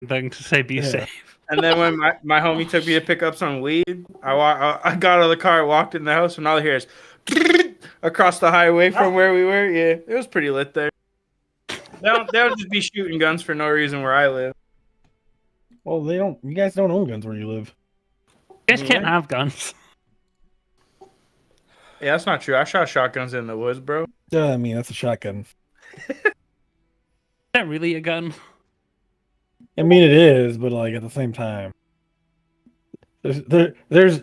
Thing to say be safe. And then when my homie took me to pick up some weed, I got out of the car, walked in the house, and all I hear is across the highway from where we were. Yeah, it was pretty lit there. They'll just be shooting guns for no reason where I live. Well, they don't. You guys don't own guns where you live. You guys can't have guns. Yeah, that's not true. I shot shotguns in the woods, bro. Yeah, I mean that's a shotgun. Is that really a gun? I mean it is, but like at the same time, there's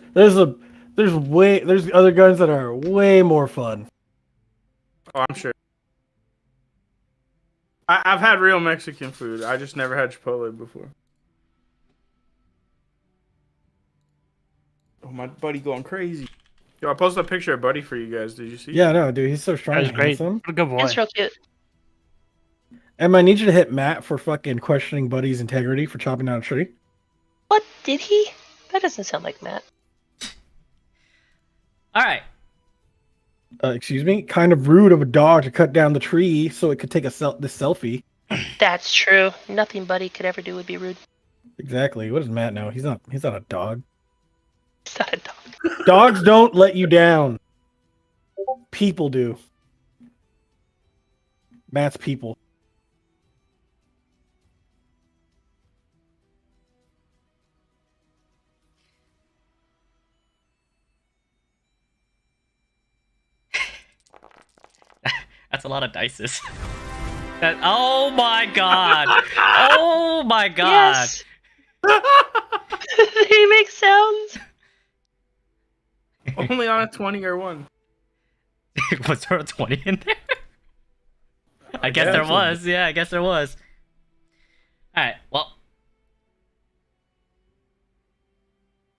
other guns that are way more fun. Oh, I'm sure. I've had real Mexican food. I just never had Chipotle before. Oh, my buddy going crazy. Yo, I posted a picture of Buddy for you guys. Did you see? Yeah, no, dude, he's so strong. That was great. Handsome. What a good boy. It's real cute. I need you to hit Matt for fucking questioning Buddy's integrity for chopping down a tree. What did he? That doesn't sound like Matt. All right. Excuse me? Kind of rude of a dog to cut down the tree so it could take this selfie. That's true. Nothing Buddy could ever do would be rude. Exactly. What does Matt know? He's not a dog. He's not a dog. Dogs don't let you down. People do. Matt's people. That's a lot of dices. Oh my god! Oh my god! Yes. He makes sounds. Only on a 20 or 1. Was there a 20 in there? I guess there was. Yeah, I guess there was. Alright, well.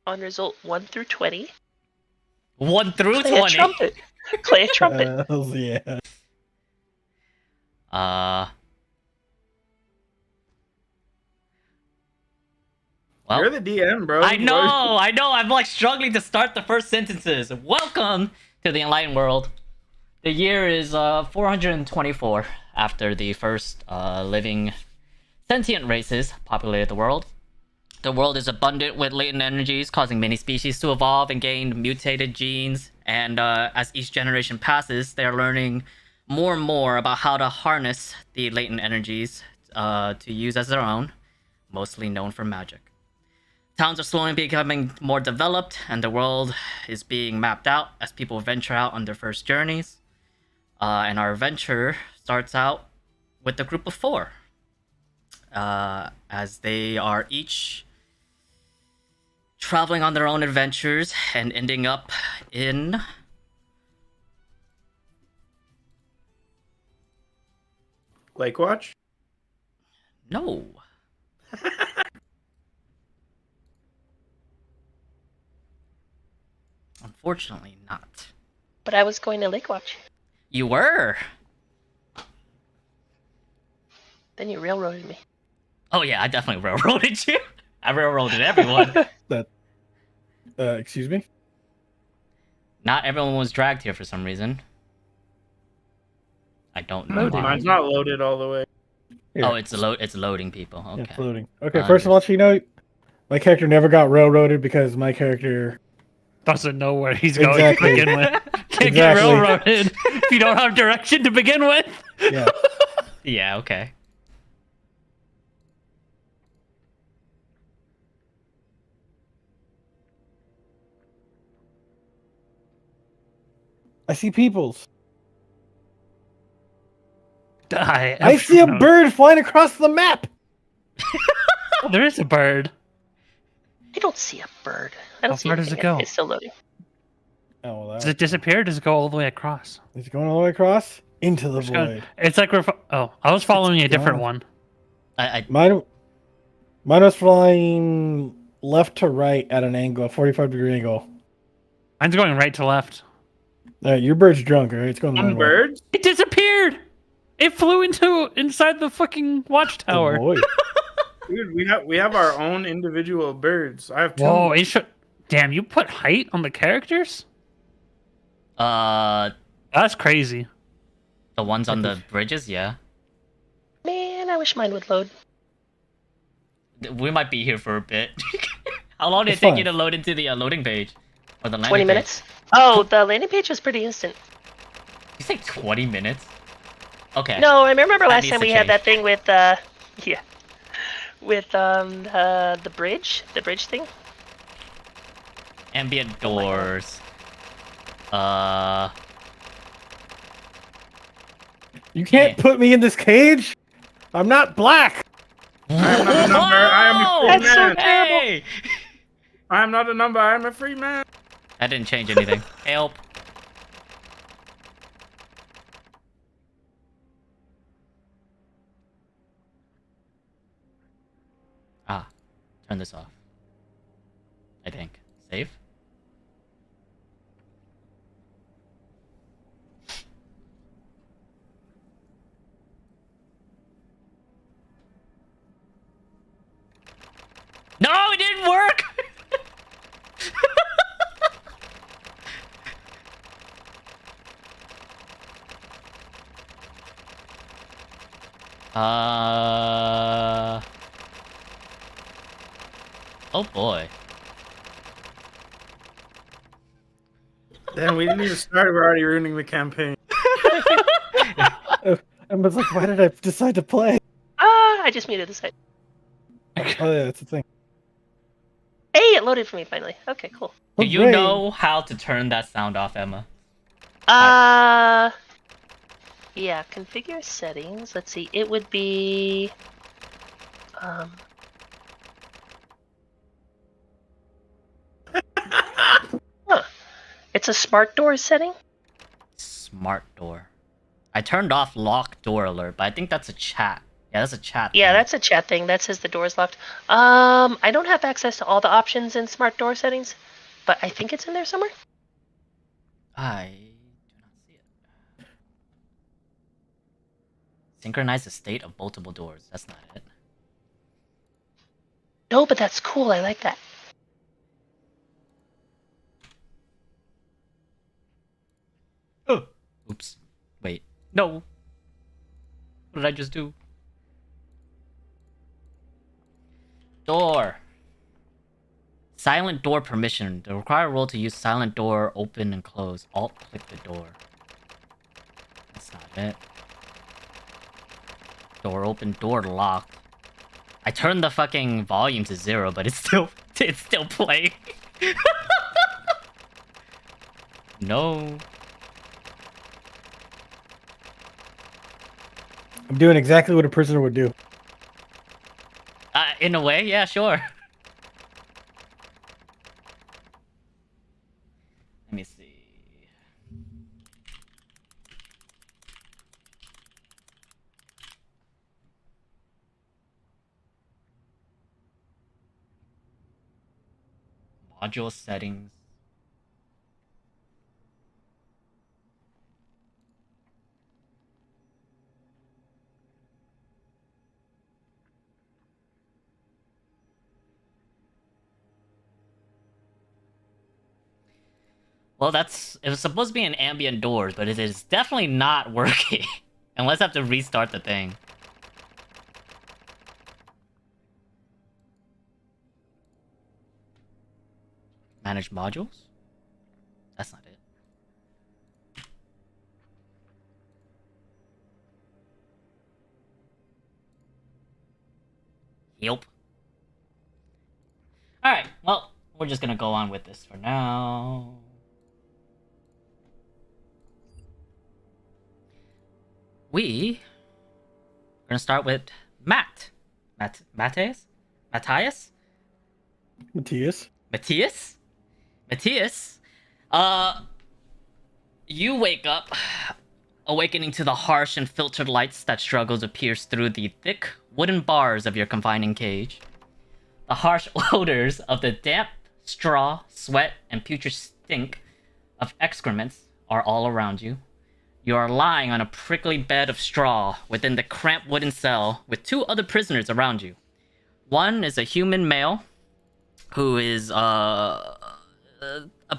On result 1 through 20. 1 through Play 20. a trumpet. Play a trumpet. Yeah. Well, You're the DM, bro. I know. I'm like struggling to start the first sentences. Welcome to the Enlightened world. The year is 424 after the first living sentient races populated the world. The world is abundant with latent energies, causing many species to evolve and gain mutated genes. And as each generation passes, they are learning more and more about how to harness the latent energies to use as their own, mostly known for magic. Towns are slowly becoming more developed, and the world is being mapped out as people venture out on their first journeys. And our adventure starts out with a group of 4, as they are each traveling on their own adventures and ending up in Lake Watch? No. Unfortunately not. But I was going to Lake Watch. You were? Then you railroaded me. Oh yeah, I definitely railroaded you. I railroaded everyone. Excuse me? Not everyone was dragged here for some reason. I don't know why. Mine's not loaded all the way. Here. Oh, it's loading people. Okay. Yeah, it's loading. Okay, first of all, Chino, my character never got railroaded because my character doesn't know where he's going Exactly. to begin with. Can't get railroaded if you don't have direction to begin with. Yeah. Yeah, okay. I see peoples. I see a bird flying across the map. Oh, there is a bird. I don't see a bird. I don't How see far does anything it go? yet. It's still loading. Oh, well, Does it disappear or does it go all the way across? It's going all the way across into the void. It's like I was following a different one. Mine was flying left to right at an angle, a 45-degree angle. Mine's going right to left. All right, your bird's drunk, all right? It's going the wrong way. Birds? It disappeared. It flew inside the fucking watchtower. Oh, boy. Dude, we have our own individual birds. I have 2. Whoa! Damn, you put height on the characters? That's crazy. The ones on the bridges, yeah. Man, I wish mine would load. We might be here for a bit. How long did It's it take fine. you to load into the loading page? Or the landing 20 page? minutes. Oh, the landing page was pretty instant. You say 20 minutes? Okay. No, I remember That last needs time to we had change. that thing with yeah, with the bridge thing. Ambient Oh my God. doors. You can't Yeah. put me in this cage. I'm not black. I am not a number. I am a free That's so man. terrible. Hey! I am not a number. I am a free man. That didn't change anything. Help. Ah, turn this off. I think. Save? No, it didn't work! Oh boy. Damn, we didn't even start. We're already ruining the campaign. I was like, why did I decide to play? I just muted the site. Oh yeah, that's the thing. Hey, it loaded for me finally. Okay, cool. Do you Hooray. know how to turn that sound off, Emma? Yeah, configure settings. Let's see. It would be huh. It's a smart door setting. Smart door. I turned off lock door alert, but I think that's a chat. Yeah, that's a chat. Yeah, thing. that's a chat thing. That says the door's locked. I don't have access to all the options in smart door settings, but I think it's in there somewhere. I do not see it. Synchronize the state of multiple doors. That's not it. No, but that's cool. I like that. Oops. Wait. No. What did I just do? Door. Silent door permission. The required rule to use silent door, open and close. Alt click the door. That's not it. Door open, door locked. I turned the fucking volume to 0, but it's still playing. No. I'm doing exactly what a prisoner would do. In a way, yeah, sure. Let me see. Module settings. Well, it was supposed to be an ambient doors, but it is definitely not working. Unless I have to restart the thing. Manage modules? That's not it. Yelp. Alright, well, we're just gonna go on with this for now. We're gonna start with Matt. Matthias? Matthias? Matthias? You wake up, awakening to the harsh and filtered lights that struggle to pierce through the thick wooden bars of your confining cage. The harsh odors of the damp straw, sweat, and putrid stink of excrements are all around you. You are lying on a prickly bed of straw within the cramped wooden cell with 2 other prisoners around you. One is a human male who is a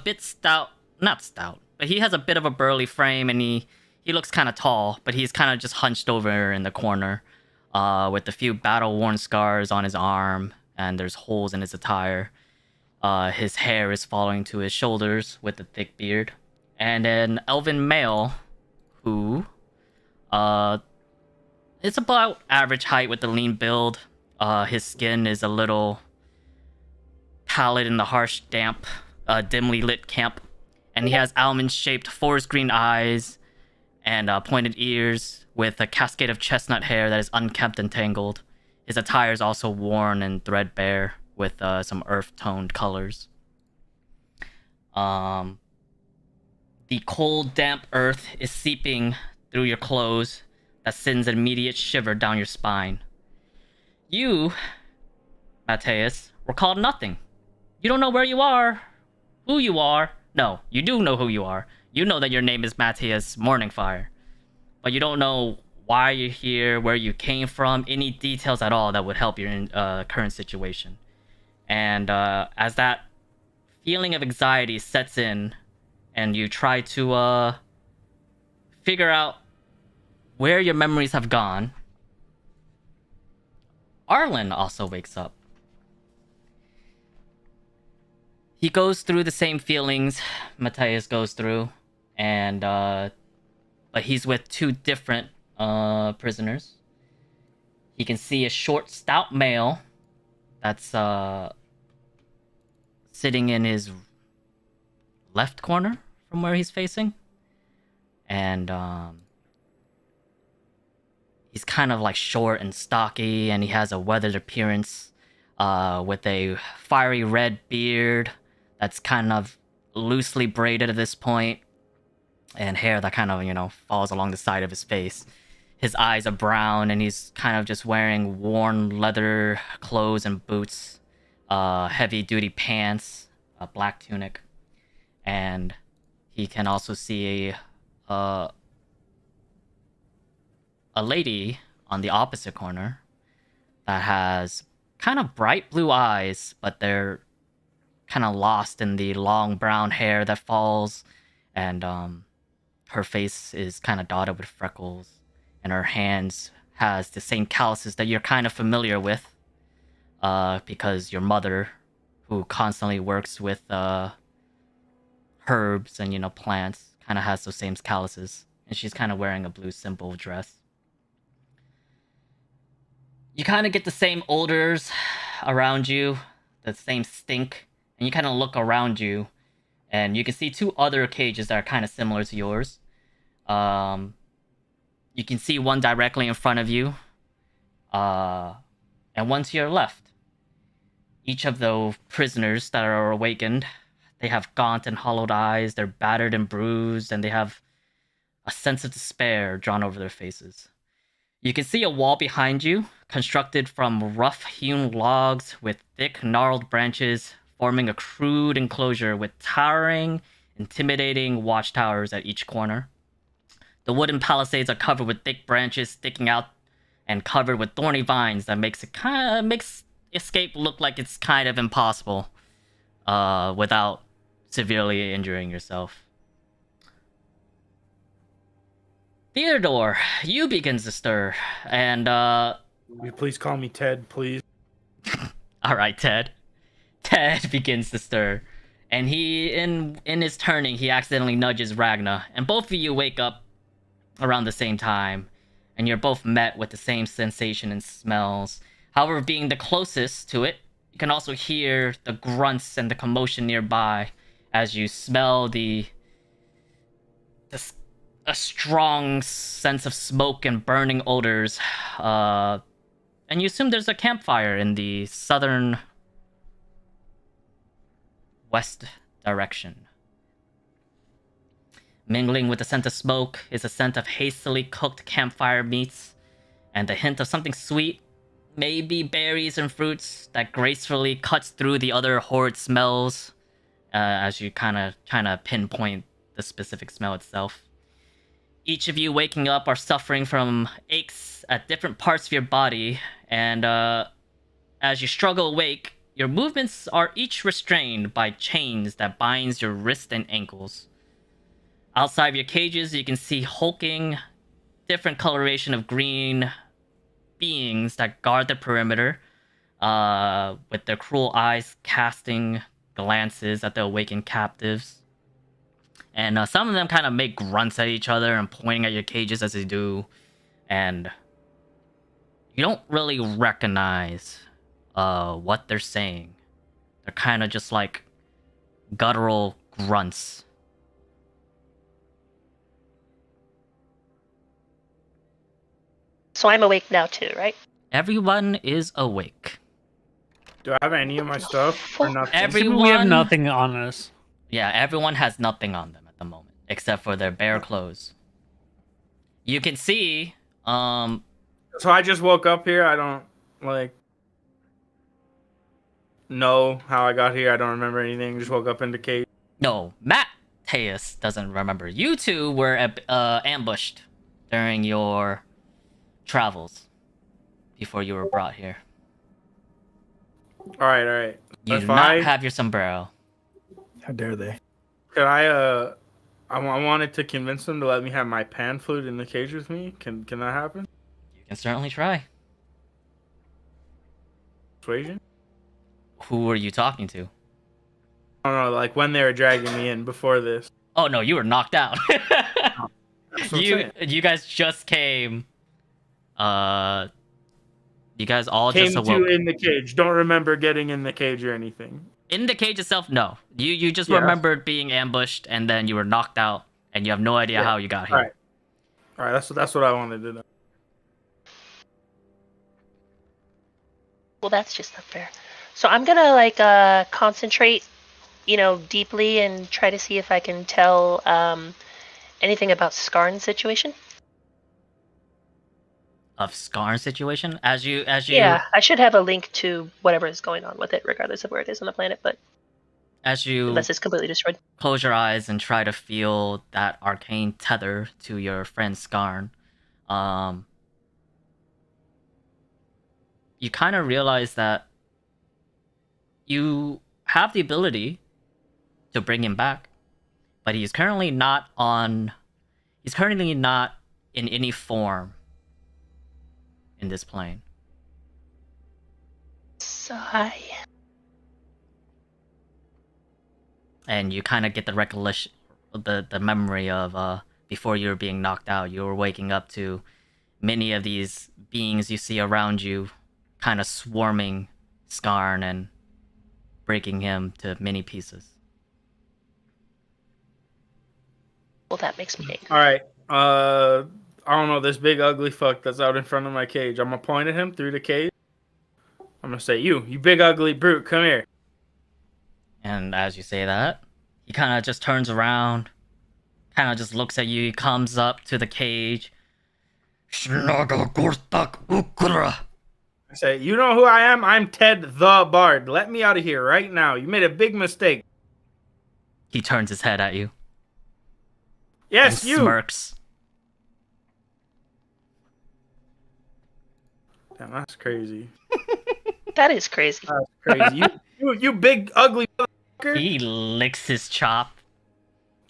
bit stout, not stout, but he has a bit of a burly frame and he looks kind of tall, but he's kind of just hunched over in the corner. with a few battle-worn scars on his arm, and there's holes in his attire. His hair is falling to his shoulders with a thick beard. And an elven male who it's about average height with a lean build. His skin is a little pallid in the harsh, damp, dimly lit camp. And he has almond-shaped forest green eyes and pointed ears with a cascade of chestnut hair that is unkempt and tangled. His attire is also worn and threadbare with some earth-toned colors. The cold, damp earth is seeping through your clothes that sends an immediate shiver down your spine. You, Matthias, recall nothing. You don't know where you are, who you are. No, you do know who you are. You know that your name is Matthias Morningfire. But you don't know why you're here, where you came from, any details at all that would help your current situation. And as that feeling of anxiety sets in, and you try to figure out where your memories have gone, Arlen also wakes up. He goes through the same feelings Matthias goes through, and but he's with two different prisoners. He can see a short, stout male that's sitting in his left corner from where he's facing, and he's kind of like short and stocky, and he has a weathered appearance with a fiery red beard that's kind of loosely braided at this point, and hair that kind of, you know, falls along the side of his face. His eyes are brown, and he's kind of just wearing worn leather clothes and boots, heavy-duty pants, a black tunic, and he can also see a lady on the opposite corner that has kind of bright blue eyes, but they're kind of lost in the long brown hair that falls, and her face is kind of dotted with freckles, and her hands has the same calluses that you're kind of familiar with, because your mother, who constantly works with herbs and, you know, plants, kind of has those same calluses, and she's kind of wearing a blue simple dress. You kind of get the same odors around you, the same stink, and you kind of look around you, and you can see two other cages that are kind of similar to yours. You can see one directly in front of you, and one to your left. Each of those prisoners that are awakened, they have gaunt and hollowed eyes, they're battered and bruised, and they have a sense of despair drawn over their faces. You can see a wall behind you, constructed from rough-hewn logs with thick, gnarled branches, forming a crude enclosure with towering, intimidating watchtowers at each corner. The wooden palisades are covered with thick branches sticking out and covered with thorny vines that makes escape look like it's kind of impossible, without severely injuring yourself. Theodore, you begins to stir, and Will you please call me Ted, please? Alright, Ted. Ted begins to stir, and he, in his turning, he accidentally nudges Ragna, and both of you wake up around the same time, and you're both met with the same sensation and smells. However, being the closest to it, you can also hear the grunts and the commotion nearby as you smell a strong sense of smoke and burning odors, and you assume there's a campfire in the southern west direction. Mingling with the scent of smoke is a scent of hastily cooked campfire meats, and the hint of something sweet, maybe berries and fruits, that gracefully cuts through the other horrid smells, as you kind of trying to pinpoint the specific smell itself. Each of you waking up are suffering from aches at different parts of your body, and as you struggle awake, your movements are each restrained by chains that binds your wrists and ankles. Outside of your cages, you can see hulking, different coloration of green, beings that guard the perimeter, with their cruel eyes casting glances at the awakened captives. And some of them kind of make grunts at each other and pointing at your cages as they do. And you don't really recognize what they're saying. They're kind of just like guttural grunts. So I'm awake now too, right? Everyone is awake. Do I have any of my stuff or nothing? Everyone, We have nothing on us. Yeah, everyone has nothing on them at the moment except for their bare clothes. You can see, So I just woke up here. I don't like know how I got here. I don't remember anything. Just woke up in the cage. no, Mateus doesn't remember. You two were ambushed during your travels before you were brought here. All right. You do If not I- have your sombrero. How dare they? Could I wanted to convince them to let me have my pan flute in the cage with me. Can that happen? You can certainly try. Persuasion? Who were you talking to? I don't know, like when they were dragging me in before this. Oh no, you were knocked out. That's what I'm saying. you guys just came. You guys all Came just to awoke. in the cage. Don't remember getting in the cage or anything. In the cage itself, no. You just Yeah. remembered being ambushed and then you were knocked out and you have no idea Yeah. how you got here. Alright. All right, that's what I wanted to know. Well, that's just not fair. So I'm gonna like concentrate, deeply and try to see if I can tell anything about Skarn's situation. Of Skarn's situation, as you Yeah, I should have a link to whatever is going on with it, regardless of where it is on the planet, but as you unless it's completely destroyed. close your eyes and try to feel that arcane tether to your friend Skarn, you kind of realize that you have the ability to bring him back, but he's currently not in any form in this plane. Sigh. And you kind of get the recollection, the memory of before you were being knocked out, you were waking up to many of these beings you see around you, kind of swarming Skarn and breaking him to many pieces. Well, that makes me angry. All right. I don't know, this big ugly fuck that's out in front of my cage. I'm gonna point at him through the cage. I'm gonna say, you big ugly brute, come here. And as you say that, he kind of just turns around, kind of just looks at you. He comes up to the cage. I say, you know who I am? I'm Ted the Bard. Let me out of here right now. You made a big mistake. He turns his head at you. Yes, and you. smirks. Damn, that's crazy. That is crazy. That's crazy. You big ugly motherfucker. He licks his chop.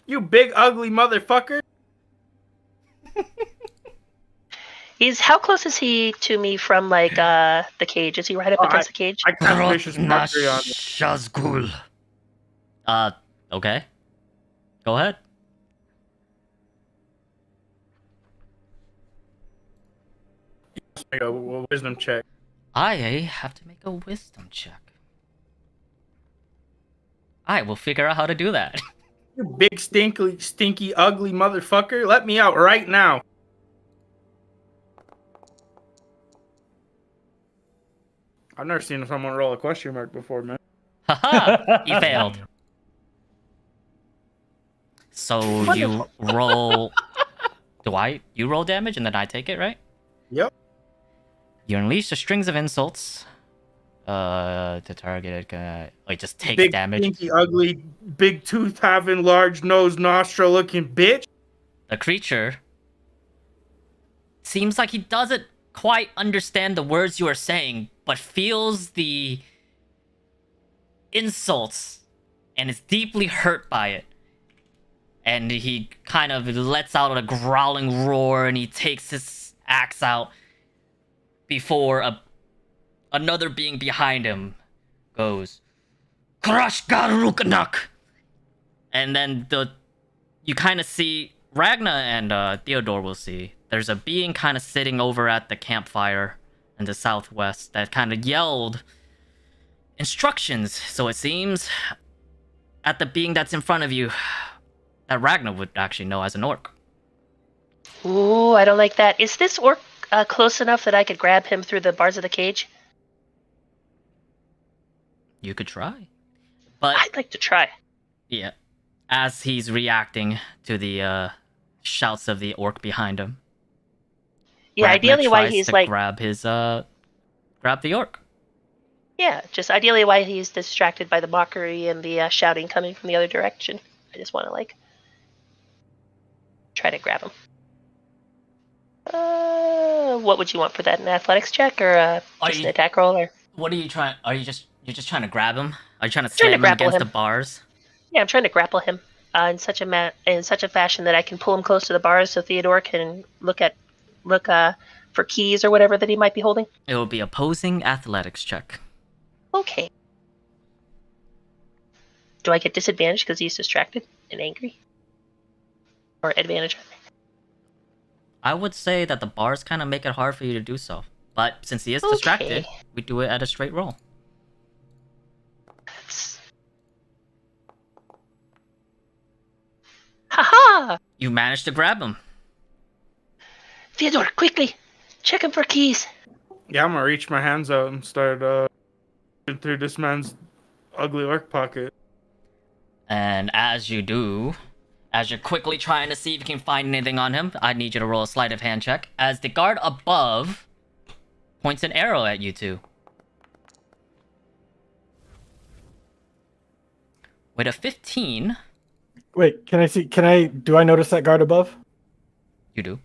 You big ugly motherfucker. How close is he to me from like the cage? Is he right up against the cage? I cast vicious mockery on him. Shazgul. Okay. Go ahead. Make a wisdom check. I have to make a wisdom check. I will figure out how to do that. You big stinky ugly motherfucker. Let me out right now. I've never seen someone roll a question mark before, man. Haha! He failed. So you roll. You roll damage and then I take it, right? Yep. You unleash the strings of insults. To target it, just take Big damage. stinky ugly, big tooth having, large nose nostril looking bitch. The creature seems like he doesn't quite understand the words you are saying, but feels the insults and is deeply hurt by it. And he kind of lets out a growling roar and he takes his axe out, before another being behind him goes, Crush Garukanak! And then you kind of see, Ragna and Theodore will see, there's a being kind of sitting over at the campfire in the southwest that kind of yelled instructions, so it seems, at the being that's in front of you that Ragna would actually know as an orc. Ooh, I don't like that. Is this orc close enough that I could grab him through the bars of the cage? You could try. But I'd like to try. yeah, as he's reacting to the shouts of the orc behind him. Yeah, Ragnar ideally why tries he's to like... grab the orc. Yeah, just ideally why he's distracted by the mockery and the shouting coming from the other direction. I just want to, like, try to grab him. What would you want for that? An athletics check or just an attack roll? Or What are you trying? You're just trying to grab him? Are you trying to Trying to slam him grapple against him. the bars? yeah, I'm trying to grapple him in such a fashion that I can pull him close to the bars so Theodore can look for keys or whatever that he might be holding. It will be opposing athletics check. Okay. Do I get disadvantage because he's distracted and angry? Or advantage? I would say that the bars kind of make it hard for you to do so. But since he is distracted, we do it at a straight roll. Haha! You managed to grab him. Theodore, quickly! Check him for keys. Yeah, I'm gonna reach my hands out and start through this man's ugly orc pocket. And as you do, as you're quickly trying to see if you can find anything on him, I need you to roll a sleight of hand check. As the guard above points an arrow at you two. With a 15, Wait, do I notice that guard above? you do.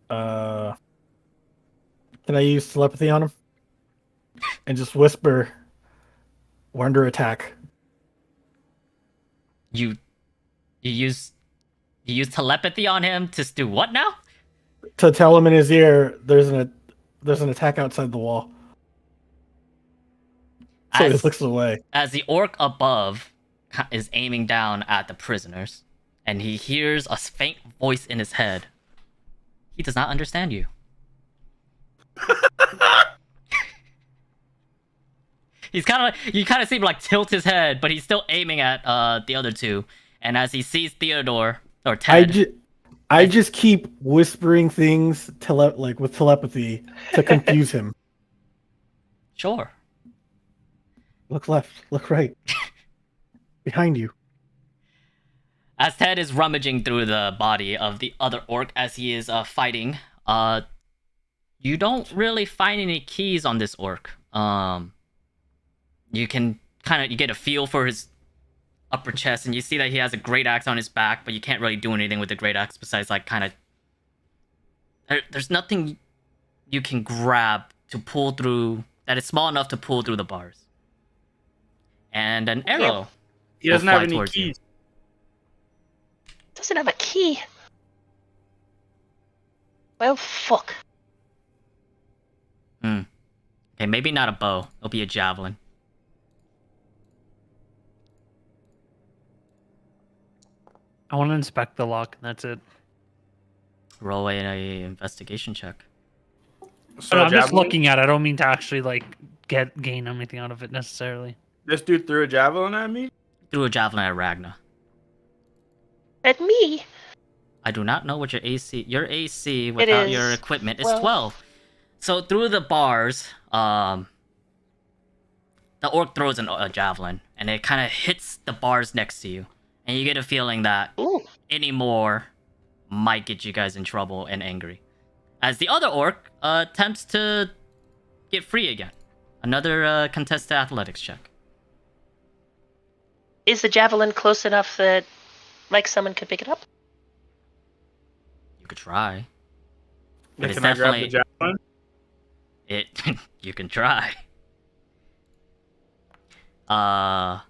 Can I use telepathy on him? And just whisper, we're under attack. You use telepathy on him to do what now? To tell him in his ear, there's an attack outside the wall. So he looks away. As the orc above is aiming down at the prisoners, and he hears a faint voice in his head, he does not understand you. You kind of see him like tilt his head, but he's still aiming at the other two. And as he sees Theodore or Ted, I just keep whispering things with telepathy to confuse him. Sure. Look left, look right. Behind you. As Ted is rummaging through the body of the other orc as he is fighting, you don't really find any keys on this orc. You can you get a feel for his upper chest, and you see that he has a great axe on his back, but you can't really do anything with the great axe besides there's nothing you can grab to pull through that is small enough to pull through the bars. And an arrow. He doesn't have any towards you. keys. Doesn't have a key. Well, fuck. Okay, maybe not a bow. It'll be a javelin. I want to inspect the lock, and that's it. Roll an investigation check. So I'm just javelin? looking at it. I don't mean to actually gain anything out of it necessarily. This dude threw a javelin at me? Threw a javelin at Ragna. At me? I do not know what your AC without your equipment is 12. So through the bars, the orc throws a javelin, and it kind of hits the bars next to you. And you get a feeling that any more might get you guys in trouble and angry. As the other orc attempts to get free again. Another contested athletics check. Is the javelin close enough that, someone could pick it up? You could try. But Can I grab the javelin? You can try. Oh.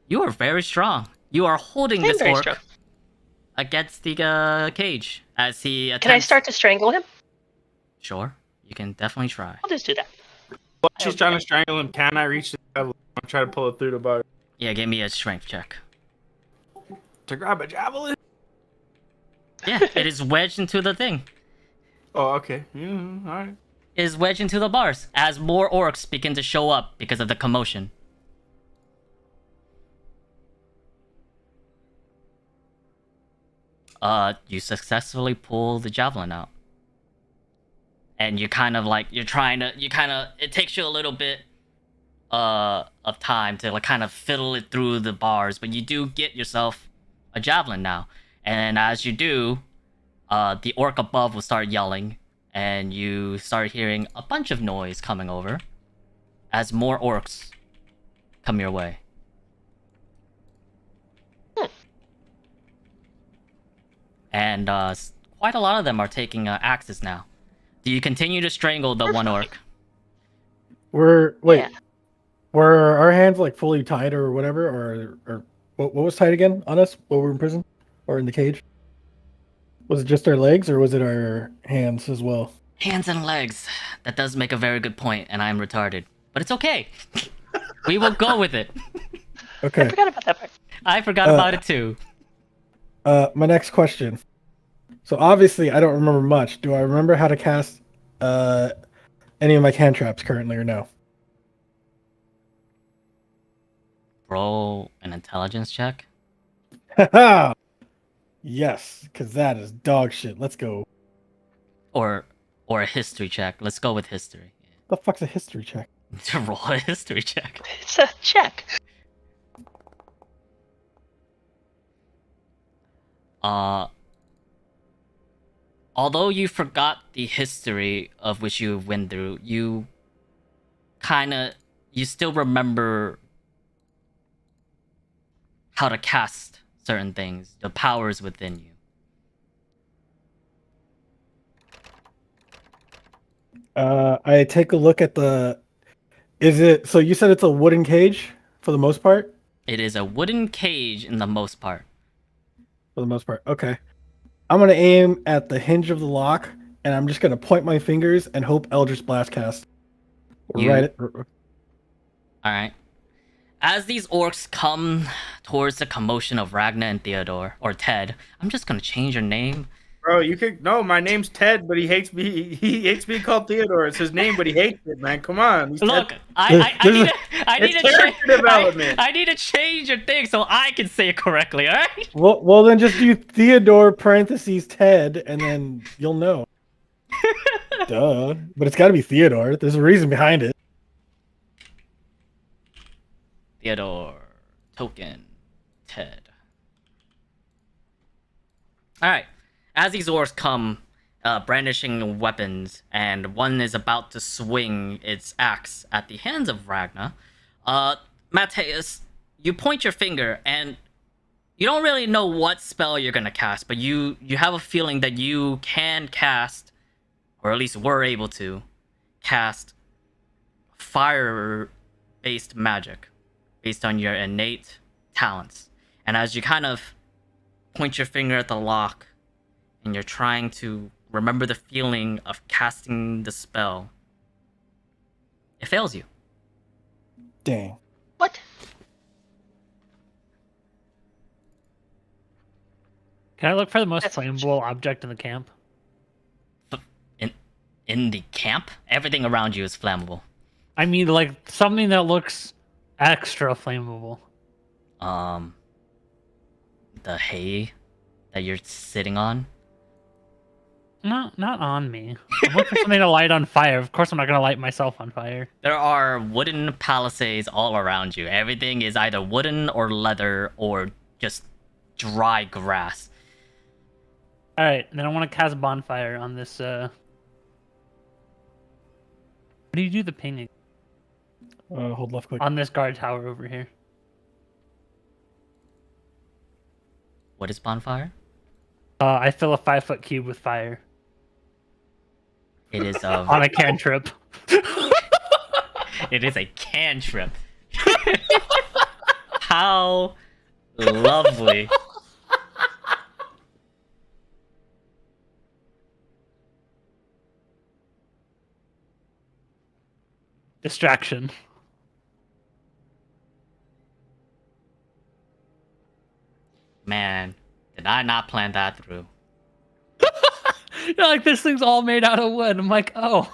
You are very strong. You are holding this orc against the cage as he attempts. Can I start to strangle him? Sure, you can definitely try. I'll just do that. While she's trying to strangle him, can I reach the javelin? I'm trying to pull it through the bar. Yeah, give me a strength check. To grab a javelin? Yeah, it is wedged into the thing. Oh, okay. Yeah, alright. It is wedged into the bars as more orcs begin to show up because of the commotion. You successfully pull the javelin out. And you kind of like, it takes you a little bit of time to like kind of fiddle it through the bars, but you do get yourself a javelin now. And as you do, the orc above will start yelling, and you start hearing a bunch of noise coming over as more orcs come your way. And quite a lot of them are taking axes now. Do you continue to strangle the one orc? Were Yeah. were our hands like fully tied or whatever, or what was tied again on us while we were in prison or in the cage? Was it just our legs or was it our hands as well? Hands and legs. That does make a very good point, and I'm retarded. But it's okay. We will go with it. I Okay. forgot about that part. I forgot about it too. My next question. So obviously I don't remember much. Do I remember how to cast any of my cantrips currently or no? Roll an intelligence check. Haha! Yes, because that is dog shit. Let's go. Or a history check. Let's go with history. The fuck's a history check? To roll a history check. It's a check. Although you forgot the history of which you went through, you still remember how to cast certain things, the powers within you. I take a look at the. Is it so? You said it's a wooden cage for the most part. It is a wooden cage in the most part. For the most part, okay. I'm gonna aim at the hinge of the lock, and I'm just gonna point my fingers and hope Eldritch Blast cast. Right. Alright. As these orcs come towards the commotion of Ragna and Theodore, or Ted, I'm just gonna change your name. Bro, you could no. My name's Ted, but he hates me. He hates being called Theodore. It's his name, but he hates it, man. Come on. He's Look, Ted. I need It's to character development. I need to change your thing so I can say it correctly, alright? Well, then just do Theodore parentheses Ted, and then you'll know. Duh. But it's got to be Theodore. There's a reason behind it. Theodore, token, Ted. Alright. As these orcs come, brandishing weapons, and one is about to swing its axe at the hands of Ragna, Mateus, you point your finger, and you don't really know what spell you're gonna cast, but you have a feeling that you can cast, or at least were able to, cast fire-based magic, based on your innate talents. And as you kind of point your finger at the lock, and you're trying to remember the feeling of casting the spell, it fails you. Dang. What? Can I look for the most That's- flammable object in the camp? In the camp, everything around you is flammable. I mean, like something that looks extra flammable. The hay that you're sitting on. No, not on me. I'm looking for something to light on fire. Of course, I'm not gonna light myself on fire. There are wooden palisades all around you. Everything is either wooden or leather or just dry grass. All right, then I want to cast bonfire on this. How do you do the pinging Hold left click. on this guard tower over here? What is bonfire? I fill a 5-foot cube with fire It is on a cantrip. It is a cantrip. How lovely. Distraction. Man, did I not plan that through? You're like, this thing's all made out of wood. I'm like, oh.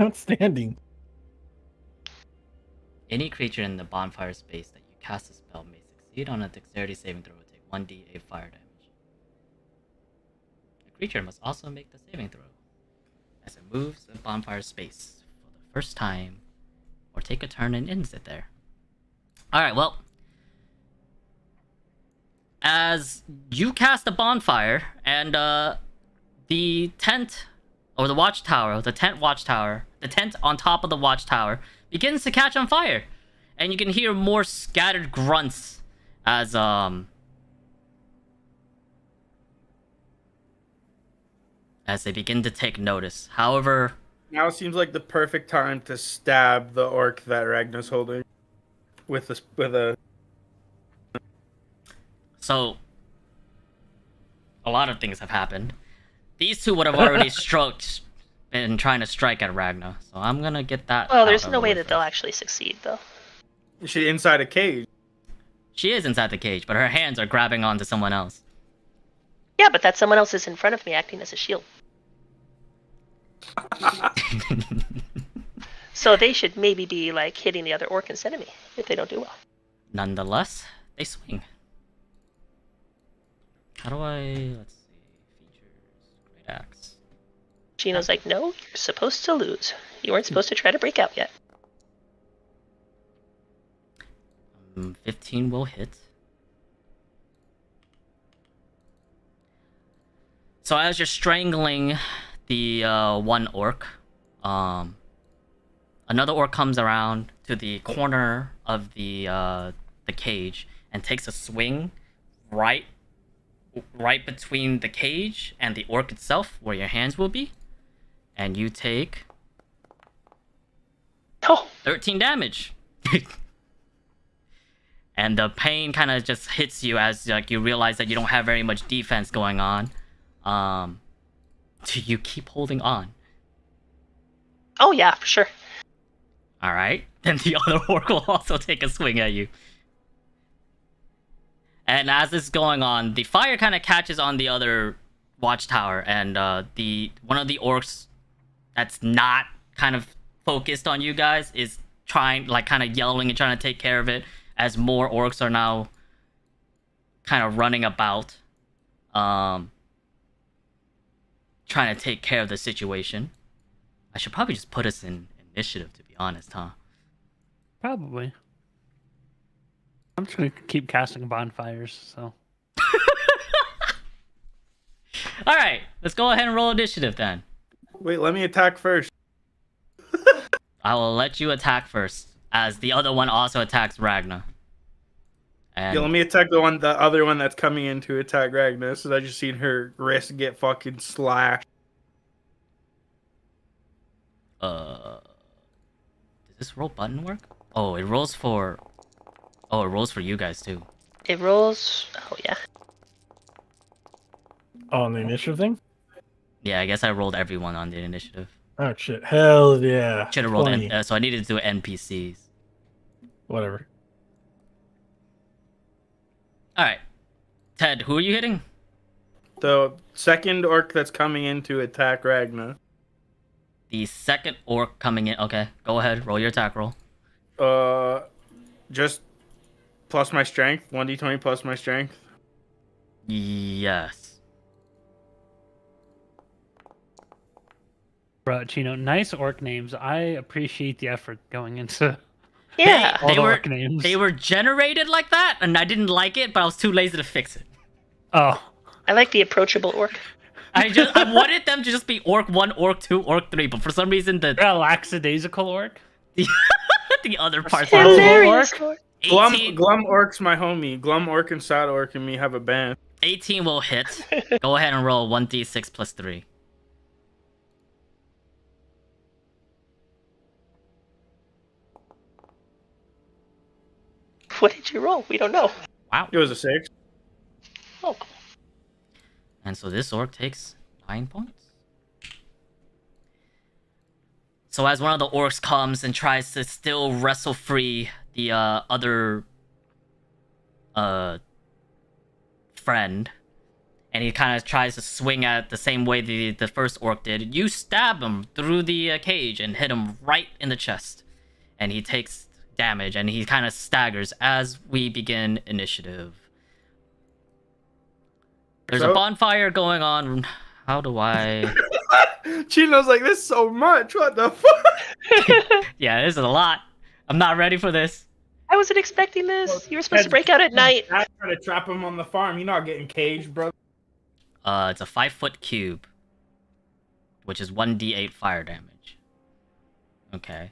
Outstanding. Any creature in the bonfire space that you cast a spell may succeed on a dexterity saving throw and take 1d8 fire damage. The creature must also make the saving throw as it moves the bonfire space for the first time, or take a turn and ends it there. Alright, well, as you cast the bonfire and the tent or the watchtower, the tent on top of the watchtower begins to catch on fire, and you can hear more scattered grunts as they begin to take notice. However, Now seems like the perfect time to stab the orc that Ragnar's holding with a. so a lot of things have happened. These two would have already been trying to strike at Ragnar, so I'm gonna get that. Well, out there's of no the way way that they'll first. actually succeed, though. Is she inside a cage? She is inside the cage, but her hands are grabbing onto someone else. Yeah, but that someone else is in front of me acting as a shield. So they should maybe be like hitting the other orc instead of me if they don't do well. Nonetheless, they swing. How do I... let's see... features... great axe. Gino's like, no, you're supposed to lose. You weren't supposed to try to break out yet. 15 will hit. So as you're strangling the one orc, another orc comes around to the corner of the cage and takes a swing right between the cage and the orc itself, where your hands will be, and you take Oh, 13 damage. And the pain kind of just hits you as like you realize that you don't have very much defense going on. So you keep holding on. oh yeah, for sure. All right. Then the other orc will also take a swing at you. And as this is going on, the fire kind of catches on the other watchtower, and the one of the orcs that's not kind of focused on you guys is trying, like, kind of yelling and trying to take care of it, as more orcs are now kind of running about, trying to take care of the situation. I should probably just put us in initiative, to be honest, huh? Probably. I'm just gonna keep casting bonfires, so. Alright, let's go ahead and roll initiative then. Wait, let me attack first. I will let you attack first, as the other one also attacks Ragnar. And Yeah, let me attack the other one that's coming in to attack Ragnar. So I just seen her wrist get fucking slashed. does this roll button work? Oh, it rolls for you guys too. It rolls. Oh yeah. On the initiative thing? Yeah, I guess I rolled everyone on the initiative. Oh shit! Hell yeah! Should have rolled 20. so I needed to do NPCs. Whatever. Alright. Ted, who are you hitting? The second orc that's coming in to attack Ragnar. The second orc coming in. Okay, go ahead, roll your attack roll. Just plus my strength. 1d20 plus my strength. Yes. Bro, Chino, nice orc names. I appreciate the effort going into Yeah. all They the were- orc names. They were generated like that, and I didn't like it, but I was too lazy to fix it. Oh, I like the approachable orc. I wanted them to just be Orc 1, Orc 2, Orc 3, but for some reason you're a lackadaisical orc? the other parts Or are Hilarious. Hilarious orc? orc. Glum 18, Orc's my homie. Glum Orc and Sad Orc and me have a band. 18 will hit. Go ahead and roll 1d6 plus 3. What did you roll? We don't know. Wow. It was a 6. Oh, cool. And so this orc takes 9 points. So as one of the orcs comes and tries to still wrestle free the other friend, and he kind of tries to swing at the same way the first orc did, you stab him through the cage and hit him right in the chest, and he takes damage and he kind of staggers as we begin initiative. There's a bonfire going on. How do I... Chino's like, this is so much. What the fuck? Yeah, this is a lot. I'm not ready for this. I wasn't expecting this. You were supposed to break out at night. I try to trap him on the farm. You're not getting caged, bro. It's a 5-foot cube, which is 1d8 fire damage. Okay.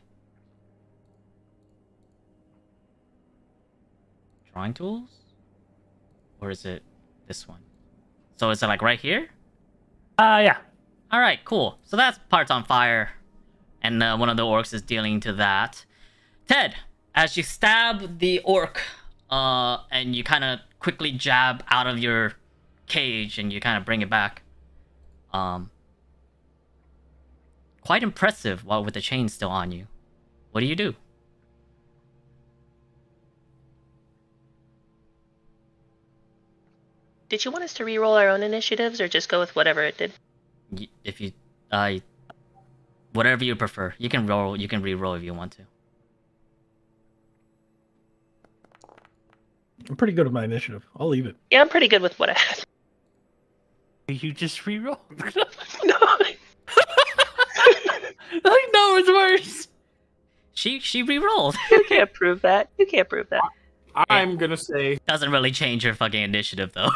Drawing tools? Or is it this one? So is it like right here? Yeah. Alright, cool. So that part's on fire. And one of the orcs is dealing to that. Ted, as you stab the orc, and you kind of quickly jab out of your cage and you kind of bring it back. Quite impressive while with the chain still on you. What do you do? Did you want us to re-roll our own initiatives or just go with whatever it did? If you, whatever you prefer. You can roll. You can re-roll if you want to. I'm pretty good with my initiative. I'll leave it. Yeah, I'm pretty good with what I had. You just reroll. No. Like, no, it's worse. She re-rolled. You can't prove that. You can't prove that. I'm gonna say, Doesn't really change your fucking initiative though.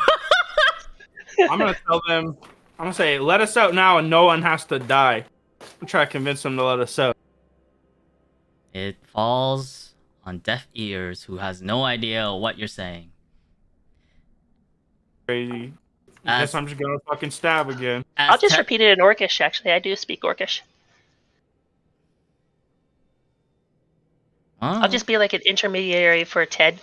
I'm gonna tell them, I'm gonna say, let us out now and no one has to die. I'm trying to convince them to let us out. It falls on deaf ears who has no idea what you're saying. Crazy. I guess I'm just gonna fucking stab again. As I'll just Ted- repeat it in Orcish, actually. I do speak Orcish. Oh. I'll just be like an intermediary for Ted.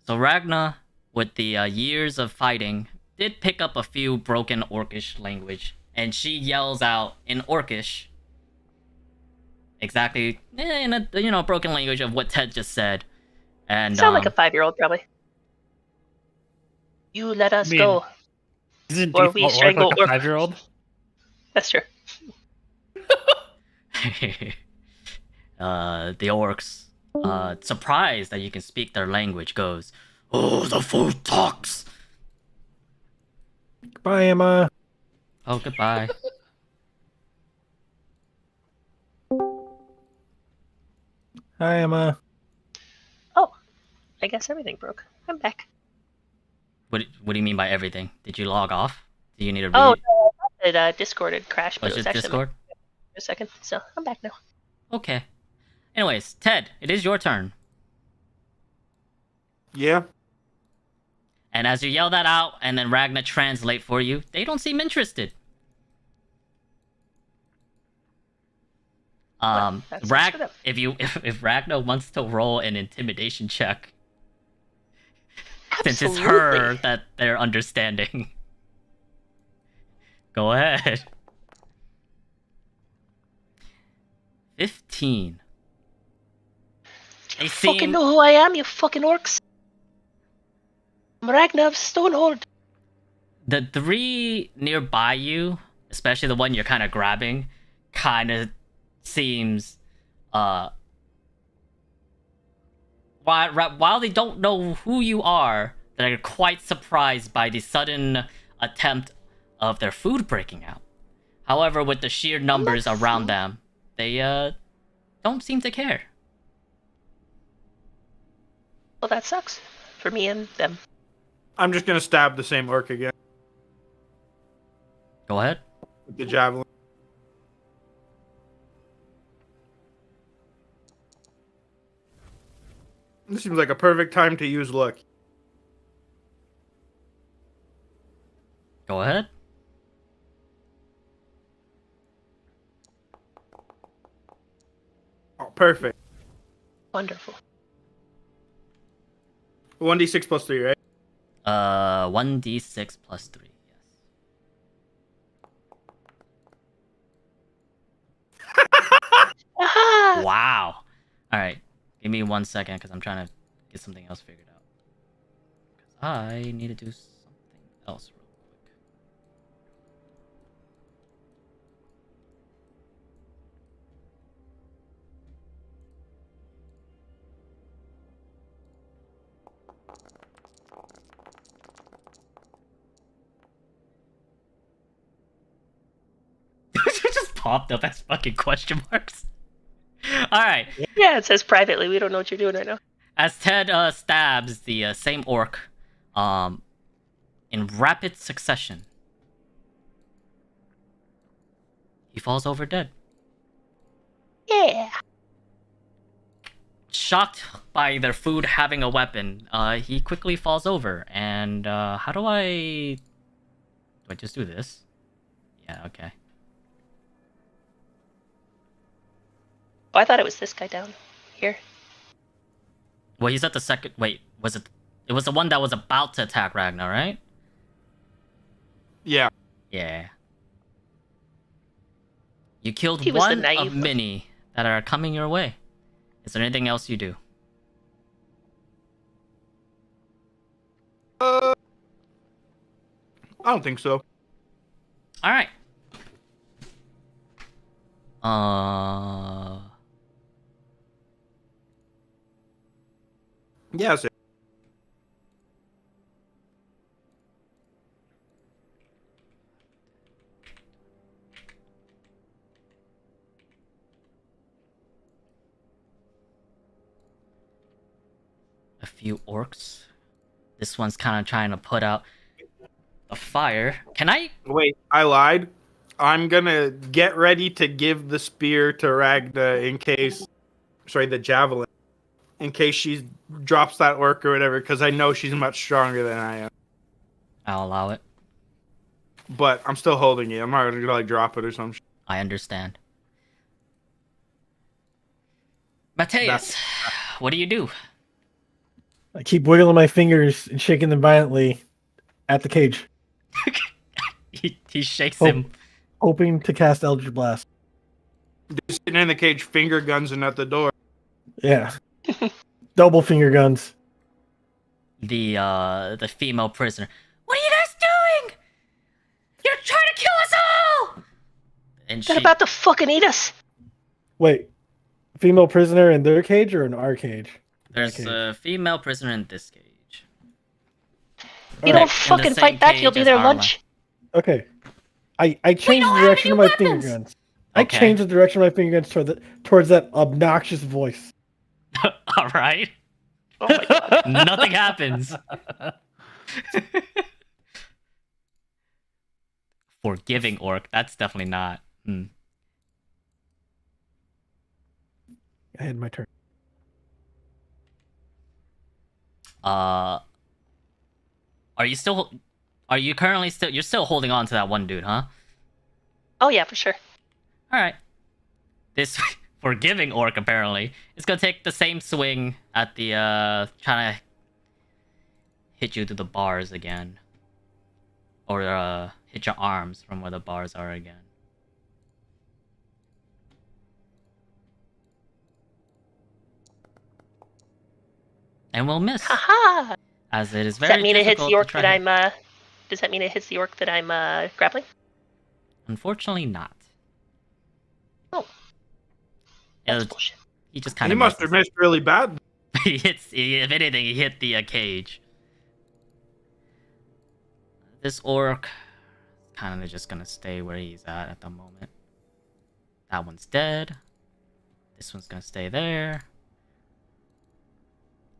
So Ragna, with the years of fighting, did pick up a few broken Orcish language, and she yells out in Orcish, exactly in a broken language of what Ted just said, and Sound like a 5-year-old, probably. You let us go. Isn't Or we default orc strangle like a orc. 5-year-old? That's true. the orcs, surprised that you can speak their language, goes, "Oh, the food talks." Bye, Emma. Oh, goodbye. Hi, Emma. Oh, I guess everything broke. I'm back. What do you mean by everything? Did you log off? Do you need to read? Oh, no, I thought Discord had crashed, but Was it was it actually Discord? a second. So I'm back now. Okay. Anyways, Ted, it is your turn. Yeah. And as you yell that out, and then Ragna translate for you, they don't seem interested. Well, that sucks for them. If Ragna wants to roll an intimidation check, since it's Absolutely. her that they're understanding, go ahead. 15. They You fucking seem know who I am, you fucking orcs. I'm Ragnar of Stonehold. the 3 nearby you, especially the one you're kind of grabbing, kind of seems while they don't know who you are, they're quite surprised by the sudden attempt of their food breaking out. However, with the sheer numbers around them, they don't seem to care. Well, that sucks for me and them. I'm just gonna stab the same orc again Go ahead. with the javelin. This seems like a perfect time to use luck. Go ahead. Oh, perfect. Wonderful. 1d6 plus 3, right? 1d6 plus 3. Yes. Give me 1 second, because I'm trying to get something else figured out. Because I need to do something else real quick. It just popped up as fucking question marks. Alright. Yeah, it says privately. We don't know what you're doing right now. As Ted stabs the same orc in rapid succession, he falls over dead. Yeah. Shocked by their food having a weapon, he quickly falls over. And how do I just do this? Yeah, okay. Oh, I thought it was this guy down here. Well, he's at the second. Wait, was it? It was the one that was about to attack Ragnar, right? Yeah. Yeah. You killed He was the one naive of one. many that are coming your way. Is there anything else you do? I don't think so. All right. Yeah. So A few orcs. This one's kind of trying to put out a fire. Can I? wait, I lied. I'm gonna get ready to give the spear to Ragna in case, sorry, the javelin, in case she drops that orc or whatever, because I know she's much stronger than I am. I'll allow it. But I'm still holding it. I'm not gonna like drop it or some shit. I understand. Mateus, what do you do? I keep wiggling my fingers and shaking them violently at the cage, He shakes Oh. him. hoping to cast Eldritch Blast. Just sitting in the cage, finger guns and at the door. Yeah. Double finger guns. The female prisoner. What are you guys doing? You're trying to kill us all! And They're she, about to fucking eat us. Wait, female prisoner in their cage or in our cage? there's a female prisoner in this cage. You Alright. don't In the fucking same fight back, you'll cage be as their Arla. lunch. Okay. I changed don't the have direction any of my finger weapons! guns. I Okay. changed the direction of my finger guns towards that obnoxious voice. All right. Oh my god. Nothing happens. Forgiving orc. That's definitely not. I had my turn. Are you still? Are you currently still? You're still holding on to that one dude, huh? Oh yeah, for sure. All right. This forgiving orc apparently is gonna take the same swing at the trying to hit you through the bars again, or hit your arms from where the bars are again. And will miss, Haha. as it is Does very that mean it hits difficult the to orc try that hit. I'm does that mean it hits the orc that I'm grappling? Unfortunately, not. Oh. It That's was- bullshit. he just kind He of must have missed really bad. He hits. If anything, he hit the cage. This orc kind of just gonna stay where he's at the moment. That one's dead. This one's gonna stay there.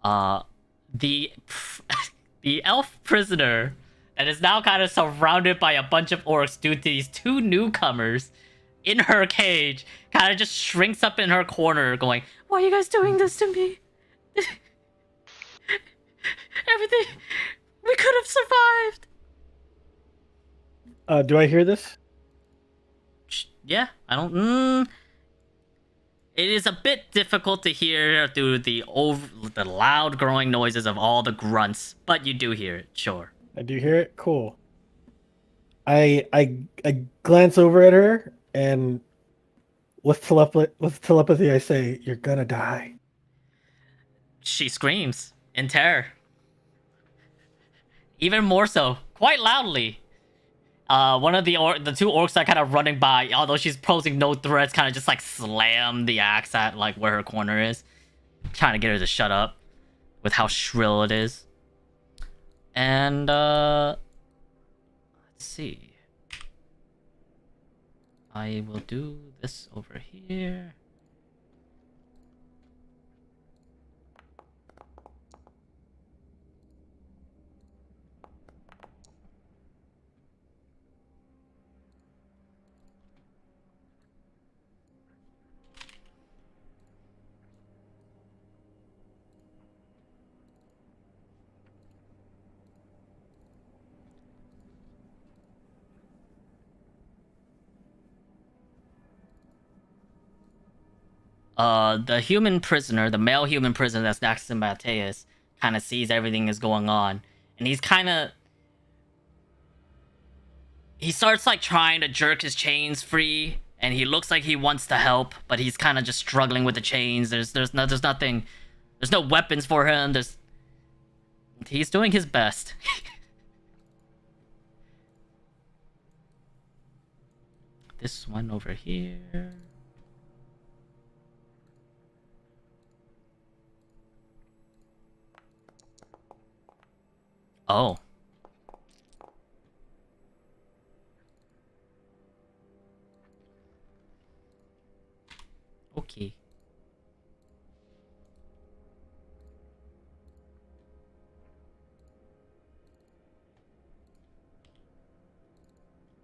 The the elf prisoner that is now kind of surrounded by a bunch of orcs due to these two newcomers in her cage, kind of just shrinks up in her corner, going, "Why are you guys doing this to me? Everything, we could have survived." Do I hear this? Yeah, I don't. It is a bit difficult to hear through the loud growing noises of all the grunts, but you do hear it, sure. I do hear it. Cool. I glance over at her and with telepathy I say, "You're gonna die." she screams in terror. Even more so, quite loudly. One of the two orcs that kind of running by, although she's posing no threats, kind of just like slam the axe at like where her corner is, trying to get her to shut up with how shrill it is. And let's see. I will do this over here. The human prisoner, the male human prisoner that's next to Mateus, kind of sees everything is going on, and he starts like trying to jerk his chains free, and he looks like he wants to help, but he's kind of just struggling with the chains. There's nothing, there's no weapons for him. He's doing his best. This one over here. Oh. Okay.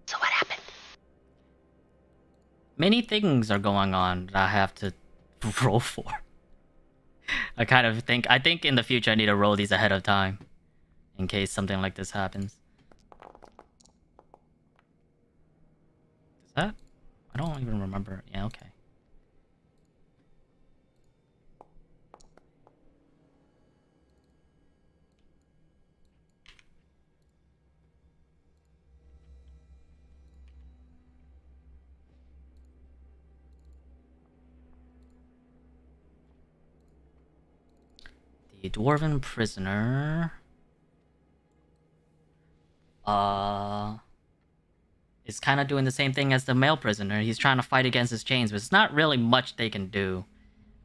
So what happened? Many things are going on that I have to roll for. I think in the future I need to roll these ahead of time, in case something like this happens. Is that? I don't even remember. Yeah, okay. The dwarven prisoner is kind of doing the same thing as the male prisoner. He's trying to fight against his chains, but it's not really much they can do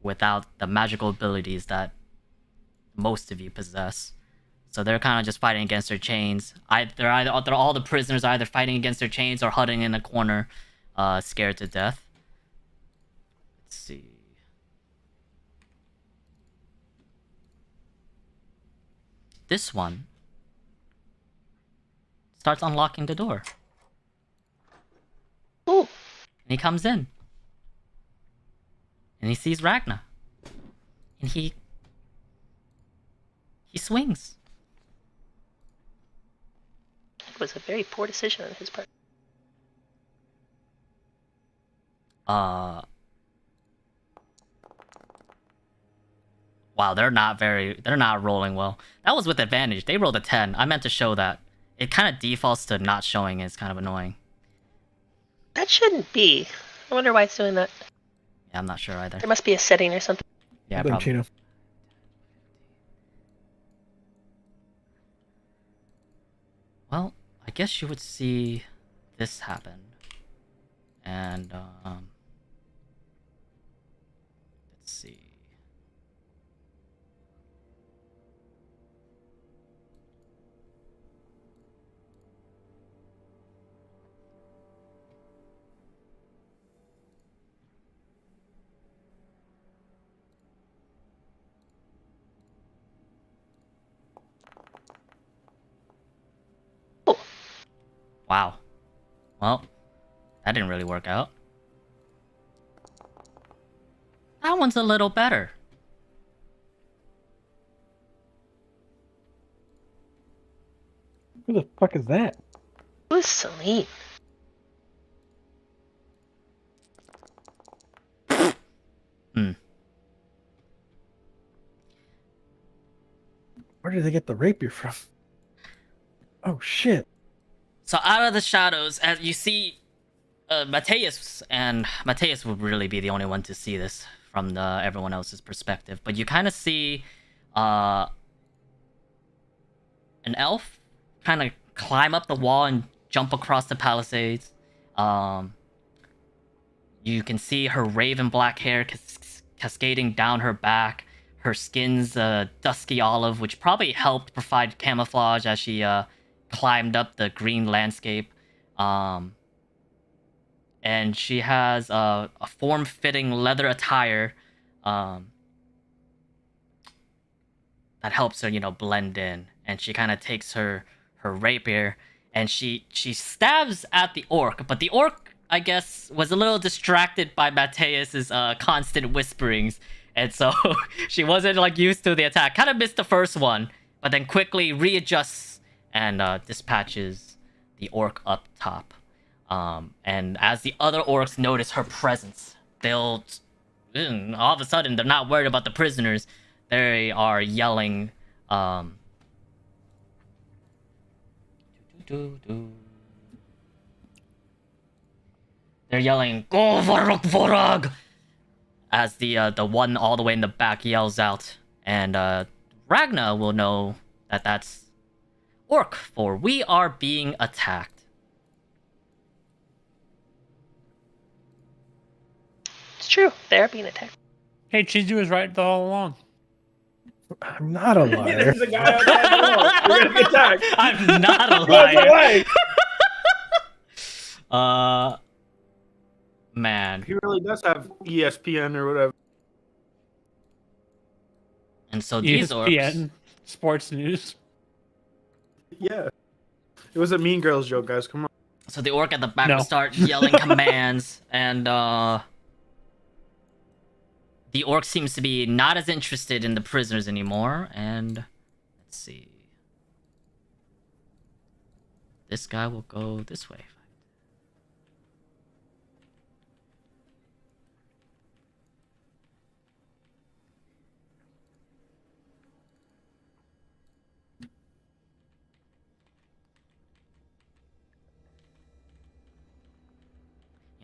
without the magical abilities that most of you possess. So they're kind of just fighting against their chains. All the prisoners are either fighting against their chains or huddling in a corner, scared to death. Let's see. This one starts unlocking the door. Ooh. And he comes in. And he sees Ragna. And he swings. It was a very poor decision on his part. Wow, they're not rolling well. That was with advantage. They rolled a 10. I meant to show that. It kind of defaults to not showing. It's kind of annoying. That shouldn't be. I wonder why it's doing that. Yeah, I'm not sure either. There must be a setting or something. Yeah, Blame probably. Chino. Well, I guess you would see this happen. And, let's see. Wow. Well, that didn't really work out. That one's a little better. Who the fuck is that? Who's Celine? Where did they get the rapier from? Oh shit. So out of the shadows, as you see, Mateus, and Mateus would really be the only one to see this from everyone else's perspective. But you kind of see an elf kind of climb up the wall and jump across the palisades. You can see her raven black hair cascading down her back. Her skin's dusky olive, which probably helped provide camouflage as she climbed up the green landscape. And she has a form-fitting leather attire that helps her, blend in. And she kind of takes her rapier and she stabs at the orc, but the orc, I guess, was a little distracted by Mateus's constant whisperings, and so she wasn't used to the attack. Kind of missed the first one, but then quickly readjusts and dispatches the orc up top. And as the other orcs notice her presence, they'll all of a sudden they're not worried about the prisoners. They are yelling. They're yelling, "Go Vorog Vorog!" as the one all the way in the back yells out, and Ragna will know that that's orc for "we are being attacked." It's true. They're being attacked. Hey, Chizu was right all along. I'm not a liar. There's a guy outside the wall. We're gonna get attacked. I'm not a Run liar. away. Man. He really does have ESPN or whatever. And so these orcs. ESPN, sports news. Yeah. It was a Mean Girls joke, guys. Come on. So the orc at the back No. will start yelling commands, and the orc seems to be not as interested in the prisoners anymore. And let's see. This guy will go this way.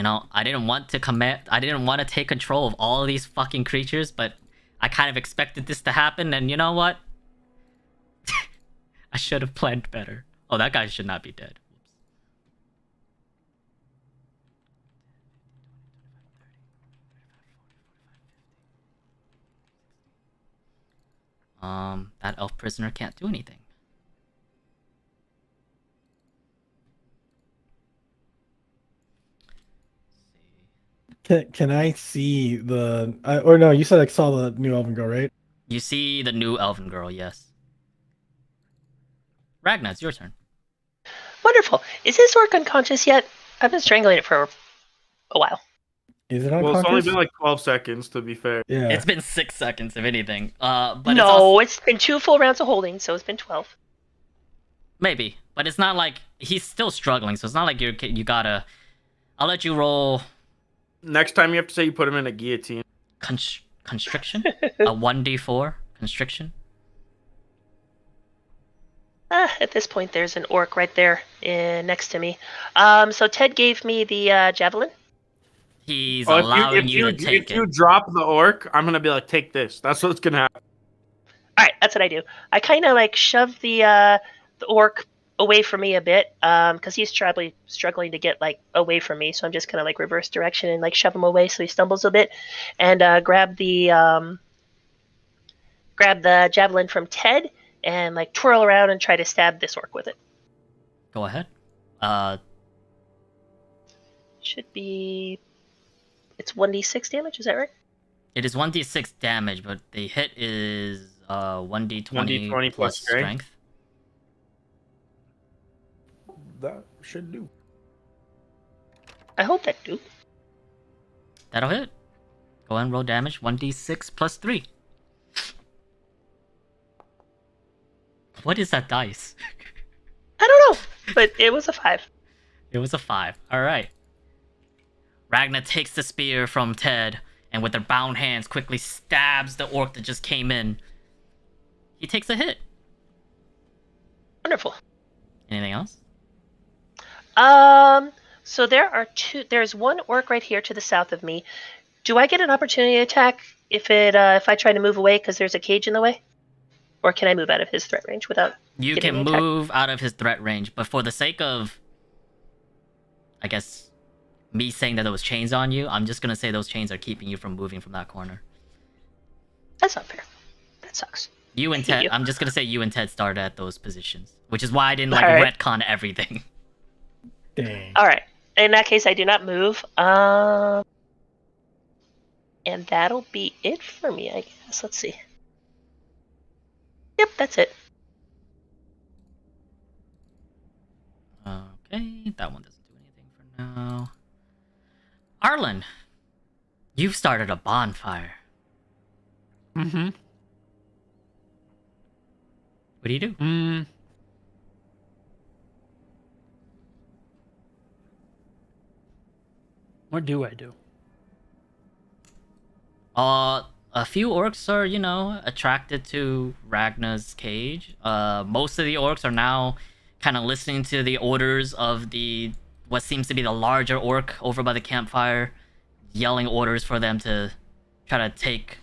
I didn't want to take control of all of these fucking creatures, but I kind of expected this to happen, and you know what? I should have planned better. Oh, that guy should not be dead. That elf prisoner can't do anything. Can I see the? Or no, you said I saw the new Elven girl, right? You see the new elven girl, yes. Ragna, it's your turn. Wonderful. Is this orc unconscious yet? I've been strangling it for a while. Is it Well, unconscious? it's only been like 12 seconds, to be fair. Yeah. It's been 6 seconds, if anything. But No, it's also... it's been 2 full rounds of holding, so it's been 12. Maybe, but it's not like he's still struggling, so it's not like you gotta. I'll let you roll. Next time you have to say you put him in a guillotine. Constriction, a 1d4 constriction. At this point, there's an orc right there next to me. So Ted gave me the javelin. He's allowing you to take If you drop the orc, I'm gonna be like, take this. That's what's gonna happen. All right, that's what I do. I kind of shove the orc away from me a bit, because he's struggling to get away from me. So I'm just kind of reverse direction and shove him away so he stumbles a bit, and grab the javelin from Ted and twirl around and try to stab this orc with it. Go ahead. Should be. It's 1d6 damage. Is that right? It is 1d6 damage, but the hit is 1d20 1d20 plus strength. That should do. I hope that do. That'll hit. Go ahead and roll damage. 1d6 plus 3. What is that dice? I don't know, but it was a 5. It was a 5. Alright. Ragna takes the spear from Ted, and with her bound hands quickly stabs the orc that just came in. He takes a hit. Wonderful. Anything else? So there's one orc right here to the south of me. Do I get an opportunity attack if I try to move away because there's a cage in the way? Or can I move out of his threat range without You getting can attacked? move out of his threat range, but for the sake of, I guess, me saying that there was chains on you, I'm just gonna say those chains are keeping you from moving from that corner. That's not fair. That sucks. You and I hate Ted, you. I'm just gonna say you and Ted started at those positions, which is why I didn't like Alright. retcon everything. Dang. All right. In that case, I do not move. And that'll be it for me, I guess. Let's see. Yep, that's it. Okay, that one doesn't do anything for now. Arlen, you've started a bonfire. Mm-hmm. What do you do? What do I do? A few orcs are, attracted to Ragnar's cage. Most of the orcs are now kind of listening to the orders of what seems to be the larger orc over by the campfire, yelling orders for them to try to take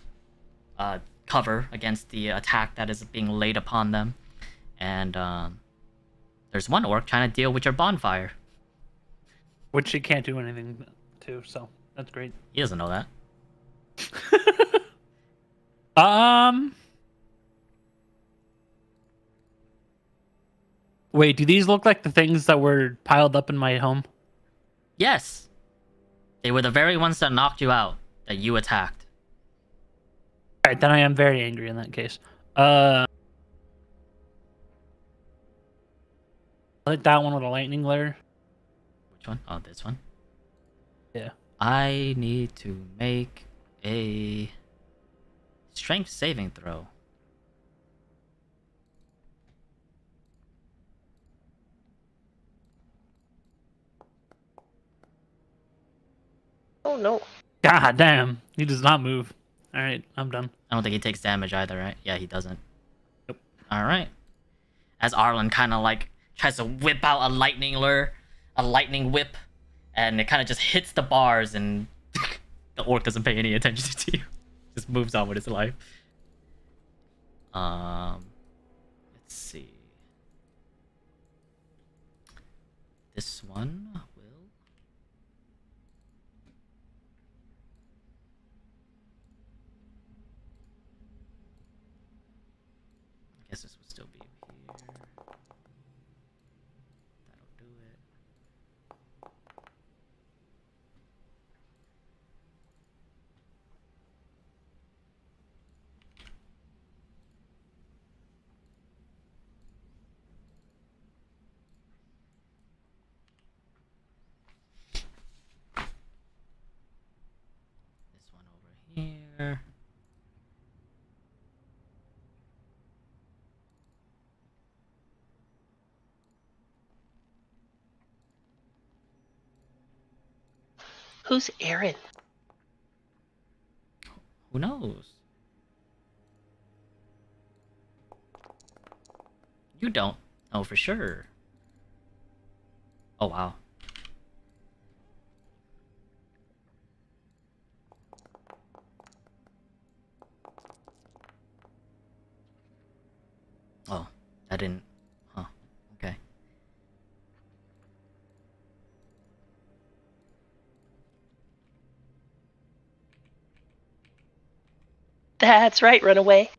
cover against the attack that is being laid upon them. And there's one orc trying to deal with your bonfire. Which she can't do anything to, so that's great. He doesn't know that. Wait, do these look like the things that were piled up in my home? Yes. They were the very ones that knocked you out, that you attacked. Alright, then I am very angry in that case. I like that one with a lightning layer. Which one? Oh, this one? Yeah. I need to make a strength saving throw. Oh no. God damn, he does not move. Alright, I'm done. I don't think he takes damage either, right? Yeah, he doesn't. Nope. Alright. As Arlen kind of like tries to whip out a lightning lure, a lightning whip, and it kind of just hits the bars, and the orc doesn't pay any attention to you. Just moves on with his life. Let's see. This one will. I guess this would still be here. That'll do it. This one over here. Who's Aaron? Who knows? You don't know for sure. Oh wow. Oh, I didn't. Huh. Okay. That's right, run away.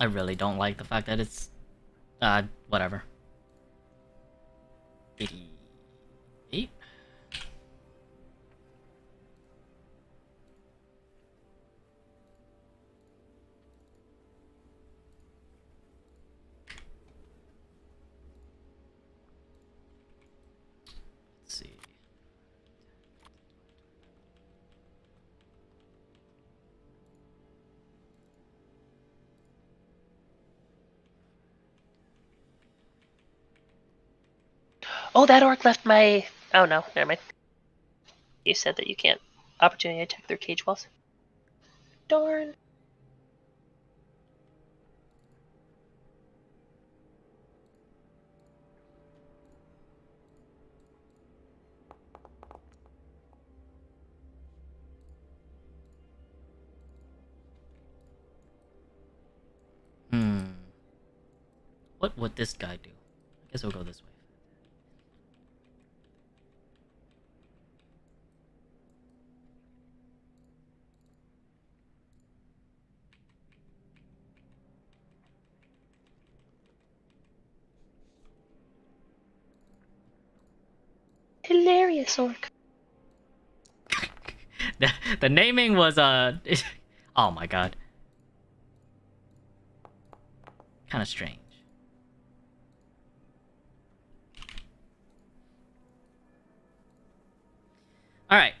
I really don't like the fact that it's, whatever. 88? Let's see. Oh, that orc left my... Oh no, never mind. You said that you can't opportunity attack their cage walls. Darn. What would this guy do? I guess we'll go this way. Hilarious orc. The naming was oh my god, kind of strange. All right.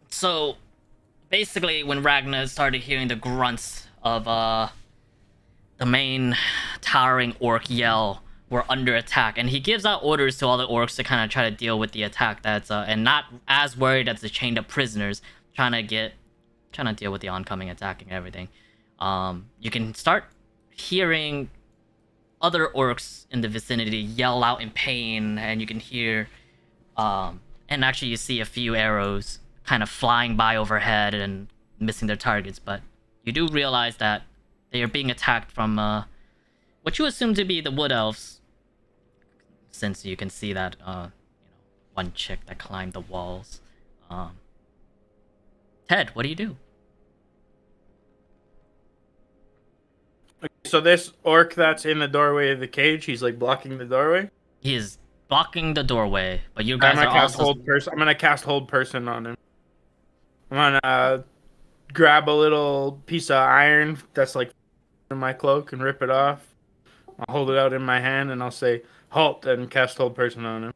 So basically, when Ragnar started hearing the grunts of the main towering orc yell, we're under attack, and he gives out orders to all the orcs to kind of try to deal with the attack that's and not as worried as the chained up prisoners trying to deal with the oncoming attack and everything. You can start hearing other orcs in the vicinity yell out in pain, and you can hear and actually you see a few arrows kind of flying by overhead and missing their targets, but you do realize that they are being attacked from what you assume to be the wood elves, since you can see that one chick that climbed the walls. Ted, what do you do? So this orc that's in the doorway of the cage, he's like blocking the doorway. He is blocking the doorway, but you guys I'm are gonna cast also... hold person. I'm gonna cast hold person on him. I'm gonna grab a little piece of iron that's like in my cloak and rip it off. I'll hold it out in my hand and I'll say halt and cast hold person on him.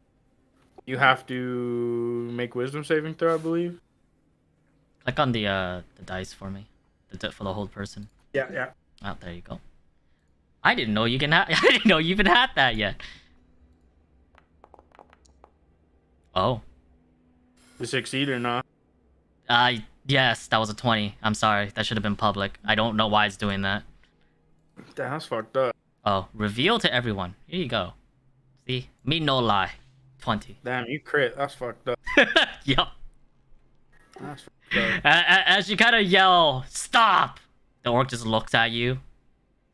You have to make wisdom saving throw, I believe. Click on the dice for me, for the hold person. Yeah. Oh, there you go. I didn't know you can I didn't know you even had that yet. Oh. To succeed or not? Yes, that was a 20. I'm sorry, that should have been public. I don't know why it's doing that. That's fucked up. Oh, reveal to everyone. Here you go. See, me no lie. 20. Damn, you crit. That's fucked up. Yup. That's fucked up. As you kind of yell, stop! The orc just looks at you,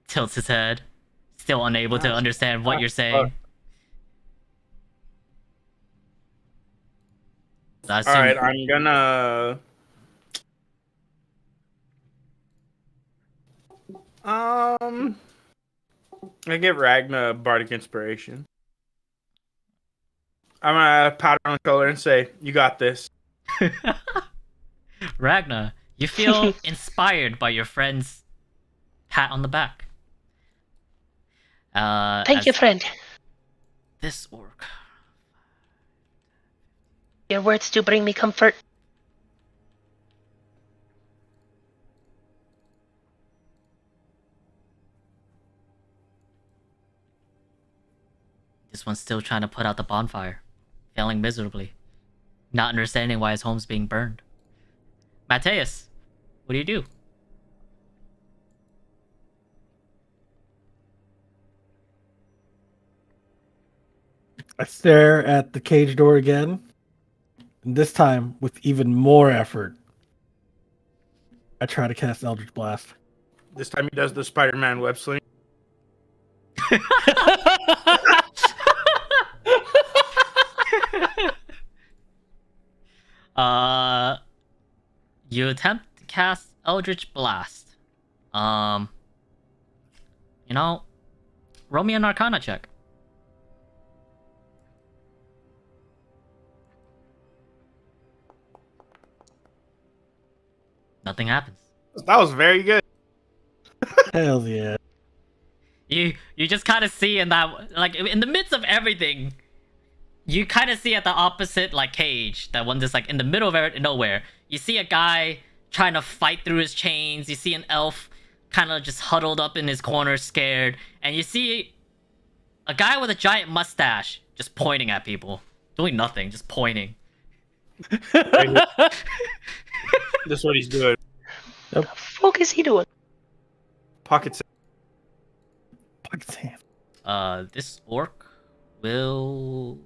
tilts his head, still unable to understand what you're saying. Alright, I'm gonna... I give Ragnar Bardic Inspiration. I'm gonna pat her on the shoulder and say, "You got this." Ragnar, you feel inspired by your friend's pat on the back. Thank you, friend. This orc. Your words do bring me comfort. This one's still trying to put out the bonfire, failing miserably, not understanding why his home's being burned. Mateus, what do you do? I stare at the cage door again, and this time with even more effort. I try to cast Eldritch Blast. This time he does the Spider-Man web sling. You attempt to cast Eldritch Blast. You know, roll me an Arcana check. Nothing happens. That was very good. Hell yeah. You just kind of see in that, like, in the midst of everything, you kind of see at the opposite, like, cage, that one just, like, in the middle of nowhere, you see a guy trying to fight through his chains, you see an elf kind of just huddled up in his corner scared, and you see a guy with a giant mustache just pointing at people, doing nothing, just pointing. That's what he's doing. Yep. What the fuck is he doing? Pockets. Pockets hand. This orc will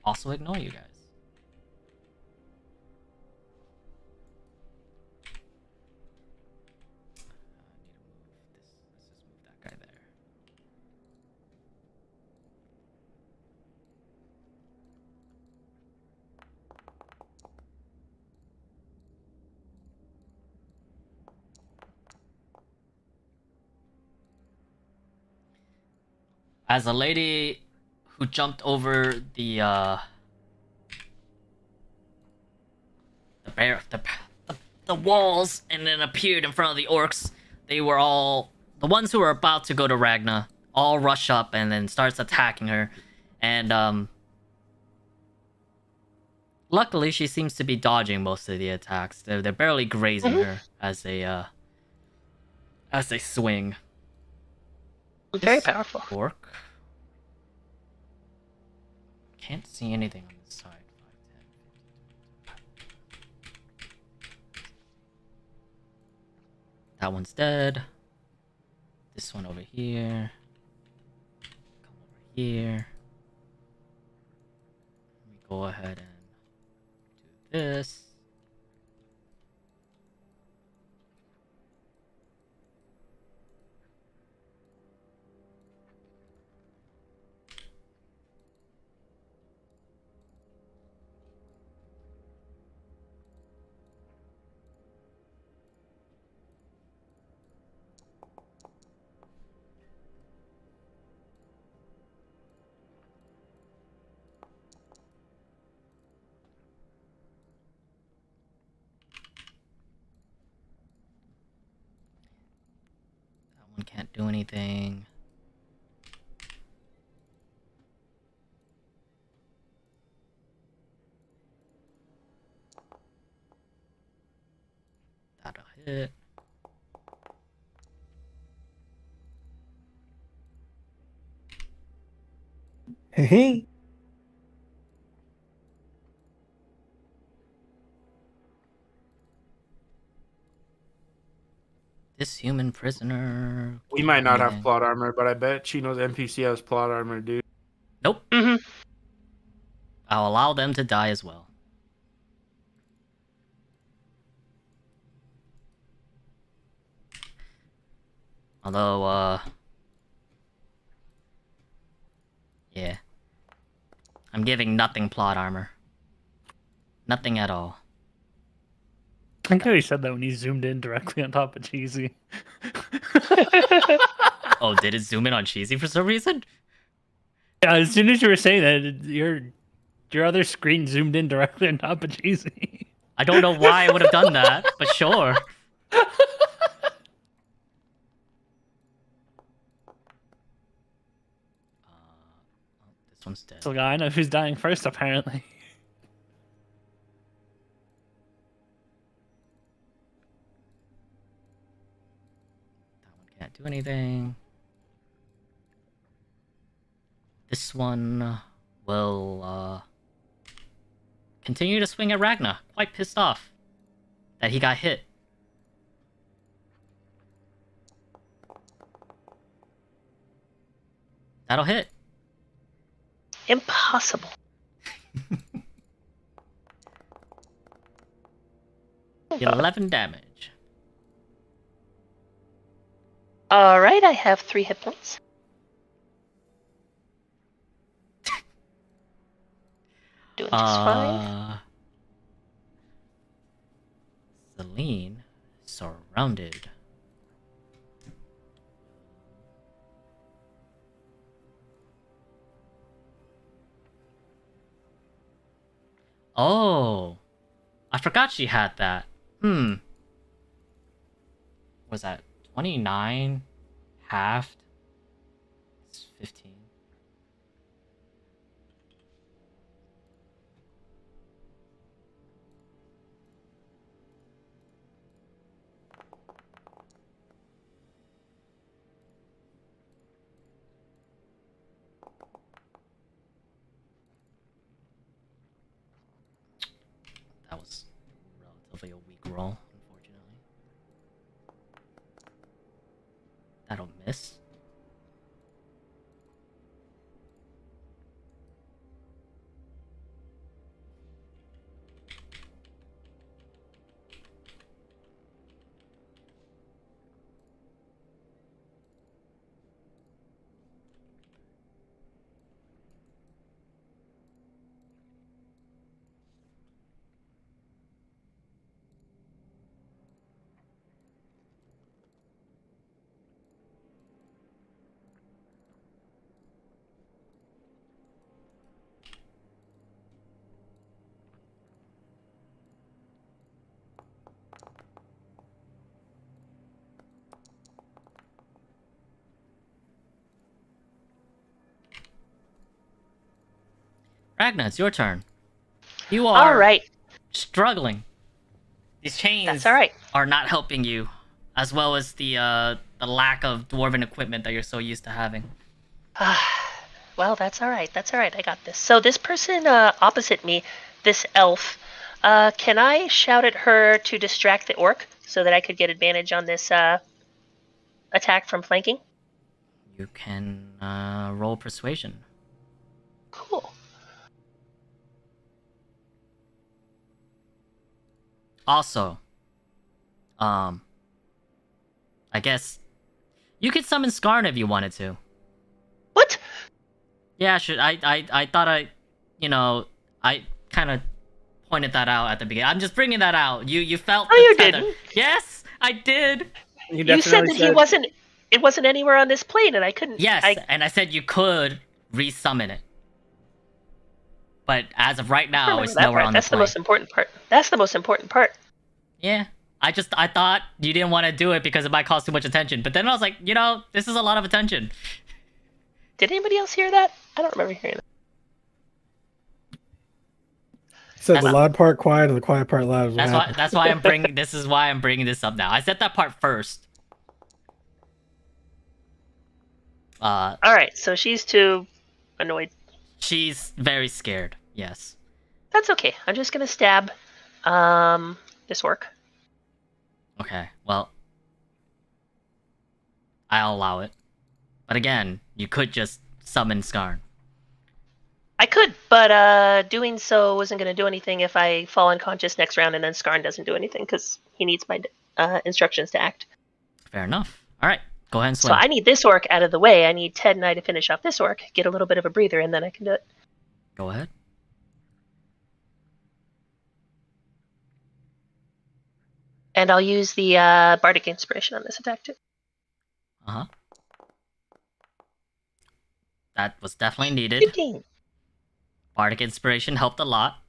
also ignore you guys. Let's just move that guy there. As a lady who jumped over the walls and then appeared in front of the orcs, they were all the ones who were about to go to Ragna. All rush up and then starts attacking her, and luckily she seems to be dodging most of the attacks. They're barely grazing her as they swing. Very This powerful. Orc. Can't see anything on this side. 5, 10. That one's dead. This one over here. Come over here. Let me go ahead and do this. That one can't do anything. That'll hit. Hey. This human prisoner. We might not have Yeah. plot armor, but I bet Chino's NPC has plot armor, dude. Nope. Mm-hmm. I'll allow them to die as well. Although, yeah. I'm giving nothing plot armor. Nothing at all. I think how he said that when he zoomed in directly on top of Cheesy. Oh, did it zoom in on Cheesy for some reason? Yeah, as soon as you were saying that, your other screen zoomed in directly on top of Cheesy. I don't know why I would have done that, but sure. This one's dead. So I know who's dying first, apparently. That one can't do anything. This one will continue to swing at Ragna. Quite pissed off that he got hit. That'll hit. Impossible. 11 damage. All right, I have 3 hit points. Doing just fine. Celine surrounded. Oh, I forgot she had that. Was that 29 halved? It's 15. That was relatively a weak roll, unfortunately. That'll miss. Ragna, it's your turn. You are All right. struggling. These chains That's all right. are not helping you, as well as the lack of dwarven equipment that you're so used to having. Well, that's all right. That's all right. I got this. So this person opposite me, this elf, can I shout at her to distract the orc so that I could get advantage on this attack from flanking? You can roll persuasion. Cool. Also, I guess you could summon Skarn if you wanted to. What? Yeah, sure. I thought I kind of pointed that out at the beginning. I'm just bringing that out. You felt No, the you tether. didn't. Yes, I did. You said that he wasn't. It wasn't anywhere on this plane, and I couldn't. Yes, and I said you could resummon it. But as of right now, it's nowhere on the That's the plane. most important part. That's the most important part. Yeah. I thought you didn't want to do it because it might cause too much attention. But then I was like, this is a lot of attention. Did anybody else hear that? I don't remember hearing that. So the loud part quiet and the quiet part loud is what That's happened. why I'm bringing. This is why I'm bringing this up now. I said that part first. All right, so she's too annoyed. She's very scared. Yes. That's okay. I'm just gonna stab this orc. Okay. Well, I'll allow it. But again, you could just summon Skarn. I could, but doing so isn't gonna do anything if I fall unconscious next round and then Skarn doesn't do anything because he needs my instructions to act. Fair enough. All right. Go ahead and swing. So I need this orc out of the way. I need Ted and I to finish off this orc, get a little bit of a breather, and then I can do it. Go ahead. And I'll use the Bardic Inspiration on this attack too. Uh-huh. That was definitely needed. 15. Bardic Inspiration helped a lot.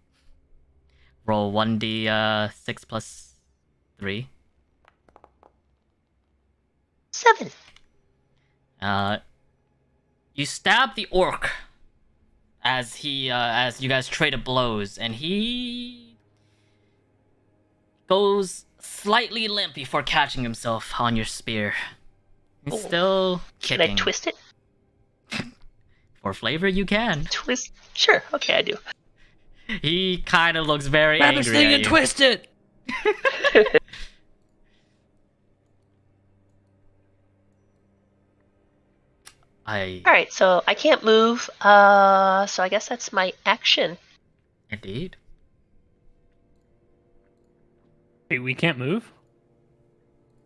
Roll 1d6 plus 3. 7. You stab the orc as you guys traded blows, and he goes slightly limp before catching himself on your spear. He's still Should kicking. I twist it? For flavor, you can. Twist? Sure. Okay, I do. He kind of looks very Grab angry this thing at and you. twist it. I All right, so I can't move. So I guess that's my action. indeed. Wait, we can't move?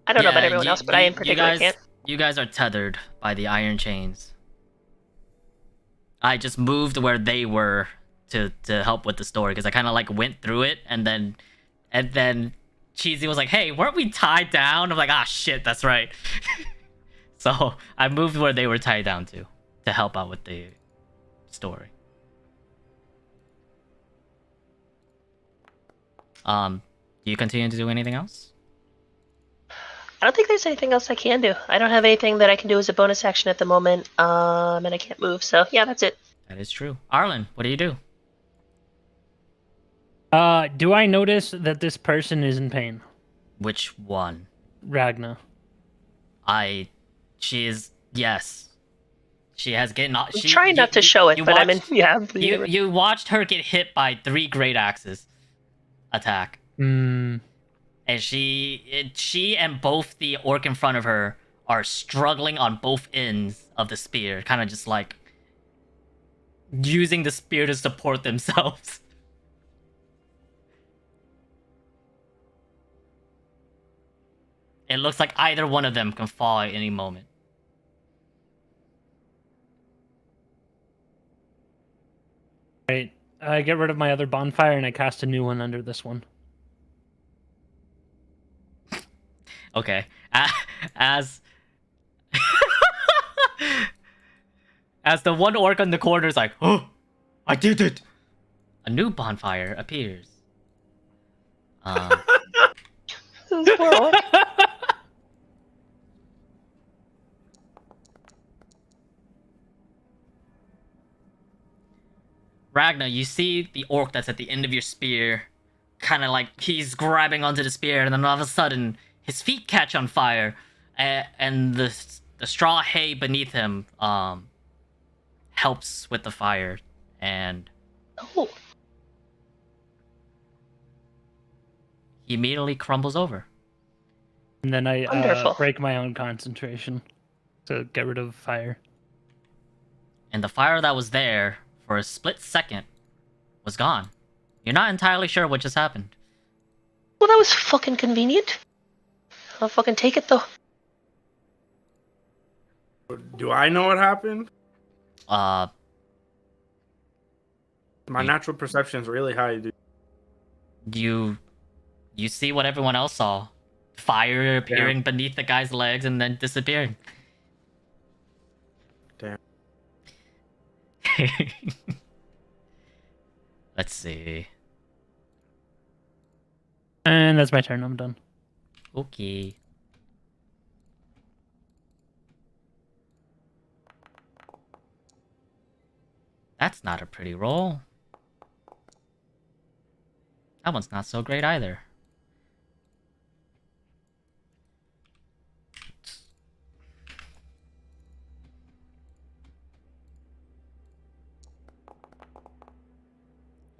I don't know about Yeah, everyone you- else, but I in you particular guys, can't. You guys are tethered by the iron chains. I just moved where they were to help with the story because I kind of like went through it and then Cheesy was like, "Hey, weren't we tied down?" I'm like, "Ah, shit, that's right." So I moved where they were tied down to help out with the story. Do you continue to do anything else? I don't think there's anything else I can do. I don't have anything that I can do as a bonus action at the moment, and I can't move. So yeah, that's it. That is true. Arlen, what do you do? Do I notice that this person is in pain? Which one? Ragna. She is, yes. She has getting. I'm trying not to show it, but I'm in. Yeah. You watched her get hit by 3 great axes. attack. Hmm. And she and both the orc in front of her are struggling on both ends of the spear, kind of just like using the spear to support themselves. It looks like either one of them can fall at any moment. Right. I get rid of my other bonfire and I cast a new one under this one. Okay. As as the one orc on the corner is like, "Oh, I did it!" A new bonfire appears. This poor orc. Ragnar, you see the orc that's at the end of your spear, kind of like he's grabbing onto the spear, and then all of a sudden his feet catch on fire, and the straw hay beneath him helps with the fire, and Oh, he immediately crumbles over. And then I Wonderful. break my own concentration to get rid of fire. And the fire that was there for a split second was gone. You're not entirely sure what just happened. well, that was fucking convenient. I'll fucking take it though. Do I know what happened? Uh, My natural perception is really high, dude. you see what everyone else saw. Fire appearing beneath the guy's legs and then disappearing. Damn. Let's see. And that's my turn. I'm done. Okay. That's not a pretty roll. That one's not so great either.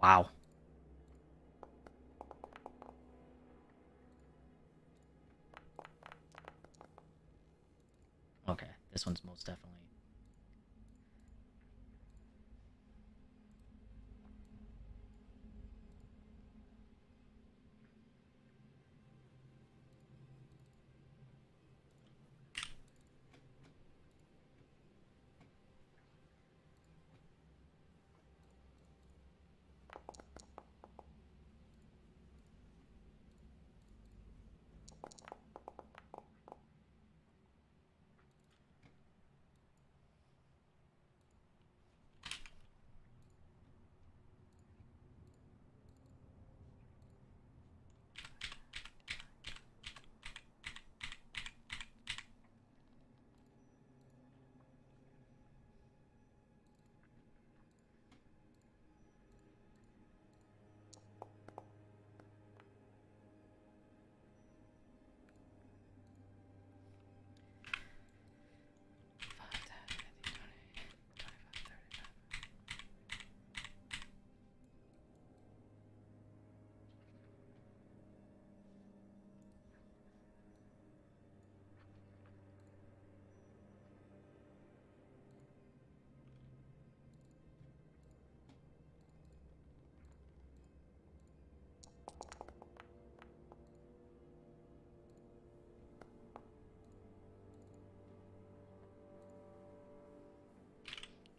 Wow. Okay, this one's most definitely.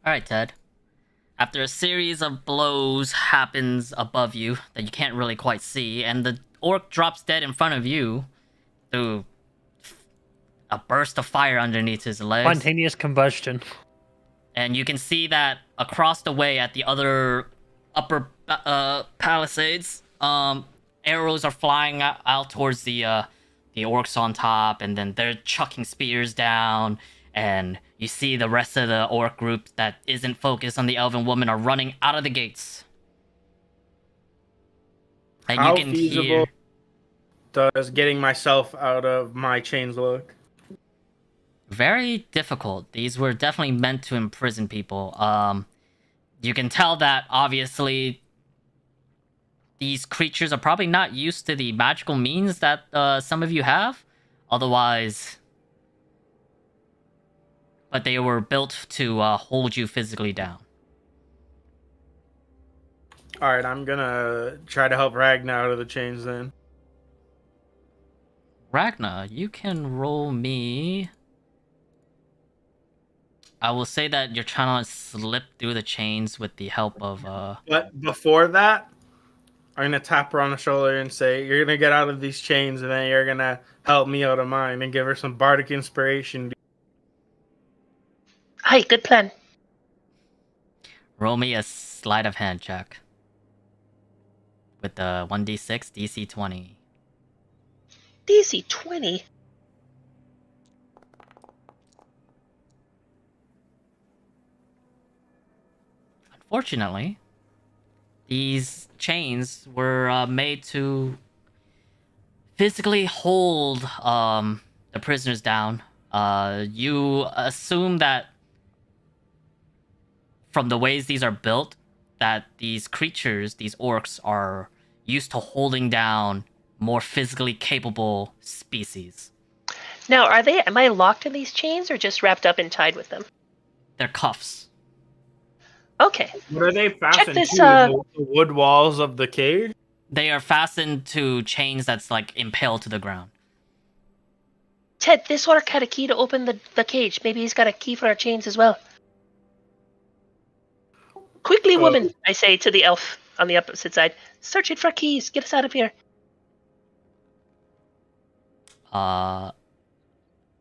Alright, Ted. After a series of blows happens above you that you can't really quite see, and the orc drops dead in front of you through a burst of fire underneath his legs. Spontaneous combustion. And you can see that across the way at the other upper palisades, arrows are flying out towards the orcs on top, and then they're chucking spears down, and you see the rest of the orc group that isn't focused on the elven woman are running out of the gates. And How you can feasible hear... does getting myself out of my chains look? Very difficult. These were definitely meant to imprison people. You can tell that, obviously, these creatures are probably not used to the magical means that some of you have. Otherwise, but they were built to hold you physically down. All right, I'm gonna try to help Ragna out of the chains then. Ragna, you can roll me. I will say that you're trying to slip through the chains with the help of But before that, I'm gonna tap her on the shoulder and say, "You're gonna get out of these chains, and then you're gonna help me out of mine," and give her some bardic inspiration. Hi, good plan. roll me a sleight of hand check with the 1d6 DC 20. DC 20. Unfortunately, these chains were made to physically hold the prisoners down. You assume that from the ways these are built, that these creatures, these orcs, are used to holding down more physically capable species. Now, am I locked in these chains or just wrapped up and tied with them? They're cuffs. Okay. What are they fastened this, to? The wood walls of the cage? They are fastened to chains that's like impaled to the ground. Ted, this orc had a key to open the cage. Maybe he's got a key for our chains as well. Quickly, woman, I say to the elf on the opposite side. Search it for keys. Get us out of here.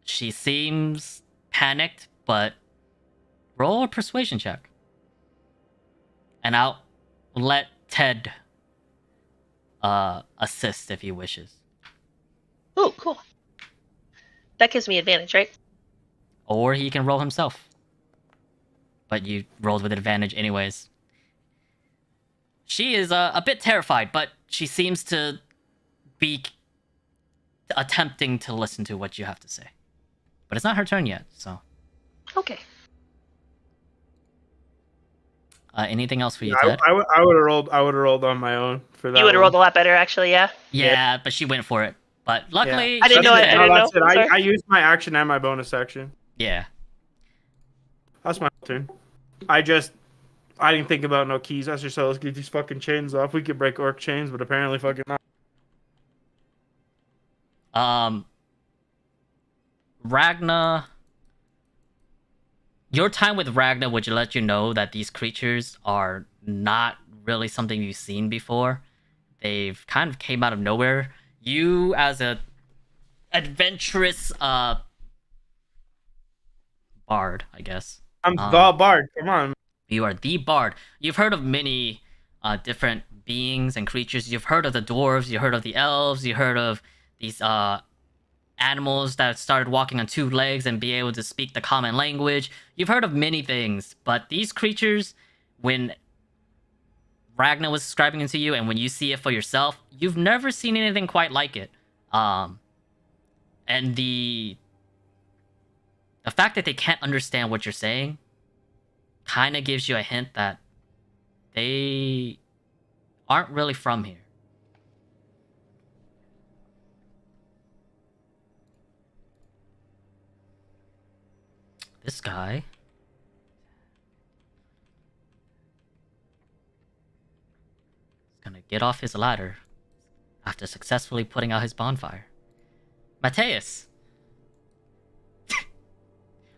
She seems panicked, but roll a persuasion check. And I'll let Ted assist if he wishes. Oh, cool. That gives me advantage, right? Or he can roll himself. But you rolled with advantage anyways. She is a bit terrified, but she seems to be attempting to listen to what you have to say. But it's not her turn yet, so. Okay. Anything else for you, I Ted? would have rolled. I would have rolled on my own for that. You would have rolled a lot better, actually, yeah? Yeah, but she went for it. But luckily, I didn't know she it. did. I didn't know. That's it. Sorry. I used my action and my bonus action. Yeah. That's my turn. I didn't think about no keys. That's just so let's get these fucking chains off. We could break orc chains, but apparently fucking not. Ragna. Your time with Ragna would let you know that these creatures are not really something you've seen before. They've kind of came out of nowhere. You, as a adventurous bard, I guess. I'm the bard. Come on. You are the bard. You've heard of many different beings and creatures. You've heard of the dwarves. You heard of the elves. You heard of these animals that started walking on two legs and be able to speak the common language. You've heard of many things, but these creatures, when Ragnar was describing it to you, and when you see it for yourself, you've never seen anything quite like it. And the fact that they can't understand what you're saying kind of gives you a hint that they aren't really from here. This guy is gonna get off his ladder after successfully putting out his bonfire. Mateus!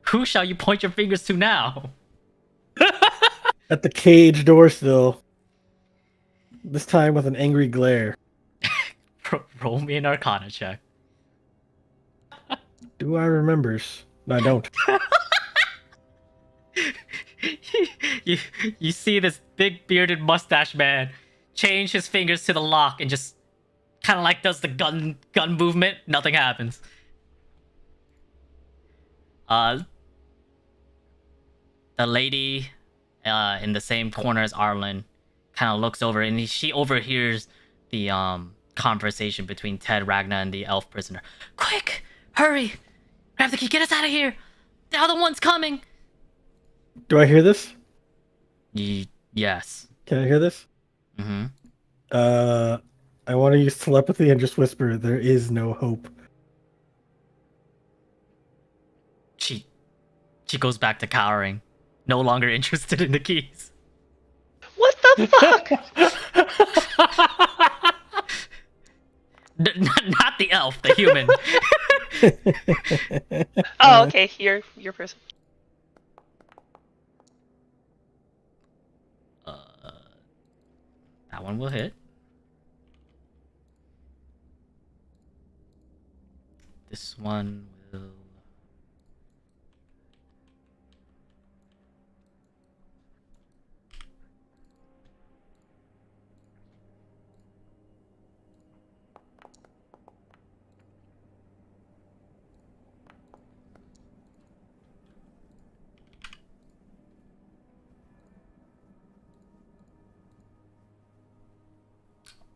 Who shall you point your fingers to now? At the cage door still. This time with an angry glare. Roll me an Arcana check. Do I remembers? No, I don't. you see this big bearded mustache man change his fingers to the lock and just kind of like does the gun movement. Nothing happens. The lady in the same corner as Arlen kind of looks over and she overhears the conversation between Ted, Ragna, and the elf prisoner. Quick! Hurry! Grab the key! Get us out of here! The other one's coming! Do I hear this? Yes. Can I hear this? Mm-hmm. I want to use telepathy and just whisper, "There is no hope." She goes back to cowering, no longer interested in the keys. What the fuck? Not the elf, the human. Oh, okay. Your person. That one will hit. This one will.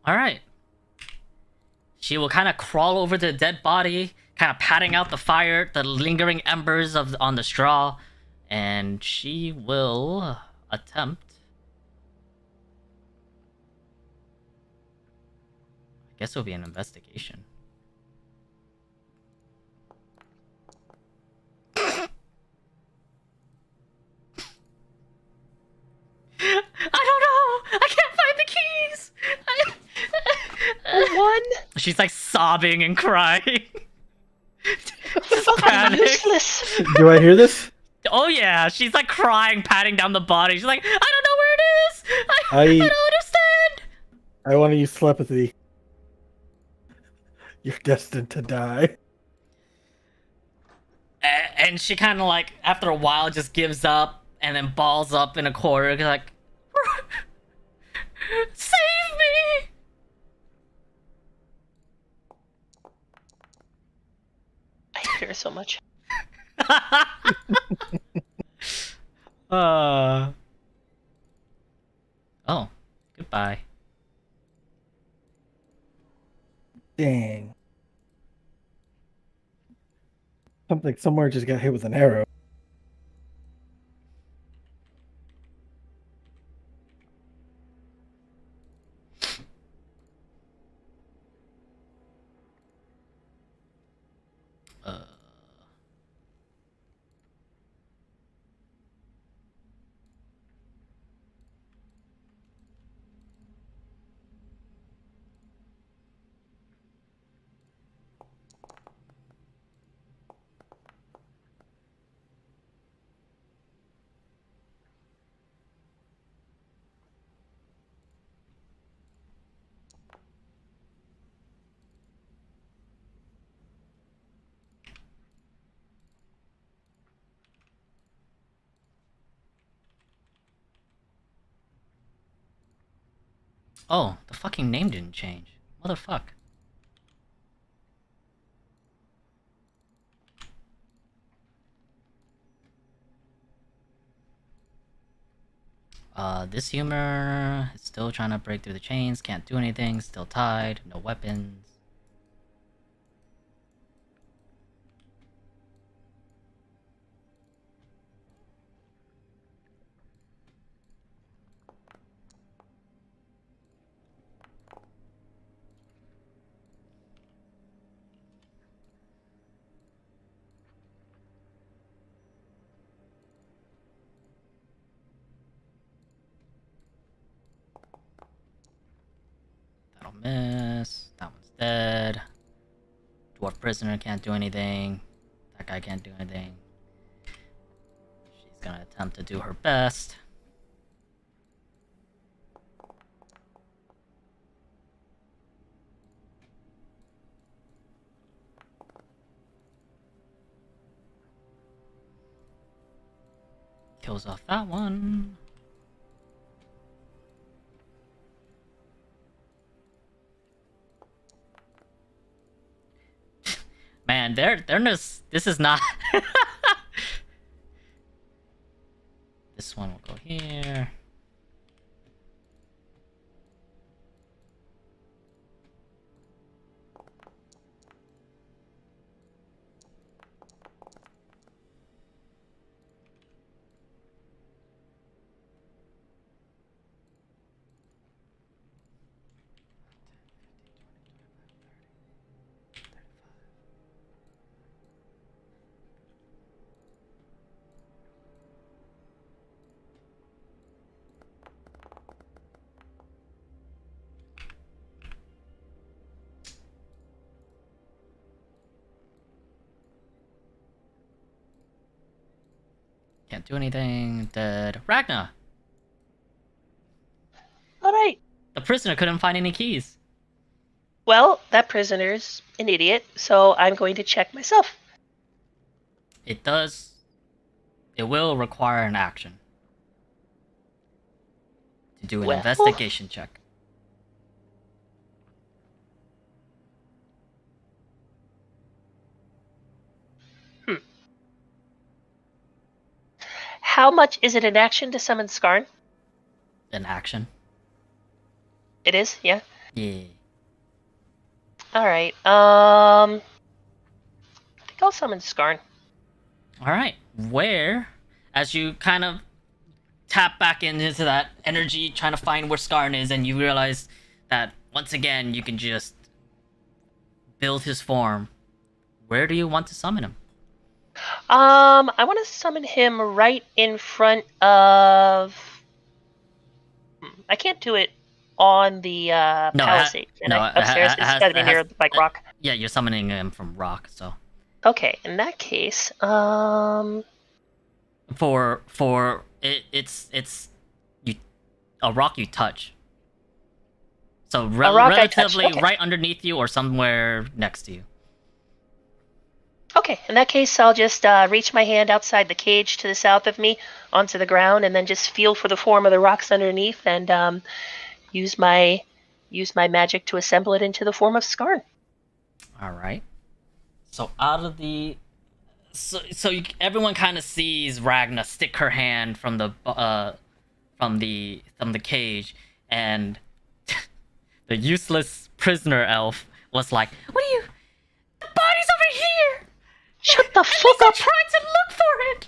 All right. She will kind of crawl over to the dead body, kind of patting out the fire, the lingering embers on the straw, and she will attempt. I guess it'll be an investigation. I don't know. I can't find the keys. One. She's like sobbing and crying. Fucking panic. useless. Do I hear this? Oh yeah, she's like crying, patting down the body. She's like, I don't know where it is. I don't understand. I want to use telepathy. You're destined to die. And she kind of like, after a while, just gives up and then balls up in a corner, like, save me. I hate her so much. Oh, goodbye. Dang. Something somewhere just got hit with an arrow. Oh, the fucking name didn't change. Motherfuck. This humor is still trying to break through the chains, can't do anything, still tied, no weapons. That'll miss. That one's dead. Dwarf prisoner can't do anything. That guy can't do anything. She's gonna attempt to do her best. Kills off that one. Man, they're just, this is not. This one will go here. Can't do anything. Dead. Ragna! All right. The prisoner couldn't find any keys. Well, that prisoner's an idiot, so I'm going to check myself. It will require an action. To do an Well. investigation check. How much is it an action to summon Skarn? An action? It is, yeah. Yeah. All right. I think I'll summon Skarn. Alright. Where, as you kind of tap back into that energy, trying to find where Skarn is, and you realize that once again you can just build his form. Where do you want to summon him? I want to summon him right in front of. I can't do it on the palisade. Upstairs, it's got to be near like rock. Yeah, you're summoning him from rock, so. Okay, in that case, it's you a rock you touch. So rock I touch, relatively okay. right underneath you or somewhere next to you. Okay, in that case, I'll just reach my hand outside the cage to the south of me onto the ground, and then just feel for the form of the rocks underneath, and use my magic to assemble it into the form of Skarn. All right. So out of the, everyone kind of sees Ragna stick her hand from the cage, and the useless prisoner elf was like, "What are you? The body's over here. Shut the fuck I'm up!" trying to look for it."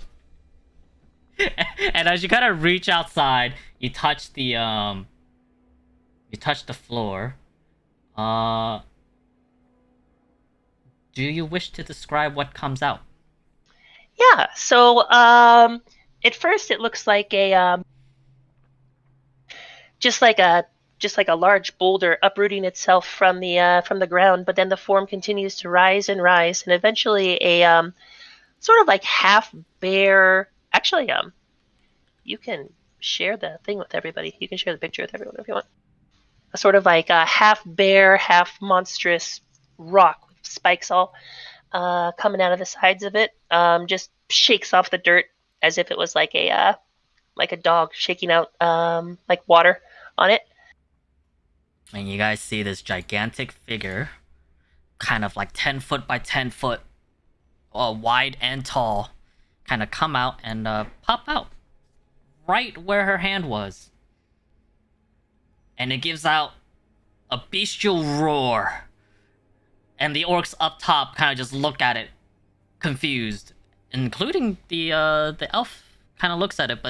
And as you kind of reach outside, you touch the floor. Do you wish to describe what comes out? Yeah. So, at first it looks like a just like a large boulder uprooting itself from the ground, but then the form continues to rise and rise, and eventually a sort of like half bear. Actually, you can share the thing with everybody. You can share the picture with everyone if you want. A sort of like a half bear, half monstrous rock with spikes all coming out of the sides of it. Just shakes off the dirt as if it was like a dog shaking out like water on it. And you guys see this gigantic figure, kind of like 10 foot by 10 foot, wide and tall, kind of come out and pop out right where her hand was. And it gives out a bestial roar. And the orcs up top kind of just look at it, confused, including the elf kind of looks at it,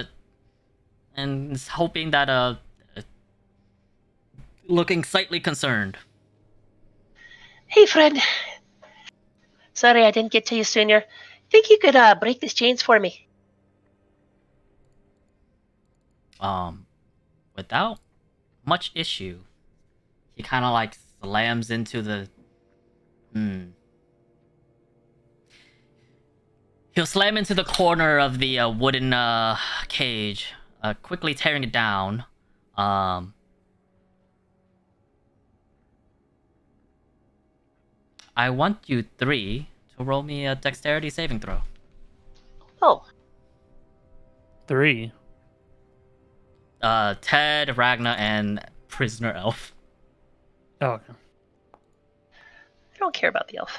and is hoping that looking slightly concerned. Hey, friend. Sorry I didn't get to you sooner. Think you could break these chains for me? Without much issue, he kind of like slams into the. He'll slam into the corner of the wooden cage, quickly tearing it down. I want you three to roll me a dexterity saving throw. Oh. 3. Ted, Ragna, and Prisoner Elf. Oh, okay. I don't care about the elf.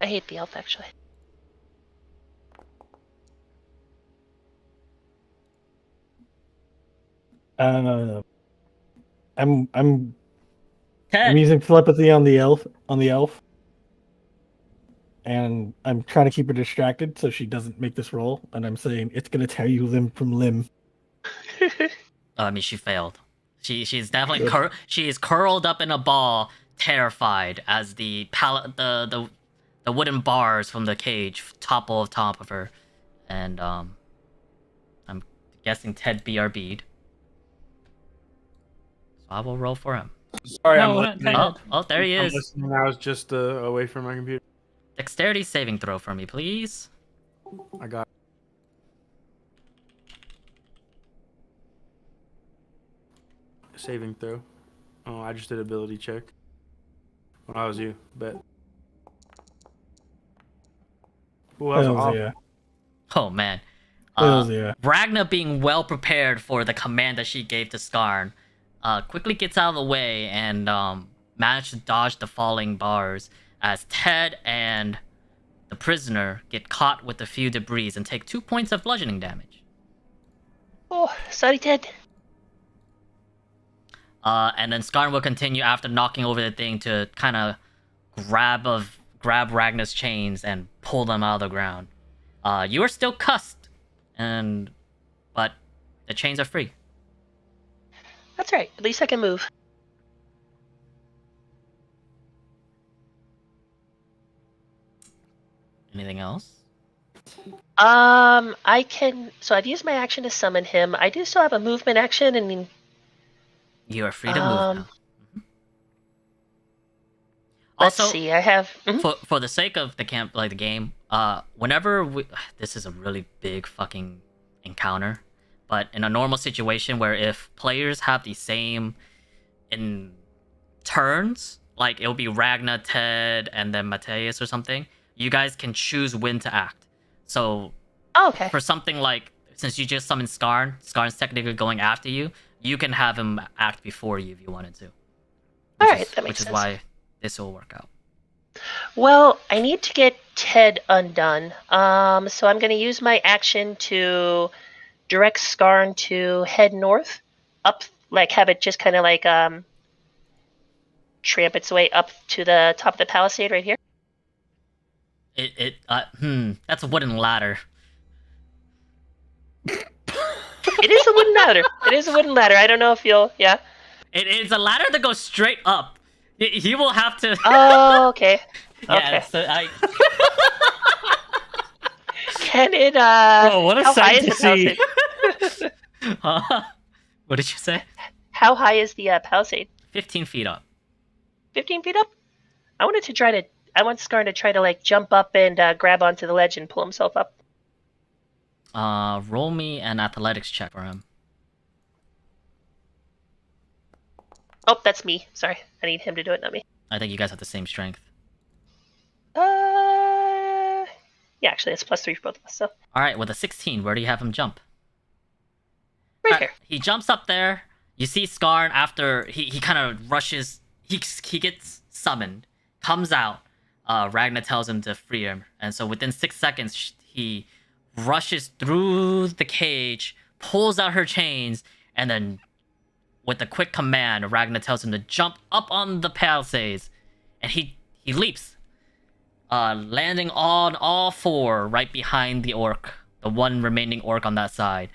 I hate the elf, actually. I'm Ted! using telepathy on the elf, and I'm trying to keep her distracted so she doesn't make this roll. And I'm saying it's gonna tear you limb from limb. I mean, she failed. She's definitely she is curled up in a ball, terrified as the wooden bars from the cage topple on top of her, and I'm guessing Ted BRB'd. So I will roll for him. Sorry, No, I'm we're not listening. Ted. Oh, there he I'm is. listening. I was just away from my computer. Dexterity saving throw for me, please. I got saving throw. Oh, I just did ability check. Well, that was you, bet. Ooh, that was Hells awful. yeah. Oh man. Hells yeah. Ragna, being well prepared for the command that she gave to Skarn, quickly gets out of the way and manages to dodge the falling bars as Ted and the prisoner get caught with a few debris and take 2 points of bludgeoning damage. Oh, sorry, Ted. And then Skarn will continue after knocking over the thing to kind of grab Ragna's chains and pull them out of the ground. You are still cussed, but the chains are free. That's right. At least I can move. Anything else? I can. So I've used my action to summon him. I do still have a movement action, and You are free to move now. let's Also, see. I have. for the sake of the game, whenever this is a really big fucking encounter, but in a normal situation where if players have the same in turns, like it'll be Ragna, Ted, and then Mateus or something, you guys can choose when to act. So Oh, okay. for something like, since you just summoned Skarn's technically going after you, you can have him act before you if you wanted to. All right, that makes Which is sense. why this will work out. Well, I need to get Ted undone. So I'm going to use my action to direct Skarn to head north, up, like have it just kind of like tramp its way up to the top of the palisade right here. That's a wooden ladder. It is a wooden ladder. It is a wooden ladder. I don't know if you'll, yeah. It's a ladder that goes straight up. He will have to. Oh, okay. Yeah, Okay. so Can it, Oh, what a how high sight is to the see. palisade? What did you say? How high is the palisade? 15 feet up. 15 feet up? I want Skarn to try to like jump up and grab onto the ledge and pull himself up. Roll me an athletics check for him. Oh, that's me. Sorry. I need him to do it, not me. I think you guys have the same strength. Yeah, actually, it's +3 for both of us, so. All right, with a 16, where do you have him jump? Right here. He jumps up there. You see Skarn after he kind of rushes. He gets summoned, comes out. Ragna tells him to free him, and so within 6 seconds, he rushes through the cage, pulls out her chains, and then with a quick command, Ragna tells him to jump up on the palisades, and he leaps, landing on all four right behind the orc, the one remaining orc on that side,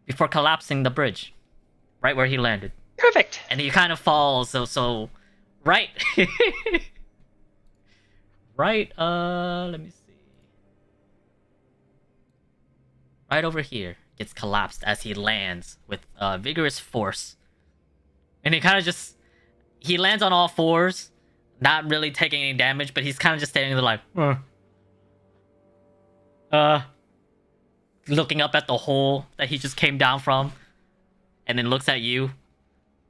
before collapsing the bridge, right where he landed. Perfect. And he kind of falls, so right, right. Let me see. Right over here gets collapsed as he lands with vigorous force, and he kind of he lands on all fours, not really taking any damage, but he's kind of just standing there like, looking up at the hole that he just came down from, and then looks at you,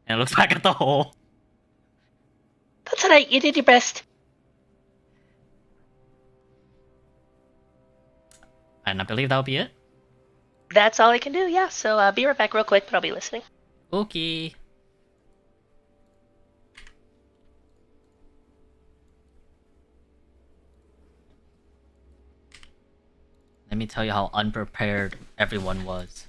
and looks back at the hole. That's alright. You did your best. And I believe that'll be it. That's all I can do, yeah. So be right back real quick, but I'll be listening. Okay. Let me tell you how unprepared everyone was.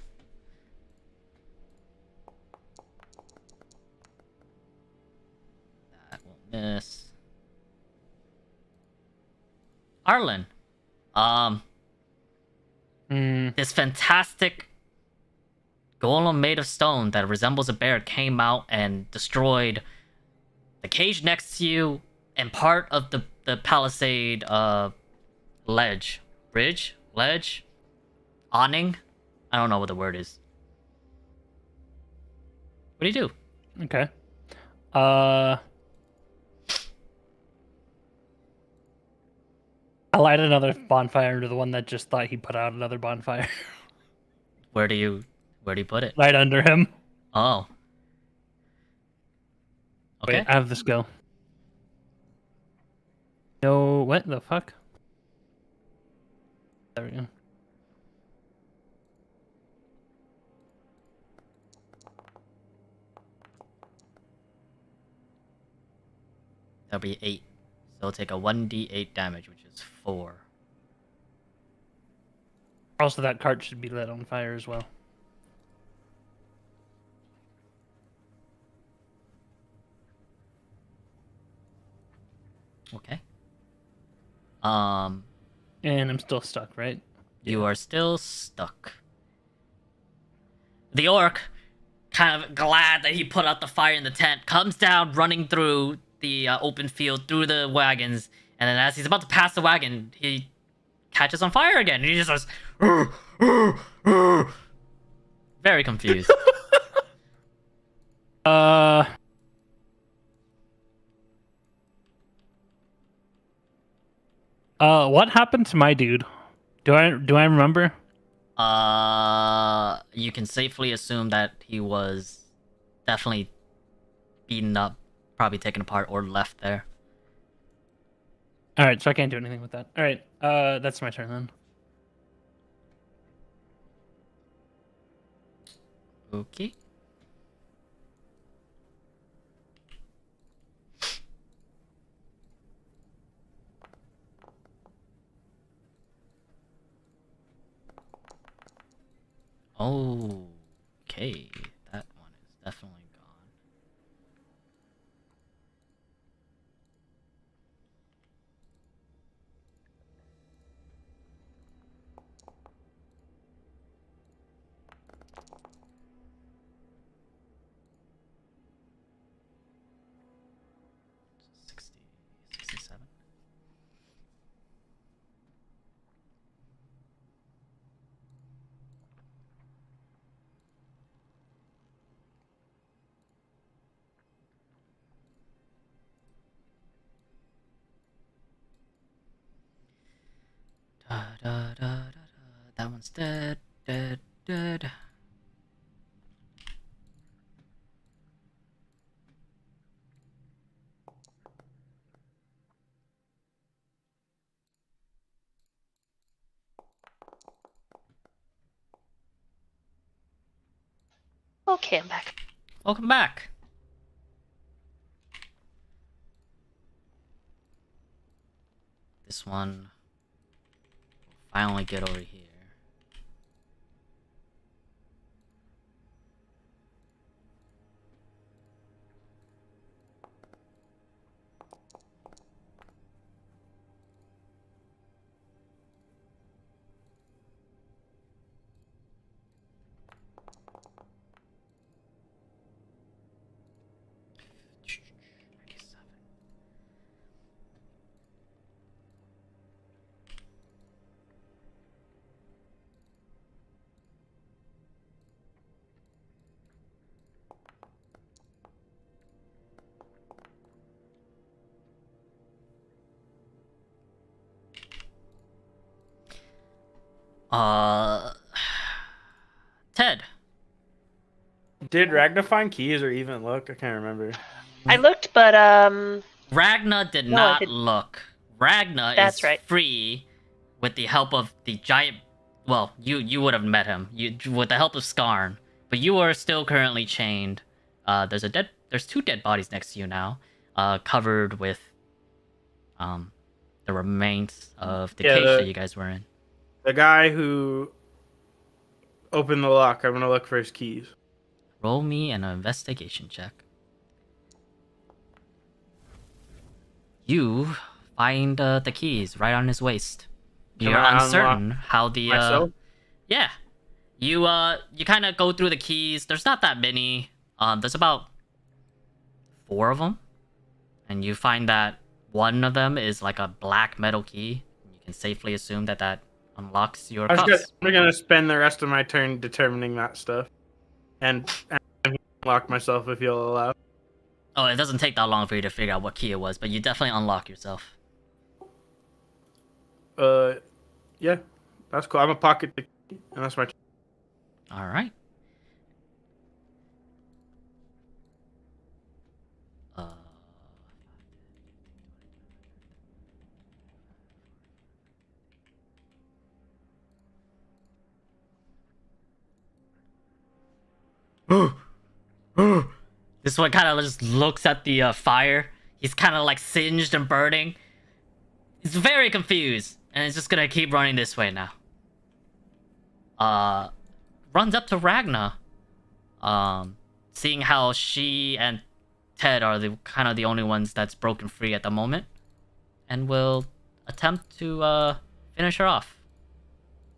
That won't miss. Arlen. This fantastic golem made of stone that resembles a bear came out and destroyed the cage next to you and part of the palisade ledge. Bridge? Ledge? Awning? I don't know what the word is. What do you do? Okay. I light another bonfire into the one that just thought he put out another bonfire. Where do you put it? Right under him. Oh. Okay. Wait, I have this go. No, what the fuck? There we go. That'll be 8. So take a 1d8 damage, which is 4. Also, that cart should be lit on fire as well. Okay. And I'm still stuck, right? You are still stuck. The orc, kind of glad that he put out the fire in the tent, comes down running through the open field, through the wagons, and then as he's about to pass the wagon, he catches on fire again. And he just goes, "Urgh, urgh, urgh." Very confused. What happened to my dude? Do I remember? You can safely assume that he was definitely beaten up, probably taken apart or left there. All right, so I can't do anything with that. All right, that's my turn then. Okay. Okay, that one is definitely gone. $60, $67. Da, da, da, da, da. That one's dead, dead, dead. Okay, I'm back. Welcome back. This one will finally get over here. Ted. Did Ragnar find keys or even look? I can't remember. I looked, but Ragna did No, I not didn't. look. Ragna That's is right. free with the help of the giant. Well, you would have met him. With the help of Skarn, but you are still currently chained. There's 2 dead bodies next to you now, covered with the remains of the cage that you guys were in. The guy who opened the lock, I'm gonna look for his keys. Roll me an investigation check. You find the keys right on his waist. Can You're I uncertain how the myself? yeah. You kind of go through the keys. There's not that many. There's about 4 of them, and you find that one of them is like a black metal key. You can safely assume that that unlocks your cuffs. I'm gonna spend the rest of my turn determining that stuff, and unlock myself if you'll allow. Oh, it doesn't take that long for you to figure out what key it was, but you definitely unlock yourself. Yeah, that's cool. I'm a pocket the key, and that's my turn. All right. This one kind of just looks at the fire. He's kind of like singed and burning. He's very confused, and he's just gonna keep running this way now. Runs up to Ragna. Seeing how she and Ted are the kind of the only ones that's broken free at the moment, and will attempt to finish her off.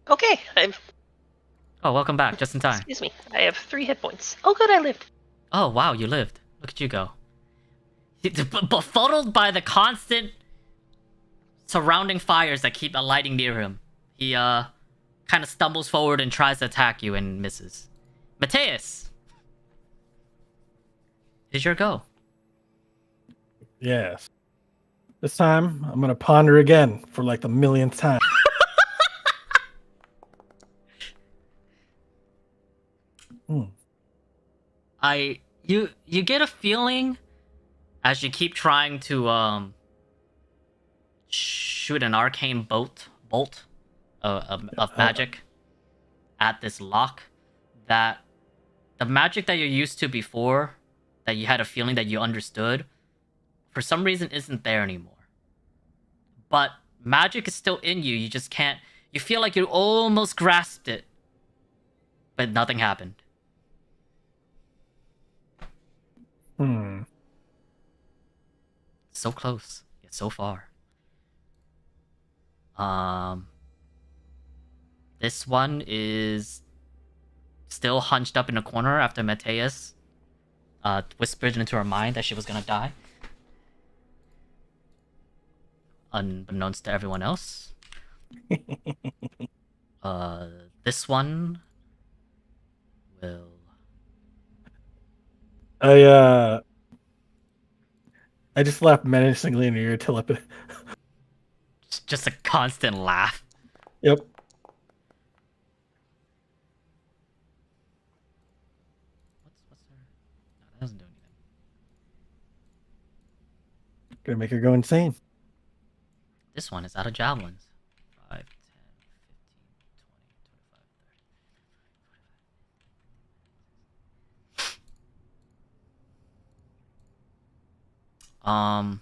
Okay, Oh, welcome back, just in time. excuse me. I have 3 hit points. Oh, good, I lived. Oh wow, you lived. Look at you go. Befuddled by the constant surrounding fires that keep alighting near him, he kind of stumbles forward and tries to attack you and misses. Mateus, is your go. Yes. This time, I'm gonna ponder again for like the millionth time. You get a feeling as you keep trying to shoot an arcane bolt of magic at this lock, that the magic that you're used to before, that you had a feeling that you understood, for some reason isn't there anymore. But magic is still in you. You just can't. You feel like you almost grasped it, but nothing happened. So close, yet so far. This one is still hunched up in a corner after Mateus whispered into her mind that she was gonna die. Unbeknownst to everyone else. This one will... I just laughed menacingly in your ear till it. Just a constant laugh. Yep. What's her... No, that doesn't do anything. Gonna make her go insane. This one is out of javelins. 5, 10, 15, 20, 25, 30.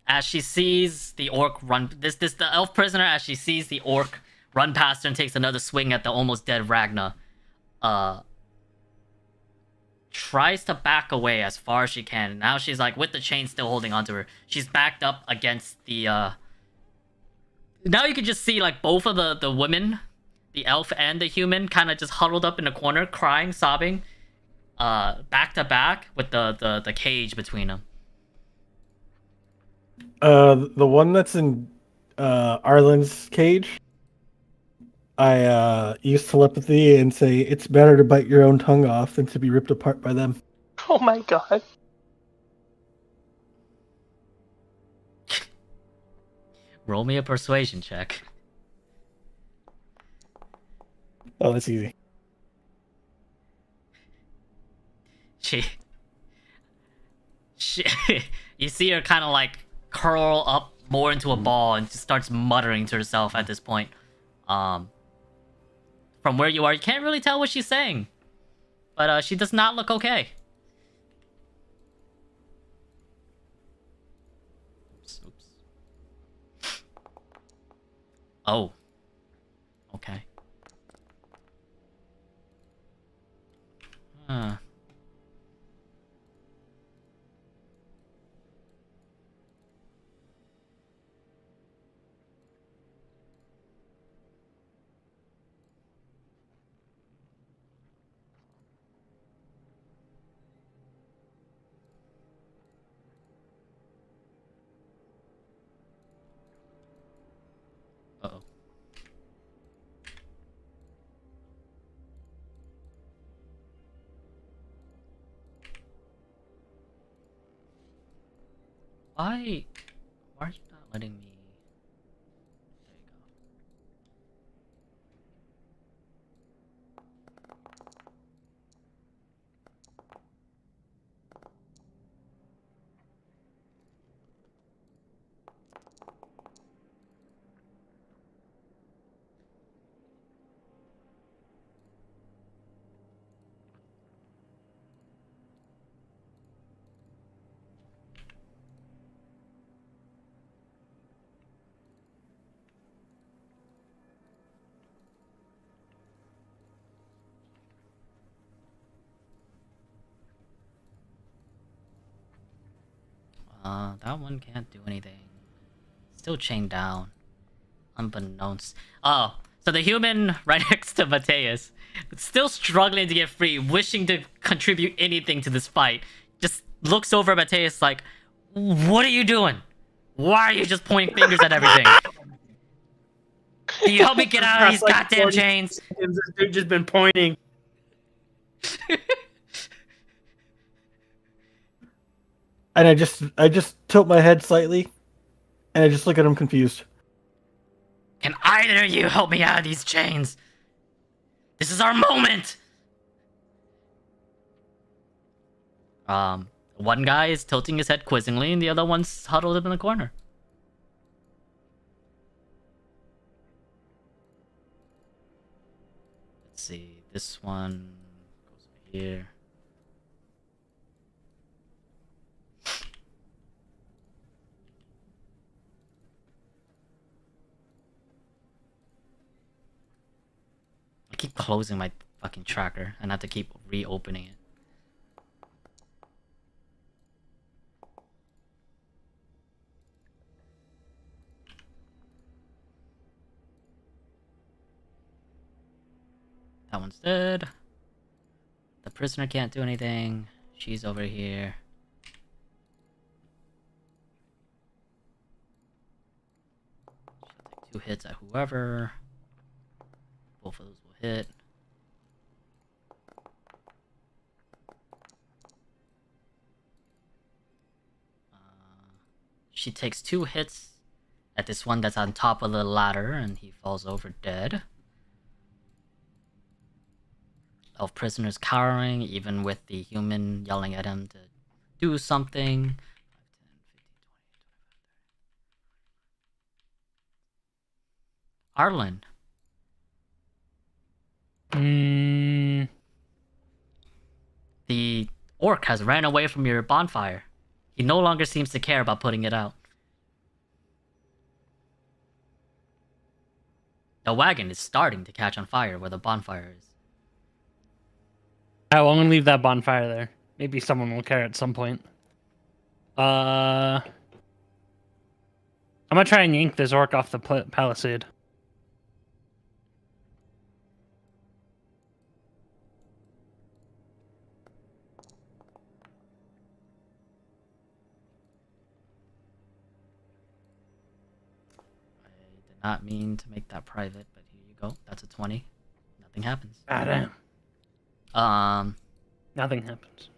As she sees the orc run, the elf prisoner, as she sees the orc run past her and takes another swing at the almost dead Ragna, tries to back away as far as she can. And now she's like, with the chain still holding onto her, she's backed up against the. Now you can just see like both of the women, the elf and the human, kind of just huddled up in a corner, crying, sobbing, back to back with the cage between them. The one that's in Arlen's cage, I use telepathy and say it's better to bite your own tongue off than to be ripped apart by them. Oh my god. Roll me a persuasion check. Oh, that's easy. She you see her kind of like curl up more into a ball and just starts muttering to herself at this point. From where you are, you can't really tell what she's saying, but she does not look okay. Oops. Oh. Okay. Huh. Uh-oh. Why are you not letting me? There you go. That one can't do anything. Still chained down. Unbeknownst. Oh, so the human right next to Mateus, still struggling to get free, wishing to contribute anything to this fight, just looks over at Mateus like, what are you doing? Why are you just pointing fingers at everything? Can you help me get out of these goddamn 40 chains? seconds, this dude just been pointing. And I just tilt my head slightly, and I just look at him confused. Can either of you help me out of these chains? This is our moment! One guy is tilting his head quizzingly, and the other one's huddled up in the corner. Let's see, this one goes over here. I keep closing my fucking tracker and I have to keep reopening it. That one's dead. The prisoner can't do anything. She's over here. She'll take 2 hits at whoever. Both of those will hit. She takes 2 hits at this one that's on top of the ladder, and he falls over dead. Elf prisoner's cowering, even with the human yelling at him to do something. 5, 10, 15, 20, 25, 30. Arlen. The orc has ran away from your bonfire. He no longer seems to care about putting it out. The wagon is starting to catch on fire where the bonfire is. I will only leave that bonfire there. Maybe someone will care at some point. I'm gonna try and yank this orc off the palisade. I did not mean to make that private, but here you go. That's a 20. Nothing happens. Ah, damn. Nothing happens.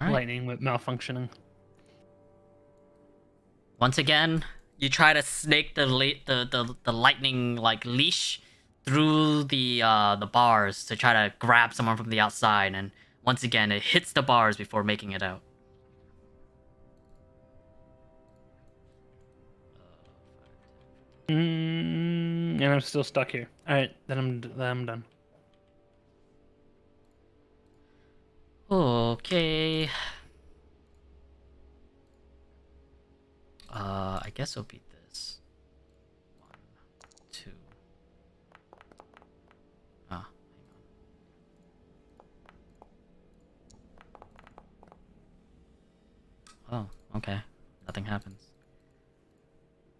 All right. Lightning whip malfunctioning. Once again, you try to snake the lightning like leash through the bars to try to grab someone from the outside, and once again it hits the bars before making it out. And I'm still stuck here. All right, then I'm done. Okay. I guess it'll be this. 1, 2. Ah, hang on. Oh, okay. Nothing happens.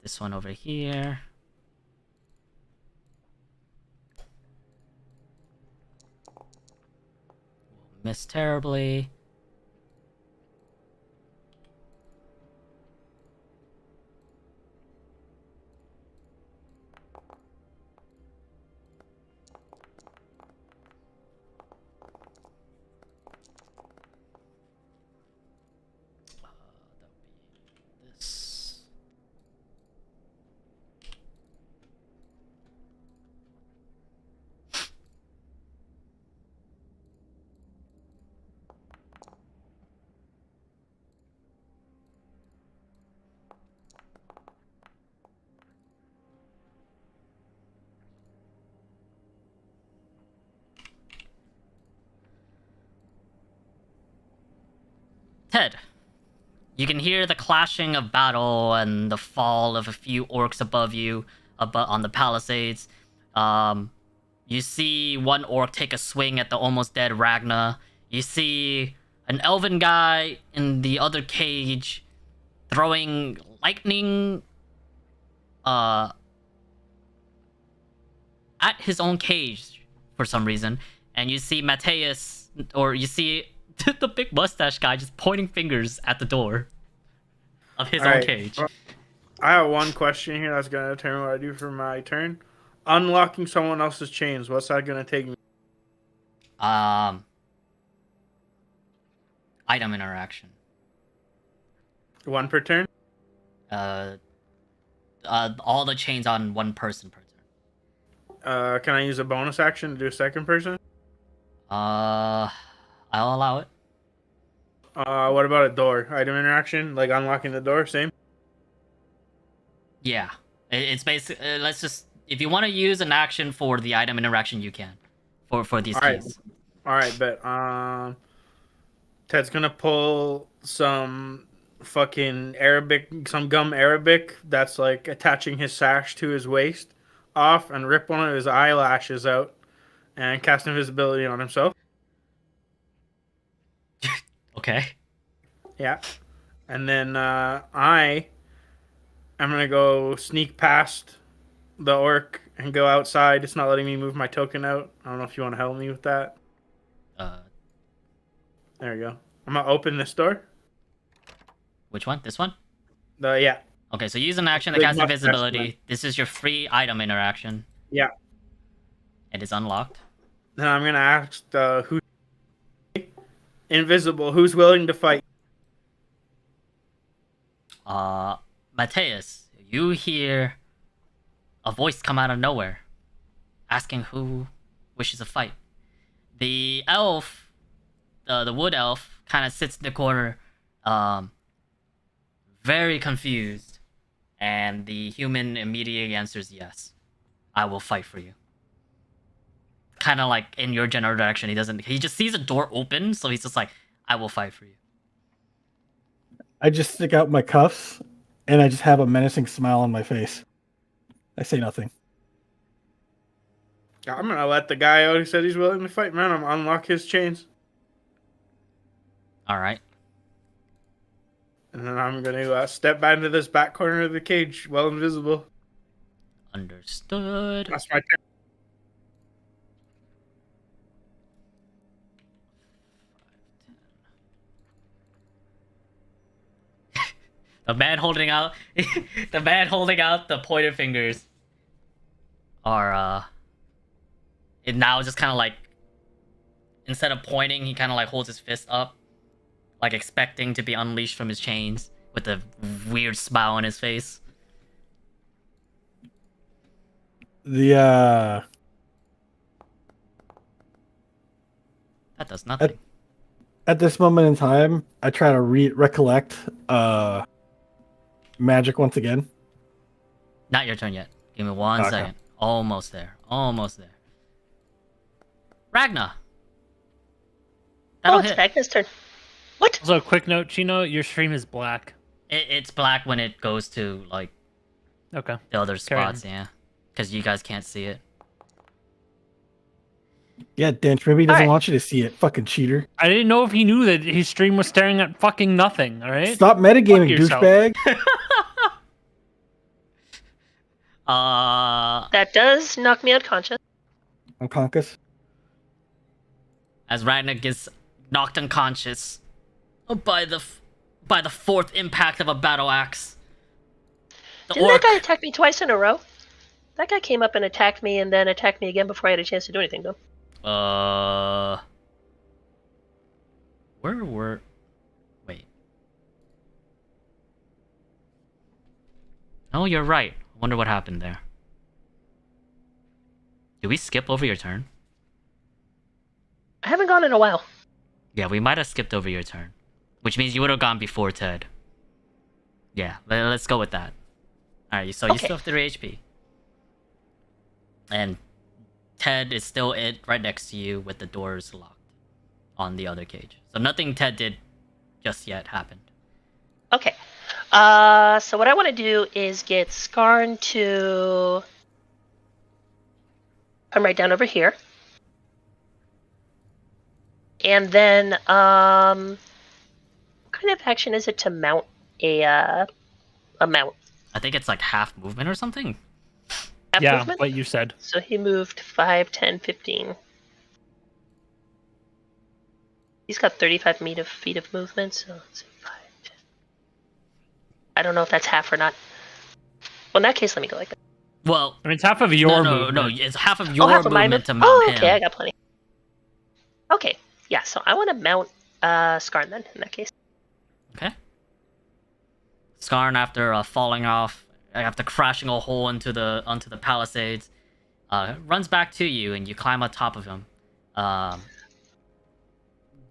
This one over here. Will miss terribly. That'll be this. Ted, you can hear the clashing of battle and the fall of a few orcs above you, on the palisades. You see one orc take a swing at the almost dead Ragna. You see an elven guy in the other cage throwing lightning at his own cage for some reason, and you see Mateus, or you see the big mustache guy just pointing fingers at the door of his own cage. Well, I have one question here that's gonna determine what I do for my turn. Unlocking someone else's chains. What's that gonna take me? Item interaction. One per turn. All the chains on one person per turn. Can I use a bonus action to do a second person? I'll allow it. What about a door? Item interaction, like unlocking the door, same? Yeah. It's basically, let's just, if you want to use an action for the item interaction, you can. For these keys. Alright, but, Ted's gonna pull some fucking some gum Arabic that's like attaching his sash to his waist off and rip one of his eyelashes out and cast invisibility on himself. Okay. Yeah. And then I'm gonna go sneak past the orc and go outside. It's not letting me move my token out. I don't know if you want to help me with that. There we go. I'm gonna open this door. Which one? This one? Yeah. Okay, so use an action to cast invisibility. This is your free item interaction. Yeah. It is unlocked. Then I'm gonna ask who's invisible, who's willing to fight. Mateus, you hear a voice come out of nowhere, asking who wishes to fight. The elf, the wood elf, kind of sits in the corner, very confused, and the human immediately answers yes. I will fight for you. Kind of like in your general direction. He just sees a door open, so he's just like, I will fight for you. I just stick out my cuffs, and I just have a menacing smile on my face. I say nothing. I'm gonna let the guy out who said he's willing to fight, man. I'm gonna unlock his chains. Alright. And then I'm gonna step back into this back corner of the cage, well invisible. Understood. That's my turn. The man holding out the pointed fingers are it now just kind of like, instead of pointing, he kind of like holds his fist up, like expecting to be unleashed from his chains with a weird smile on his face. The That does nothing. at this moment in time, I try to recollect magic once again. Not your turn yet. Give me one second. Almost there. Almost there. Ragna. That'll It's hit. Magnus' turn. What? Also, quick note, Chino, your stream is black. It's black when it goes to like Okay. the other Carry on. spots, yeah. Because you guys can't see it. Yeah, Dench, maybe he doesn't Alright. want you to see it. Fucking cheater. I didn't know if he knew that his stream was staring at fucking nothing, alright? Stop metagaming, Fuck yourself. douchebag. That does knock me unconscious. Unconscious. As Ragnar gets knocked unconscious by the fourth impact of a battle axe. The Didn't orc. that guy attack me twice in a row? That guy came up and attacked me and then attacked me again before I had a chance to do anything, though. Where were? Wait. Oh, you're right. I wonder what happened there. Did we skip over your turn? I haven't gone in a while. Yeah, we might have skipped over your turn. Which means you would have gone before Ted. Yeah, let's go with that. Alright, so you Okay. still have 3 HP. And Ted is still right next to you with the doors locked on the other cage. So nothing Ted did just yet happened. Okay. So what I want to do is get Skarn to come right down over here. And then, what kind of action is it to mount a mount? I think it's like half movement or something. Half Yeah, movement? what you said. So he moved 5, 10, 15. He's got 35 feet of movement, so let's see, 5, 10. I don't know if that's half or not. Well, in that case, let me go like that. Well, I mean, it's half of your no, movement. it's half of your half of my movement to move. mount Oh, him. okay, I got plenty. Okay, yeah, so I want to mount Skarn then, in that case. Okay. Skarn, after falling off, after crashing a hole onto the palisades, runs back to you, and you climb on top of him.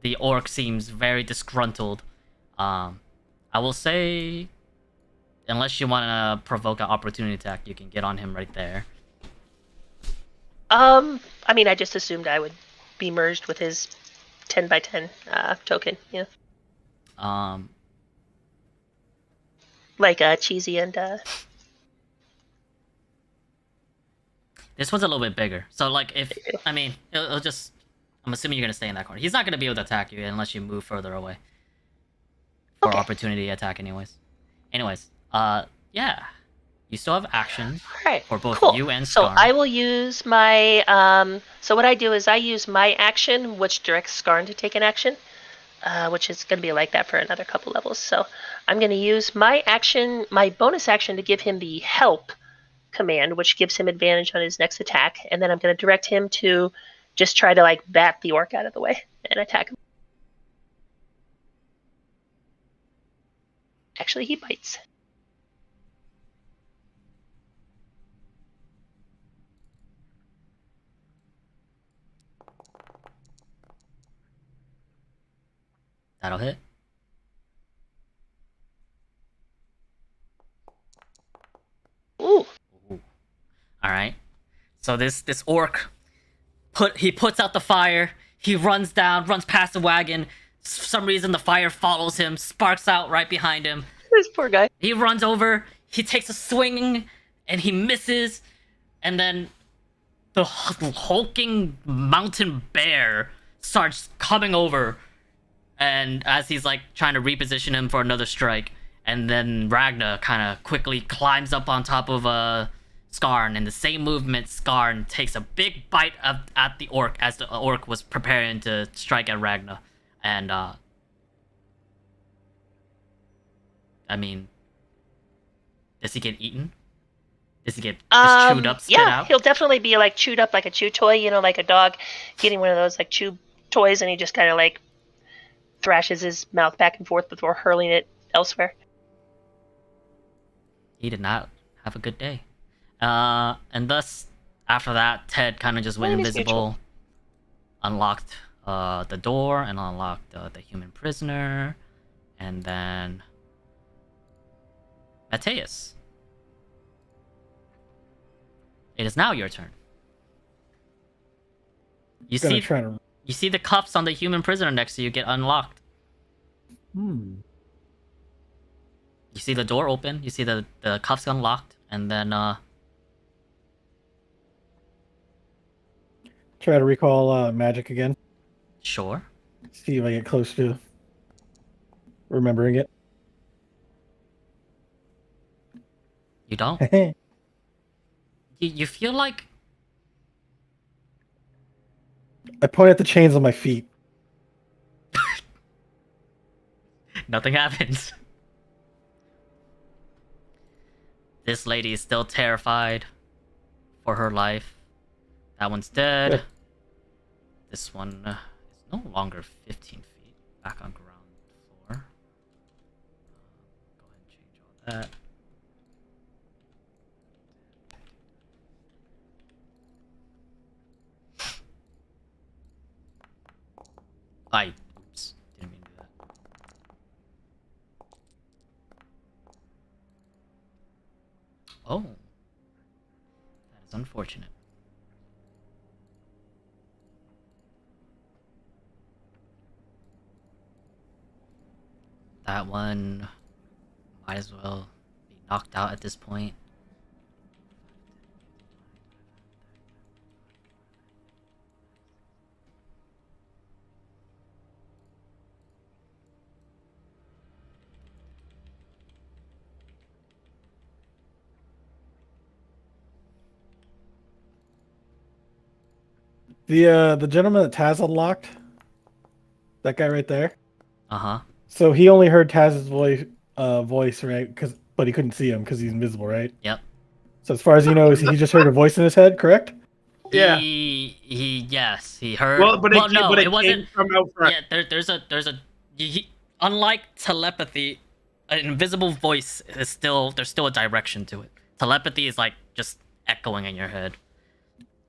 The orc seems very disgruntled. I will say, unless you want to provoke an opportunity attack, you can get on him right there. I mean, I just assumed I would be merged with his 10 by 10 token, yeah. Like Cheesy and This one's a little bit bigger. So, like, I mean, it'll just... I'm assuming you're going to stay in that corner. He's not going to be able to attack you unless you move further away. For Okay. opportunity attack anyways. Yeah. You still have action Alright, for both cool. you and So Skarn. I will use my so what I do is I use my action, which directs Skarn to take an action, which is going to be like that for another couple levels. So I'm going to use my action, my bonus action, to give him the help command, which gives him advantage on his next attack, and then I'm going to direct him to just try to like bat the orc out of the way and attack him. Actually, he bites. That'll hit. Ooh. Alright. So this orc he puts out the fire, he runs past the wagon. For some reason the fire follows him, sparks out right behind him. This poor guy. He runs over, he takes a swing, and he misses, and then the hulking mountain bear starts coming over, and as he's like trying to reposition him for another strike, and then Ragna kind of quickly climbs up on top of Skarn. In the same movement, Skarn takes a big bite at the orc as the orc was preparing to strike at Ragna, and I mean, does he get eaten? Does he get just chewed up, spit yeah, out? he'll definitely be like chewed up like a chew toy, you know, like a dog getting one of those like chew toys, and he just kind of like thrashes his mouth back and forth before hurling it elsewhere. He did not have a good day. And thus, after that, Ted kind of just went Mine is invisible, unlocked the door, and unlocked the human prisoner, and then Mateus. It is now your turn. You Gonna see, try to. you see the cuffs on the human prisoner next to you get unlocked. Hmm. You see the door open. You see the cuffs unlocked, and then Try to recall magic again. sure. See if I get close to remembering it. You don't. You feel like I point at the chains on my feet. nothing happens. This lady is still terrified for her life. That one's dead. Good. This one is no longer 15 feet. Back on ground floor. Go ahead and change all that. Oops. Didn't mean to do that. Oh. That is unfortunate. That one might as well be knocked out at this point. The gentleman that Taz unlocked, that guy right there. Uh-huh. So he only heard Taz's voice, right? But he couldn't see him because he's invisible, right? Yep. So as far as you know, he just heard a voice in his head, correct? Yeah. Yes, he heard. Well, but it, no, but it wasn't. came from out front. Yeah, unlike telepathy, an invisible voice is there's still a direction to it. Telepathy is like just echoing in your head.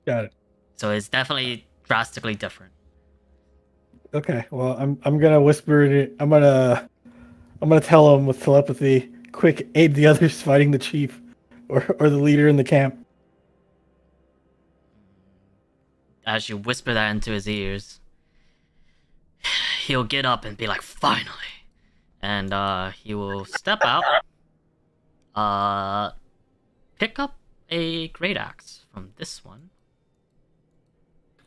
Got it. So it's definitely drastically different. Okay. Well, I'm gonna whisper it. I'm gonna tell him with telepathy. Quick, aid the others fighting the chief, or the leader in the camp. As you whisper that into his ears, he'll get up and be like, "Finally," and he will step out, pick up a great axe from this one.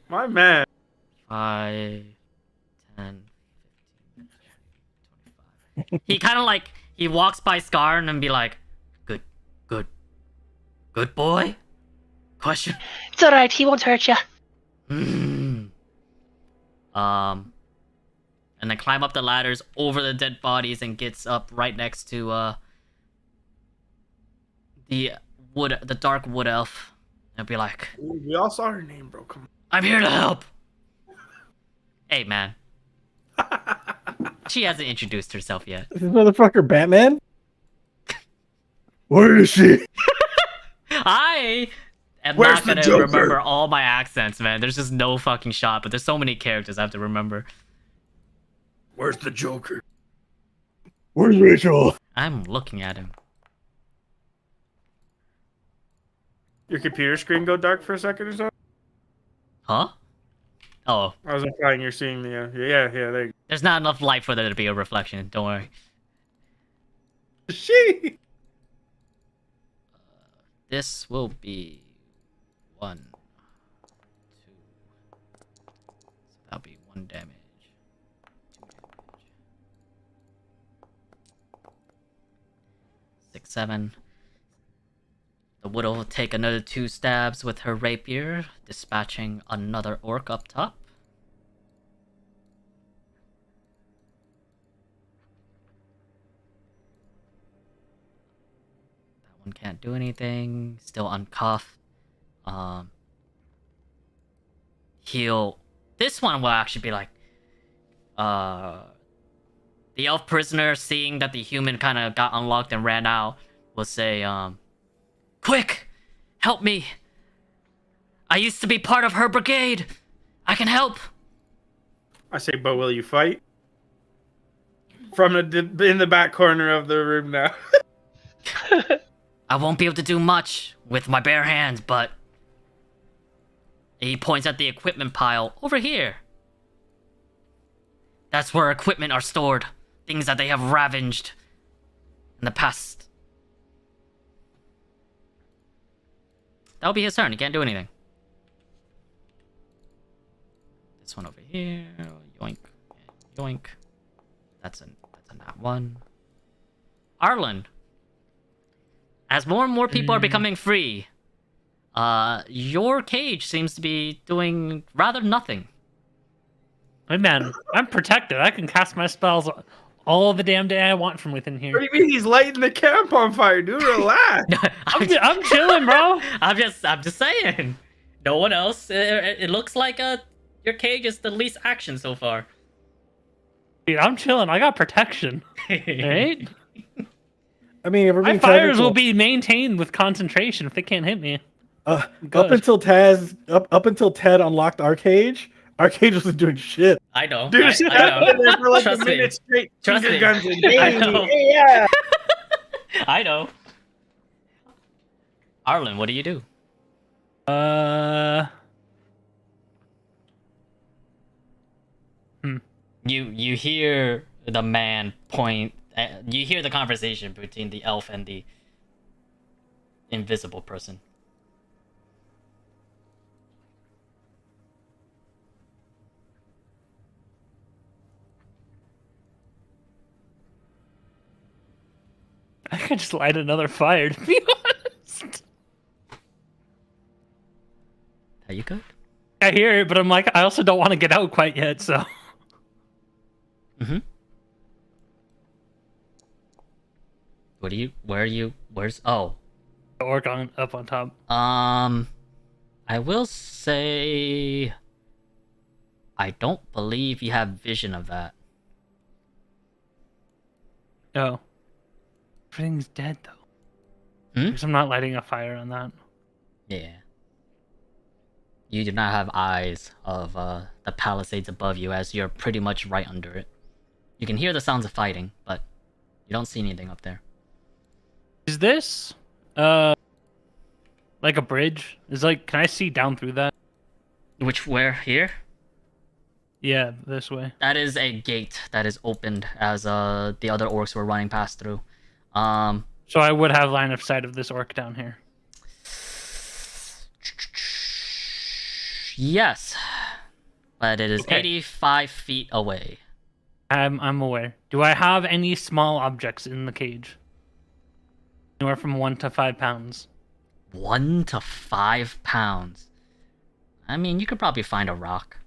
My man. 5, 10, 15, 25. He kind of like, he walks by Scar and be like, good boy? Question. It's alright, he won't hurt you. And then climb up the ladders over the dead bodies and gets up right next to the dark wood elf and be like, We all saw her name, bro. Come I'm here to help. Hey, man. She hasn't introduced herself yet. Is this motherfucker Batman? Where is she? I am Where's not the gonna Joker? remember all my accents, man. There's just no fucking shot, but there's so many characters I have to remember. Where's the Joker? Where's Rachel? I'm looking at him. Your computer screen go dark for a second or so? Huh? Oh, I was implying you're seeing the yeah, there you there's not enough light for there to be a reflection. Don't worry. go. She This will be 1, 2. So that'll be 1 damage. 2 damage. 6, 7. The widow will take another 2 stabs with her rapier, dispatching another orc up top. That one can't do anything. Still uncuffed. This one will actually be like, the elf prisoner, seeing that the human kind of got unlocked and ran out, will say, quick, help me. I used to be part of her brigade. I can help. I say, but will you fight? From in the back corner of the room now. I won't be able to do much with my bare hands, but... He points at the equipment pile over here. That's where equipment are stored. Things that they have ravaged in the past. That'll be his turn. He can't do anything. This one over here. Yoink. Yoink. That's a nat 1. Arlen. As more and more people are becoming free, your cage seems to be doing rather nothing. Hey man, I'm protected. I can cast my spells all the damn day I want from within What here. do you mean he's lighting the camp on fire, dude? Relax. I'm chilling, bro. I'm just saying. No one else. It looks like your cage is the least action so far. Dude, I'm chilling. I got protection. Right? I mean, if we're My being fires technical, will be maintained with concentration if they can't hit me. up Good. until Ted unlocked our cage wasn't doing shit. I know. Dude, I know. been there for like Trust a me. minute straight. Trust Finger me. guns and I know. yeah. I know. Arlen, what do you do? You hear the man point. You hear the conversation between the elf and the invisible person. I could just light another fire, to be honest. Are you good? I hear it, but I'm like, I also don't want to get out quite yet. So. Where's? Oh. The orc up on top. I will say, I don't believe you have vision of that. Oh. Everything's dead though. Because I'm not lighting a fire on that. Yeah. You do not have eyes of the palisades above you, as you're pretty much right under it. You can hear the sounds of fighting, but you don't see anything up there. Is this like a bridge? Can I see down through that? Where? Here? Yeah, this way. That is a gate that is opened as the other orcs were running past through. So I would have line of sight of this orc down here. Yes, but it is Okay. 85 feet away. I'm aware. Do I have any small objects in the cage? Anywhere from 1 to 5 pounds. 1 to 5 pounds. I mean, you could probably find a rock.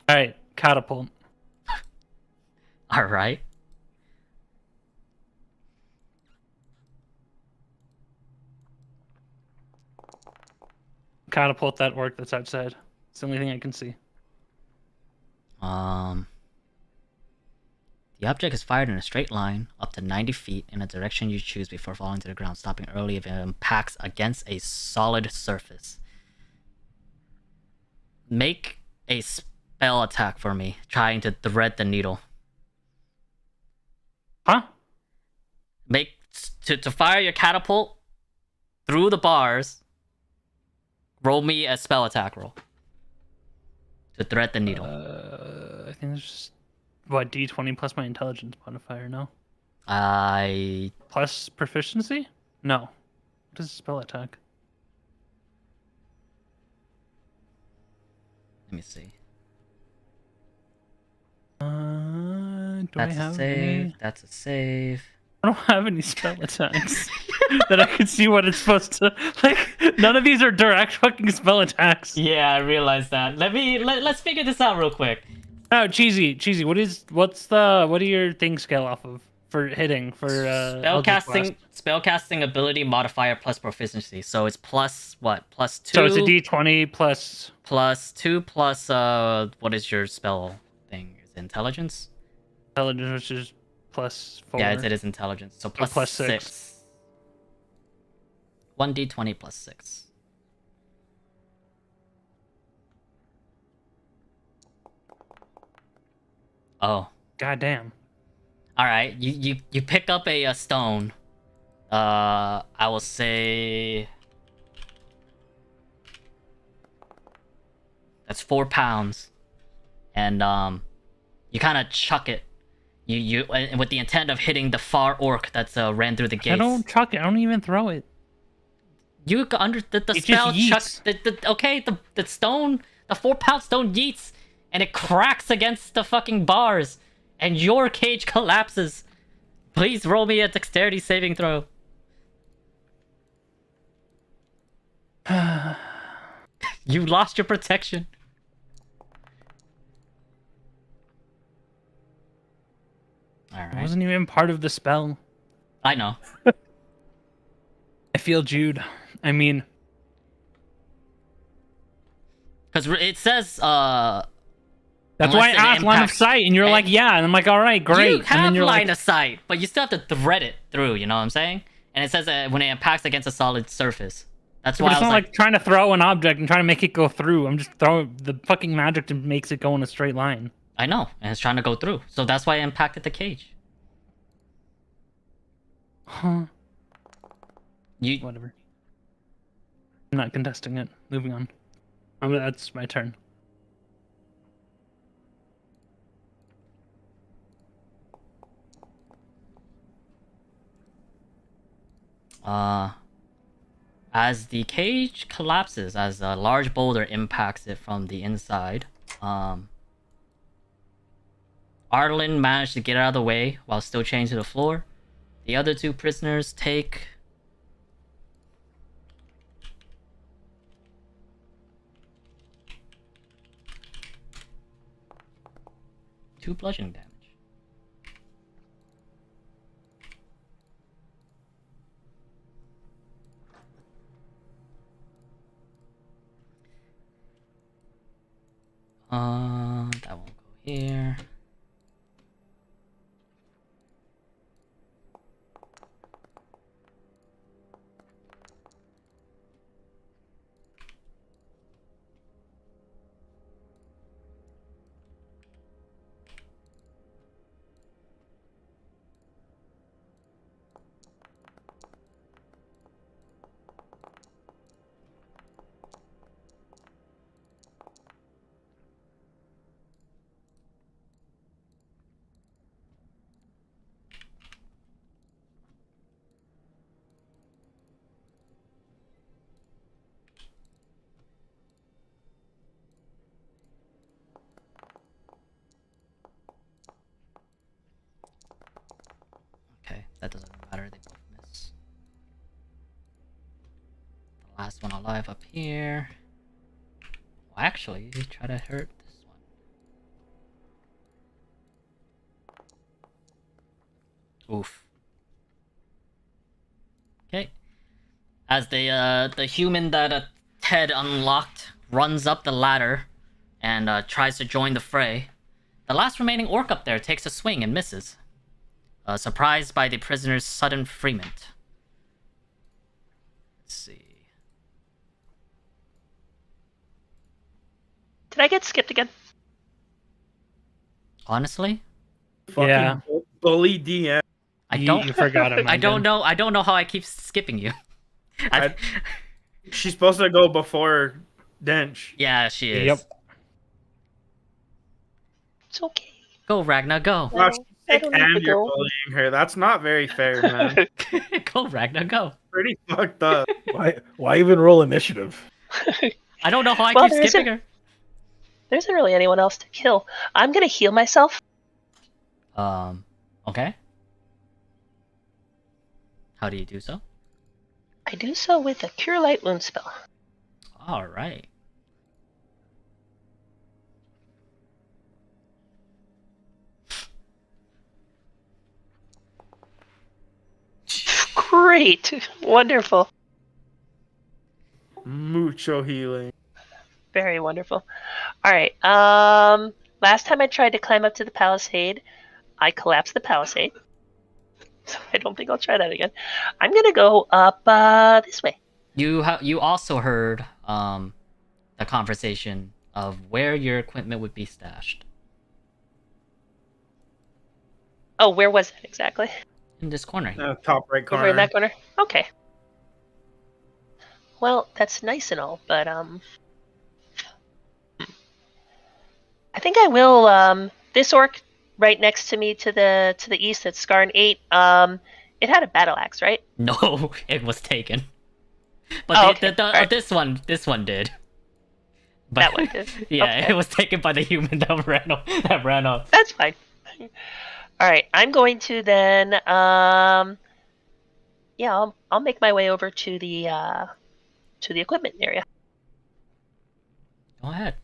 All right, catapult. All right. Catapult that orc that's outside. It's the only thing I can see. The object is fired in a straight line up to 90 feet in a direction you choose before falling to the ground, stopping early if it impacts against a solid surface. Make a spell attack for me, trying to thread the needle. Huh? To fire your catapult through the bars. Roll me a spell attack roll to thread the needle. I think there's just D20 plus my intelligence modifier. No. Plus proficiency? No. What is a spell attack? Let me see. That's a save. That's a save. I don't have any spell attacks that I can see what it's supposed to. None of these are direct fucking spell attacks. Yeah, I realized that. Let's figure this out real quick. Oh, cheesy. What are your things scale off of for hitting for spellcasting ability modifier plus proficiency. So it's plus what? Plus 2. So it's a D20 plus 2 plus what is your spell thing? Is it intelligence? Intelligence, which is plus 4. Yeah, it is intelligence. So plus 6. 1d20 plus 6. Oh. Goddamn. All right, you pick up a stone. I will say that's 4 pounds, and you kind of chuck it. You with the intent of hitting the far orc that's ran through the gates. I don't chuck it. I don't even throw it. You under the It spell just chucks the stone, the 4-pound stone yeets, and it cracks against the fucking bars, and your cage collapses. Please roll me a dexterity saving throw. You lost your protection. All It right. wasn't even part of the spell. I know. I feel Jude. I mean, Because it says, that's why I unless it asked line of impacts- sight, and you're like, yeah, and I'm like, all right, great. You And have then you're line like, of sight, but you still have to thread it through, you know what I'm saying? And it says when it impacts against a solid surface. That's but why I it's was not like, like trying to throw an object and trying to make it go through. I'm just throwing the fucking magic and makes it go in a straight line. I know, and it's trying to go through. So that's why I impacted the cage. Huh. You Whatever. I'm not contesting it. Moving on. That's my turn. As the cage collapses, as a large boulder impacts it from the inside, Arlen managed to get out of the way while still chained to the floor. The other 2 prisoners take... 2 bludgeoning damage. That won't go here. Okay, that doesn't matter, they both miss. The last one alive up here. Well, actually, try to hurt this one. Oof. Okay. As the human that Ted unlocked runs up the ladder and tries to join the fray, the last remaining orc up there takes a swing and misses. Surprised by the prisoner's sudden freement. Let's see. Did I get skipped again? Honestly, Fucking Yeah. bully DM. You forgot him. I don't know. I don't know how I keep skipping you. She's supposed to go before Dench. Yeah, she is. Yep. It's okay. Go, Ragnar, go. Wow, I she's don't sick need to and you're go. bullying her. That's not very fair, man. Go, Ragnar, go. Pretty fucked up. Why even roll initiative? I don't know how I Well, keep there skipping isn't- her. There isn't really anyone else to kill. I'm gonna heal myself. Okay. How do you do so? I do so with a Cure Light Wound spell. All right. Great. Wonderful. Mucho healing. Very wonderful. Alright, last time I tried to climb up to the palisade, I collapsed the palisade. So I don't think I'll try that again. I'm gonna go up this way. You also heard the conversation of where your equipment would be stashed Oh, where was that exactly? in this corner here. Top right corner. Over in that corner? Okay. Well, that's nice and all, but I think I will this orc right next to me to the east that's Scarn 8, it had a battle axe, right? No, it was taken. But Oh, okay. Alright. this one did. But, That one did. Yeah, Okay. it was taken by the human that ran off. That's fine. Alright, I'm going to then yeah, I'll make my way over to the equipment area. Go ahead.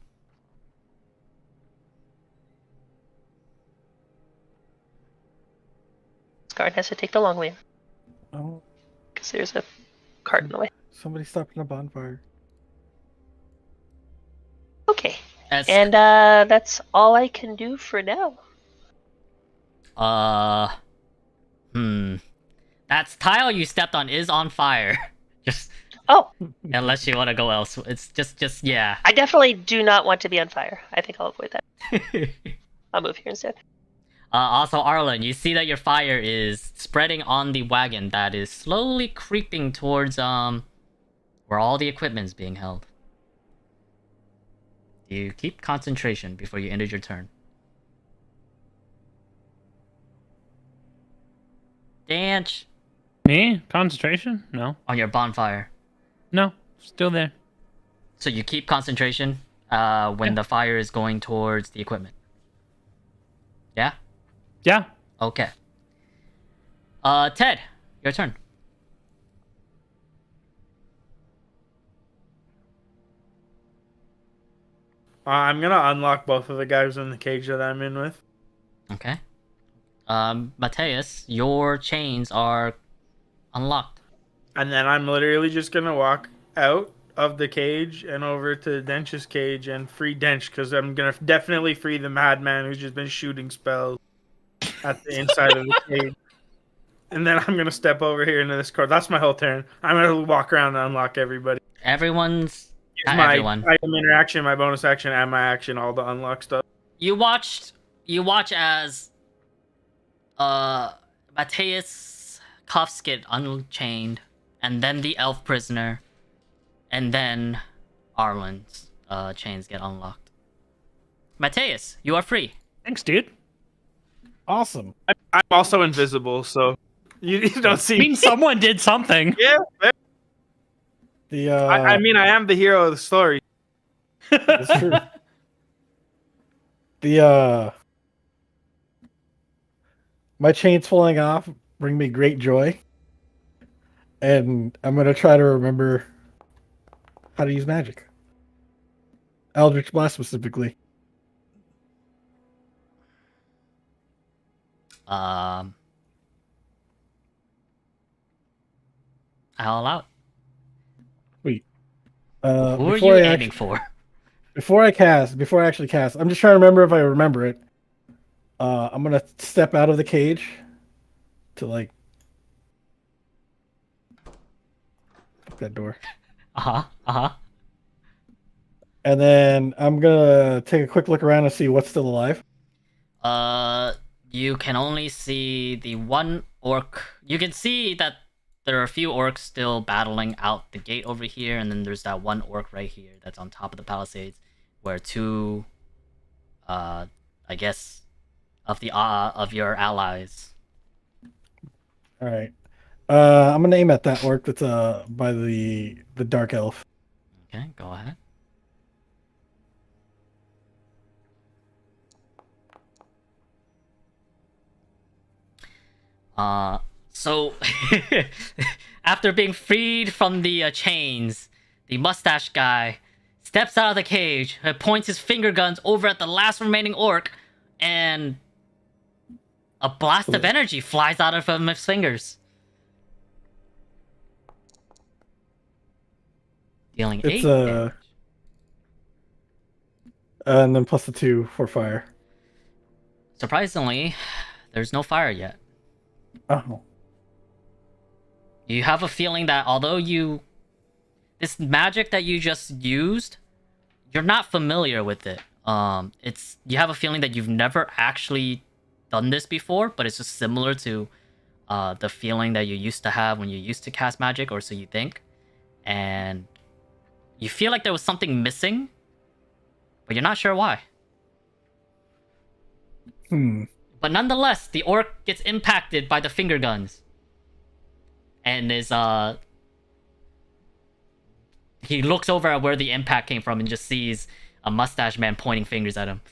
Scarn has to take the long way Oh, because there's a cart in the way. somebody stopping a bonfire. Okay. As, And that's all I can do for now. that tile you stepped on is on fire. Just Oh, unless you want to go elsewhere. It's just yeah. I definitely do not want to be on fire. I think I'll avoid that. I'll move here instead. Also, Arlen, you see that your fire is spreading on the wagon that is slowly creeping towards where all the equipment is being held. You keep concentration before you end your turn. Dance Me? Concentration? No. on your bonfire. No. Still there. So you keep concentration when the fire is going towards the equipment. Yeah? Yeah. Okay. Ted, your turn. I'm gonna unlock both of the guys in the cage that I'm in with. Okay. Mateus, your chains are unlocked. And then I'm literally just gonna walk out of the cage and over to Dench's cage and free Dench because I'm gonna definitely free the madman who's just been shooting spells at the inside of the cage. And then I'm gonna step over here into this car. That's my whole turn. I'm gonna walk around and unlock everybody. Everyone's Use not my everyone. item interaction, my bonus action, and my action, all the unlock stuff. You watch as Mateus cuffs get unchained, and then the elf prisoner, and then Arlen's chains get unlocked. Mateus, you are free. Thanks, dude. Awesome. I'm also invisible, so you don't see I mean, me. someone did something. Yeah, The I mean, I am the hero of the story. It's true. The my chains falling off bring me great joy, and I'm gonna try to remember how to use magic. Eldritch Blast specifically. I'll allow it. Sweet. Who are you Before I aiming for? Before I actually cast, I'm just trying to remember if I remember it. I'm gonna step out of the cage to like that door, and then I'm gonna take a quick look around and see what's still alive. You can only see the one orc. You can see that there are a few orcs still battling out the gate over here, and then there's that one orc right here that's on top of the palisades, where two, I guess, of your allies. All right. I'm gonna aim at that orc that's by the dark elf. Okay, go ahead. So after being freed from the chains, the mustache guy steps out of the cage, points his finger guns over at the last remaining orc, and a blast of energy flies out of his fingers, dealing 8 It's damage. And then plus the 2 for fire. Surprisingly, there's no fire yet. Oh. You have a feeling that although this magic that you just used, you're not familiar with it. You have a feeling that you've never actually done this before, but it's just similar to the feeling that you used to have when you used to cast magic, or so you think. And you feel like there was something missing, but you're not sure why. But nonetheless, the orc gets impacted by the finger guns. And he looks over at where the impact came from and just sees a mustache man pointing fingers at him.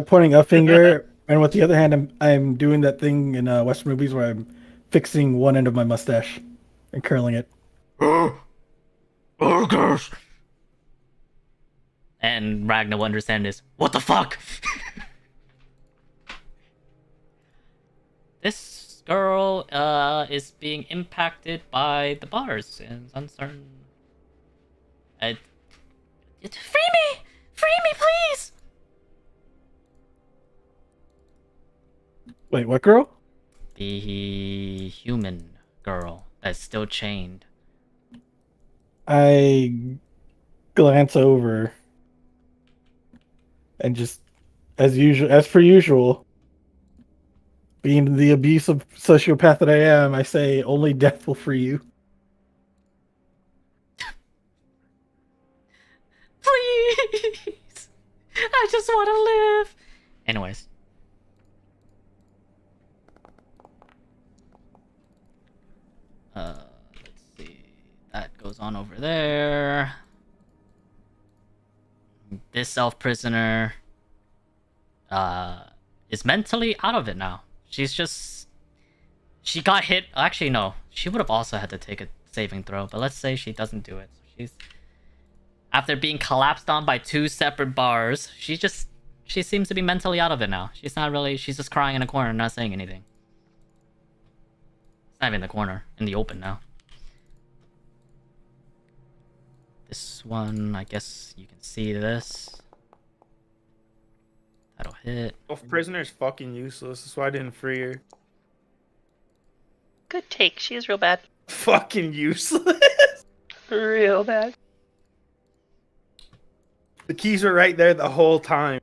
Pointing a finger, and with the other hand, I'm doing that thing in Western movies where I'm fixing one end of my mustache and curling it. And Ragnar will understand this. What the fuck? This girl is being impacted by the bars and is uncertain. Free me! Free me, please! Wait, what girl? The human girl that's still chained. I glance over and just, as per usual, being the abusive sociopath that I am, I say only death will free you. Please! I just want to live! Anyways. Let's see. That goes on over there. This self-prisoner is mentally out of it now. She got hit. Actually, no. She would have also had to take a saving throw, but let's say she doesn't do it. So after being collapsed on by 2 separate bars, she's she seems to be mentally out of it now. She's just crying in a corner, not saying anything. It's not even in the corner, in the open now. This one, I guess you can see this. That'll hit. Both prisoner's fucking useless. That's why I didn't free her. Good take. She is real bad. Fucking useless. Real bad. The keys were right there the whole time.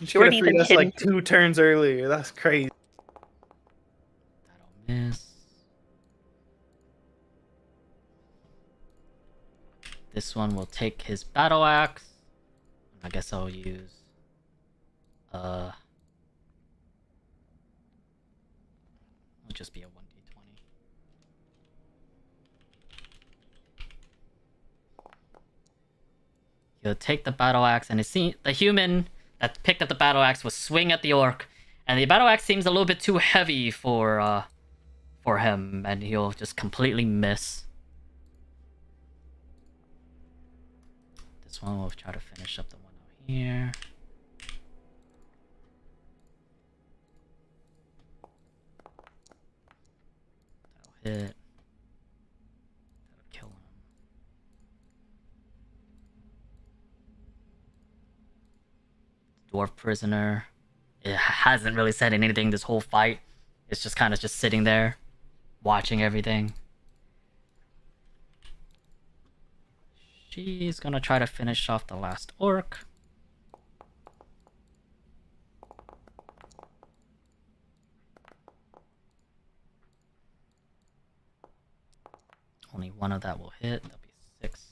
She would weren't have freed even us like hidden. 2 turns earlier. That's crazy. That'll miss. This one will take his battle axe. I guess I'll use it'll just be a 1d20. He'll take the battle axe, and the human that picked up the battle axe will swing at the orc, and the battle axe seems a little bit too heavy for him, and he'll just completely miss. This one will try to finish up the one out here. That'll hit. That'll kill him. Dwarf prisoner. It hasn't really said anything this whole fight. It's just kind of just sitting there, watching everything. She's gonna try to finish off the last orc. Only one of that will hit. That'll be 6.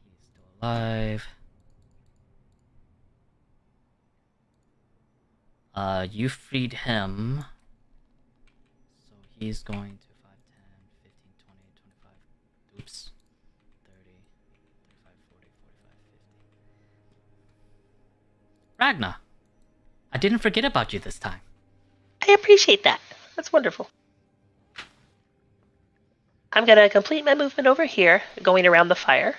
He's still alive. You freed him. So he's going to 5, 10, 15, 20, 25. Oops. 30, 35, 40, 45, 50. Ragna, I didn't forget about you this time. I appreciate that. That's wonderful. I'm going to complete my movement over here, going around the fire.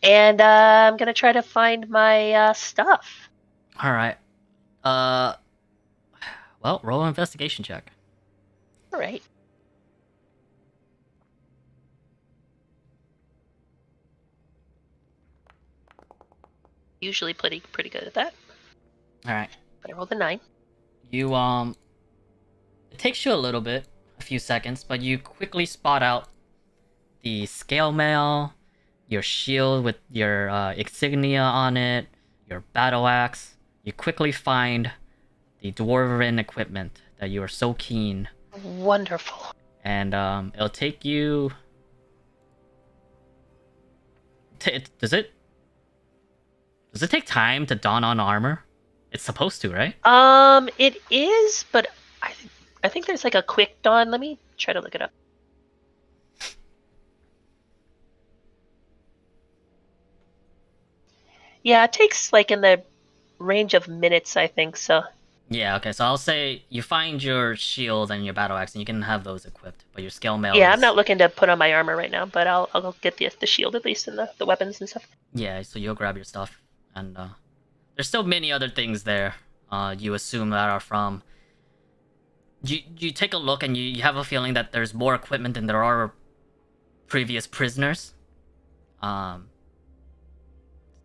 And I'm going to try to find my stuff. Alright. Well, roll an investigation check. All right. Usually pretty good at that. Alright. But I rolled a 9. You, it takes you a little bit, a few seconds, but you quickly spot out the scale mail, your shield with your insignia on it, your battle axe. You quickly find the dwarven equipment that you are so keen. Wonderful. And it'll take you. Does it take time to don on armor? It's supposed to, right? It is, but I think there's like a quick dawn. Let me try to look it up. Yeah, it takes like in the range of minutes, I think so. Yeah, okay, so I'll say you find your shield and your battle axe, and you can have those equipped, but your scale mail Yeah, is... I'm not looking to put on my armor right now, but I'll go get the shield at least and the weapons and stuff. Yeah, so you'll grab your stuff, and there's still many other things there. You assume that are from... You take a look, and you have a feeling that there's more equipment than there are previous prisoners.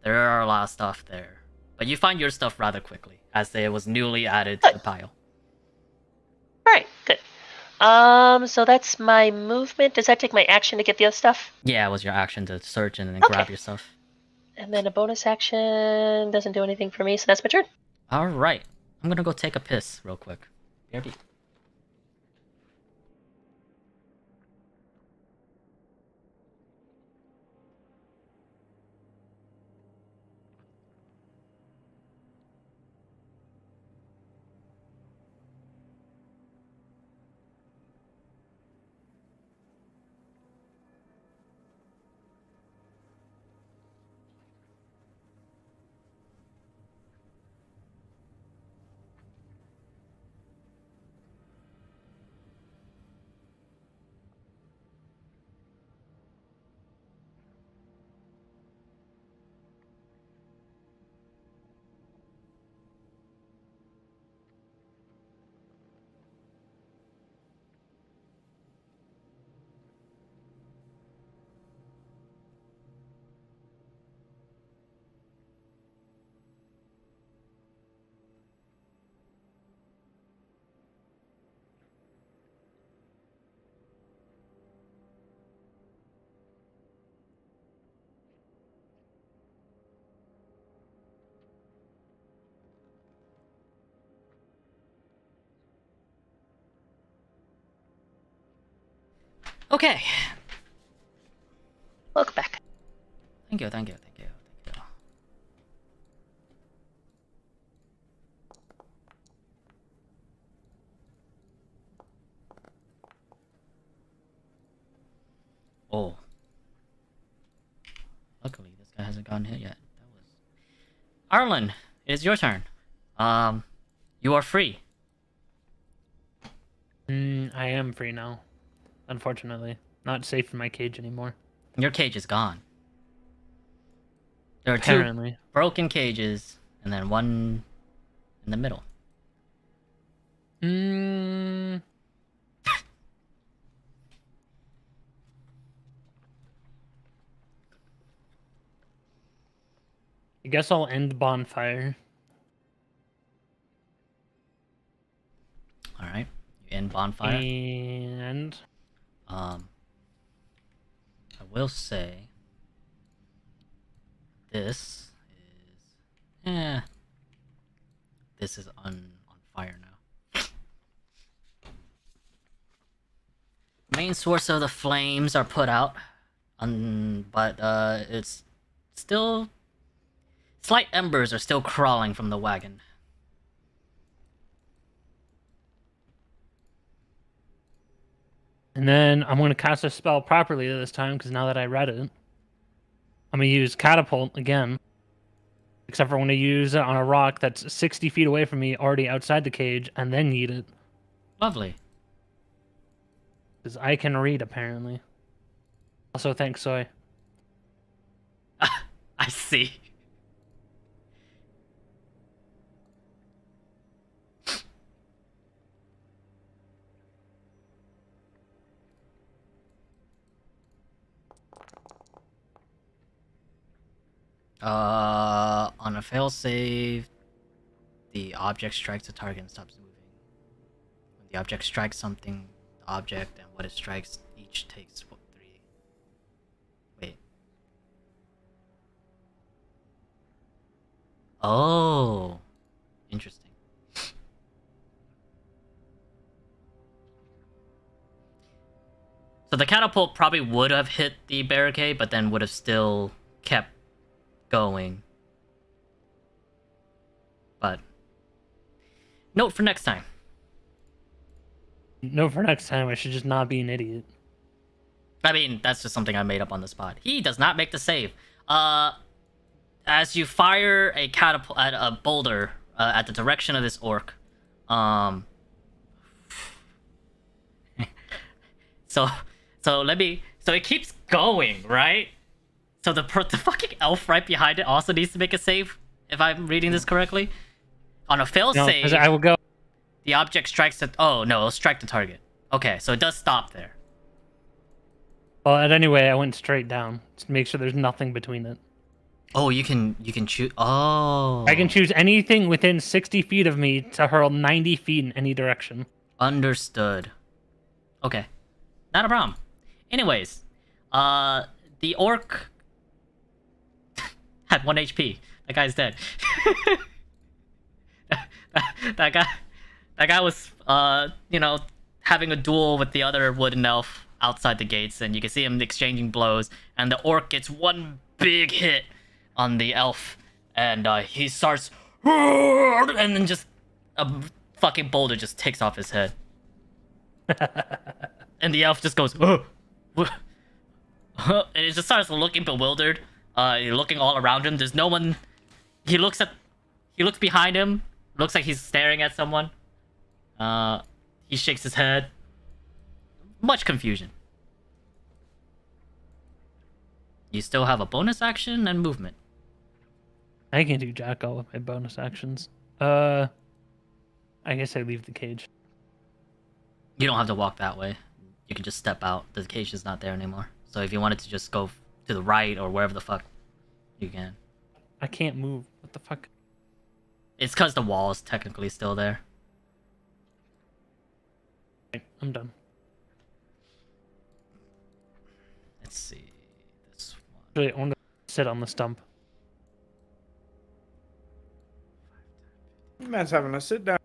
There are a lot of stuff there, but you find your stuff rather quickly, as it was newly added to the pile. Alright, good. So that's my movement. Does that take my action to get the other stuff? Yeah, it was your action to search and then Okay. grab your stuff. And then a bonus action doesn't do anything for me, so that's my turn. Alright, I'm gonna go take a piss real quick. BRB. Okay. Welcome back. Thank you. Oh. Luckily, this guy hasn't gotten hit yet. That was... Arlen, it is your turn. You are free. I am free now. Unfortunately. Not safe in my cage anymore. Your cage is gone. There are Apparently. 2 broken cages, and then one in the middle. I guess I'll end bonfire. Alright. You end bonfire. And I will say this is this is on fire now. Main source of the flames are put out, but it's still slight embers are still crawling from the wagon. And then I'm going to cast a spell properly this time, because now that I read it, I'm going to use Catapult again. Except for I'm going to use it on a rock that's 60 feet away from me, already outside the cage, and then yeet it. Lovely. Because I can read, apparently. Also, thanks, Soy. I see. On a failsave, the object strikes a target and stops moving. When the object strikes something, the object and what it strikes each takes 3. Wait. Oh, interesting. So the catapult probably would have hit the barricade, but then would have still kept going. But note for next time. No, for next time, I should just not be an idiot. I mean, that's just something I made up on the spot. He does not make the save. As you fire a catapult at a boulder at the direction of this orc, so it keeps going, right? So the fucking elf right behind it also needs to make a save, if I'm reading this correctly. On a fail No, save, 'cause I will go. the object strikes the... Oh, no, it'll strike the target. Okay, so it does stop there. Well, at any way, I went straight down to make sure there's nothing between it. Oh, you can choose... Oh. I can choose anything within 60 feet of me to hurl 90 feet in any direction. Understood. Okay. Not a problem. Anyways, the orc had 1 HP. That guy's dead. that guy was, having a duel with the other wooden elf outside the gates, and you can see him exchanging blows, and the orc gets one big hit on the elf, and he starts, and then just a fucking boulder just takes off his head. And the elf just goes, and it just starts looking bewildered, looking all around him. There's no one. He looks behind him. Looks like he's staring at someone. He shakes his head. Much confusion. You still have a bonus action and movement. I can do jack all with my bonus actions. I guess I leave the cage. You don't have to walk that way. You can just step out. The cage is not there anymore. So if you wanted to just go to the right or wherever the fuck, you can. I can't move. What the fuck? It's because the wall is technically still there. Okay, I'm done. Let's see. This one. Actually, I want to sit on the stump. Man's having a sit down.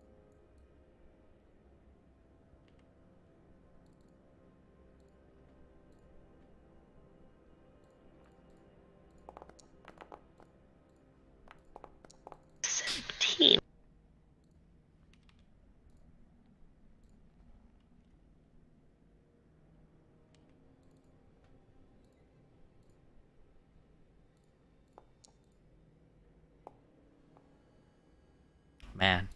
man.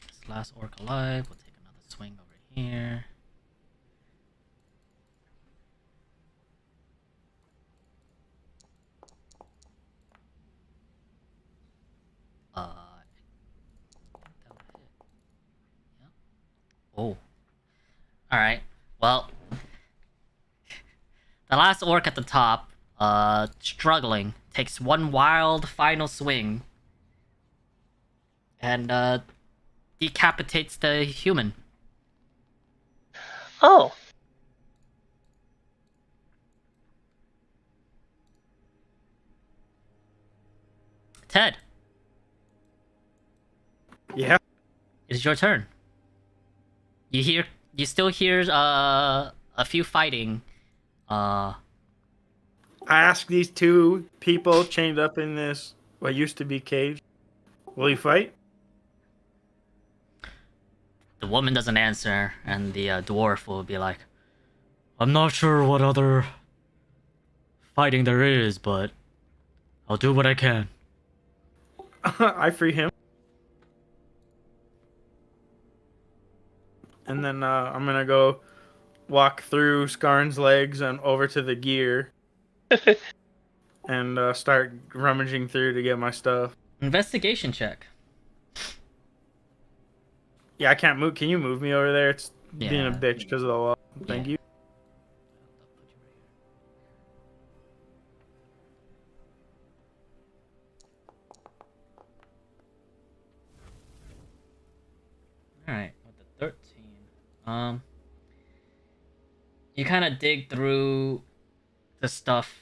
This last orc alive. We'll take another swing over here. Oh. Alright. Well, the last orc at the top, struggling, takes one wild final swing and decapitates the human. Oh. Ted, Yeah. it is your turn. You still hear a few fighting. I ask these two people chained up in this what used to be cage. Will you fight? The woman doesn't answer, and the dwarf will be like, I'm not sure what other fighting there is, but I'll do what I can. I free him. And then I'm gonna go walk through Skarn's legs and over to the gear and start rummaging through to get my stuff. Investigation check. Yeah, I can't move. Can you move me over there? It's being a Yeah. bitch because of the wall. Thank Yeah. you. Alright, with the 13. You kind of dig through the stuff.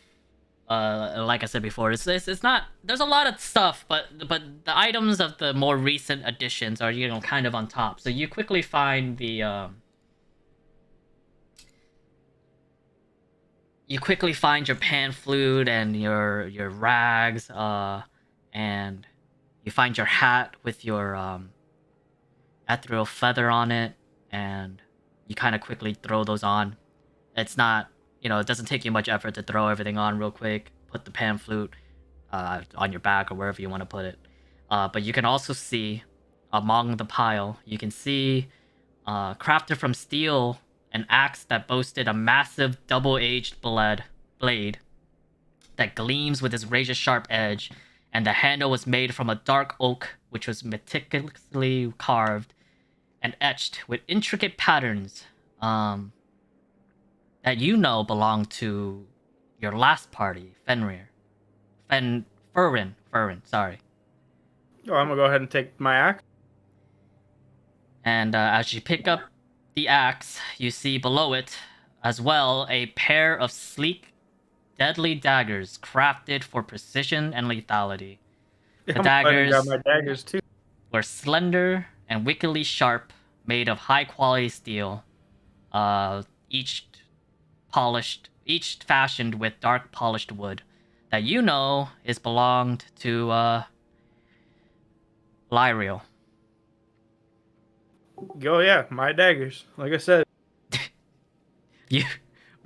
Like I said before, it's not. There's a lot of stuff, but the items of the more recent additions are kind of on top. So you quickly find the You quickly find your pan flute and your rags, and you find your hat with your ethereal feather on it, and you kind of quickly throw those on. It's not, it doesn't take you much effort to throw everything on real quick. Put the pan flute on your back or wherever you want to put it. But you can also see among the pile, you can see crafted from steel, an axe that boasted a massive double-edged blade that gleams with its razor-sharp edge, and the handle was made from a dark oak, which was meticulously carved and etched with intricate patterns that belonged to your last party, Fenrir. Furin, sorry. Oh, I'm gonna go ahead and take my axe. And as you pick up the axe, you see below it as well a pair of sleek, deadly daggers crafted for precision and lethality. The I'm gonna go ahead and grab daggers my daggers too. were slender and wickedly sharp, made of high quality steel, each fashioned with dark polished wood that is belonged to Lyriel. Oh yeah, my daggers. Like I said, You, go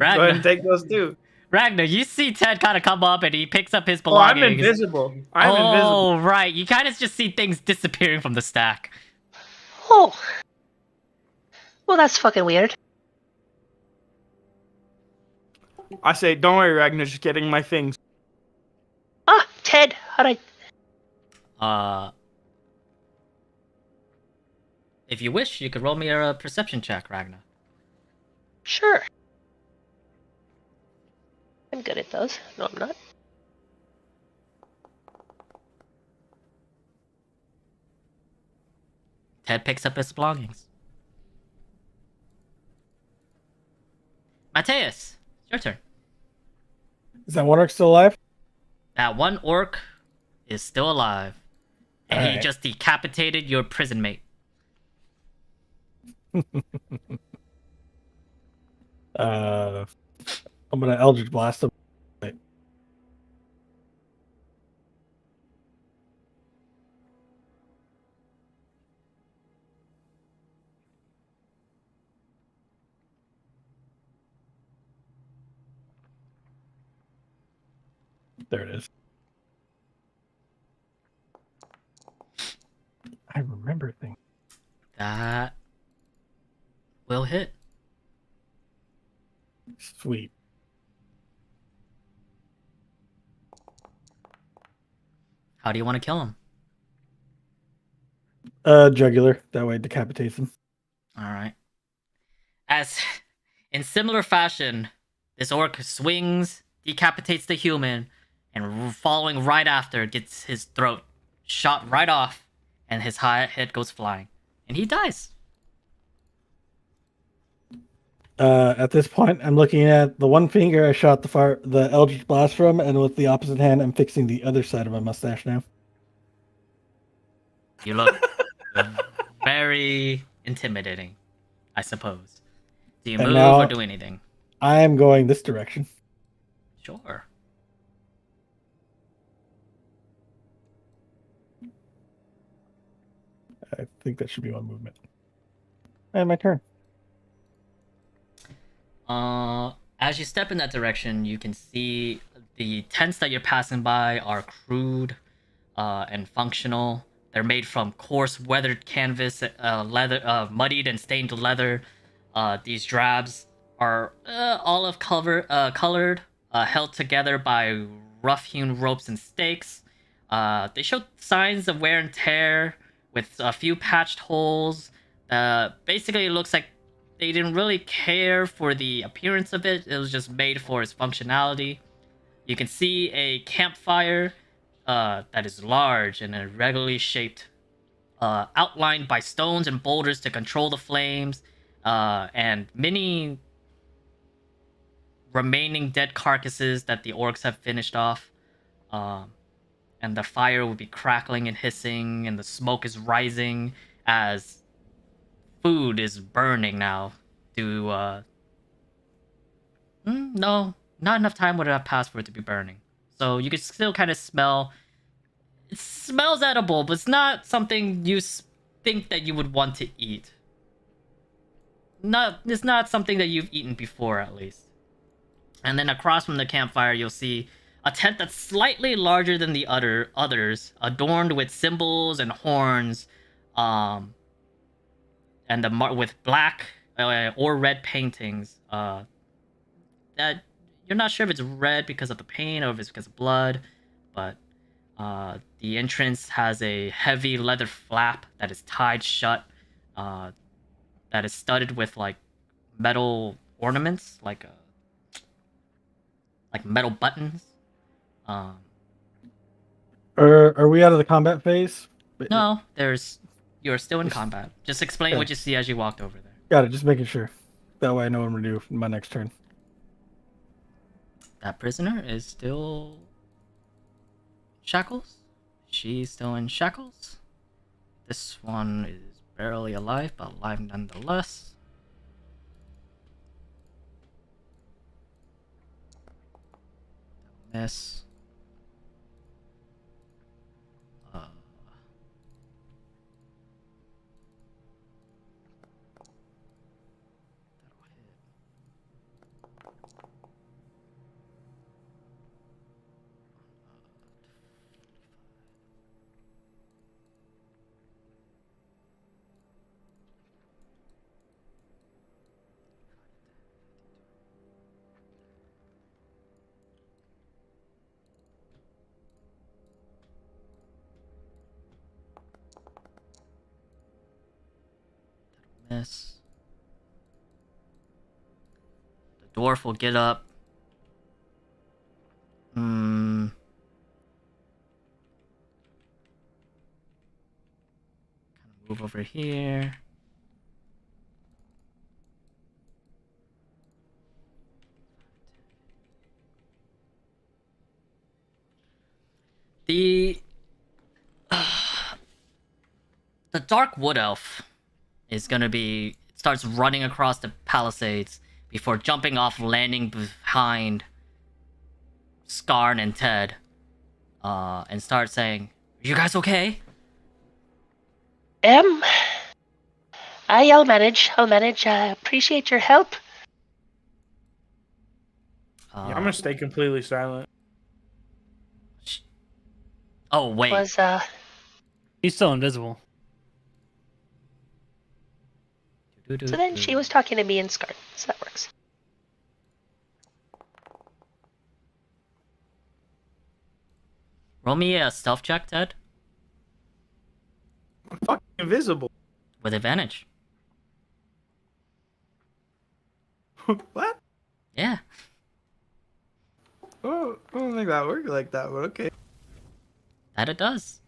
ahead and Ragnar, take those too. Ragnar, you see Ted kind of come up and he picks up his Oh, I'm belongings. invisible. I'm invisible. Oh, right. You kind of just see things disappearing from the stack. Oh. Well, that's fucking weird. I say, don't worry, Ragnar, just getting my things. Ah, Ted, how'd If you wish, you could roll me a perception check, Ragnar. Sure. I'm good at those. No, I'm not. Ted picks up his belongings. Mateus, it's your turn. Is that one orc still alive? That one orc is still alive. And he Alright. just decapitated your prison mate. I'm gonna Eldritch Blast him. There it is. I remember things. That will hit. Sweet. How do you want to kill him? Jugular. That way it decapitates him. All right. As in similar fashion, this orc swings, decapitates the human, and following right after gets his throat shot right off, and his head goes flying, and he dies. At this point, I'm looking at the one finger I shot the Eldritch Blast from, and with the opposite hand, I'm fixing the other side of my mustache now. You look very intimidating, I suppose. Do you And move now- or do anything? I am going this direction. Sure. I think that should be one movement. And my turn. As you step in that direction, you can see the tents that you're passing by are crude and functional. They're made from coarse, weathered canvas, leather, muddied and stained leather. These drabs are olive colored, held together by rough-hewn ropes and stakes. They show signs of wear and tear, with a few patched holes. Basically, it looks like they didn't really care for the appearance of it. It was just made for its functionality. You can see a campfire that is large and irregularly shaped, outlined by stones and boulders to control the flames, and many remaining dead carcasses that the orcs have finished off. And the fire will be crackling and hissing, and the smoke is rising as food is burning now. No, not enough time would have passed for it to be burning. So you can still kind of smell. It smells edible, but it's not something you think that you would want to eat. It's not something that you've eaten before, at least. And then across from the campfire, you'll see a tent that's slightly larger than the others, adorned with symbols and horns, and with black or red paintings. That you're not sure if it's red because of the paint or if it's because of blood, but the entrance has a heavy leather flap that is tied shut, that is studded with like metal ornaments, like metal buttons. Are we out of the combat phase? No, you're still in combat. Just explain Okay. what you see as you walked over there. Got it. Just making sure. That way I know what I'm gonna do in my next turn. That prisoner is still shackles. She's still in shackles. This one is barely alive, but alive nonetheless. Miss. Miss. The dwarf will get up. Kind of move over here. The The Dark Wood Elf is gonna be starts running across the palisades before jumping off, landing behind Skarn and Ted, and start saying, "Are you guys okay?" I'll manage. Appreciate your help. Yeah, I'm gonna stay completely silent. Oh wait, He's still invisible. So then she was talking to me and Scar, so that works. Roll me a stealth check, Ted, I'm fucking invisible. with advantage. What? Yeah. Oh, I don't think that worked like that, but okay. That it does.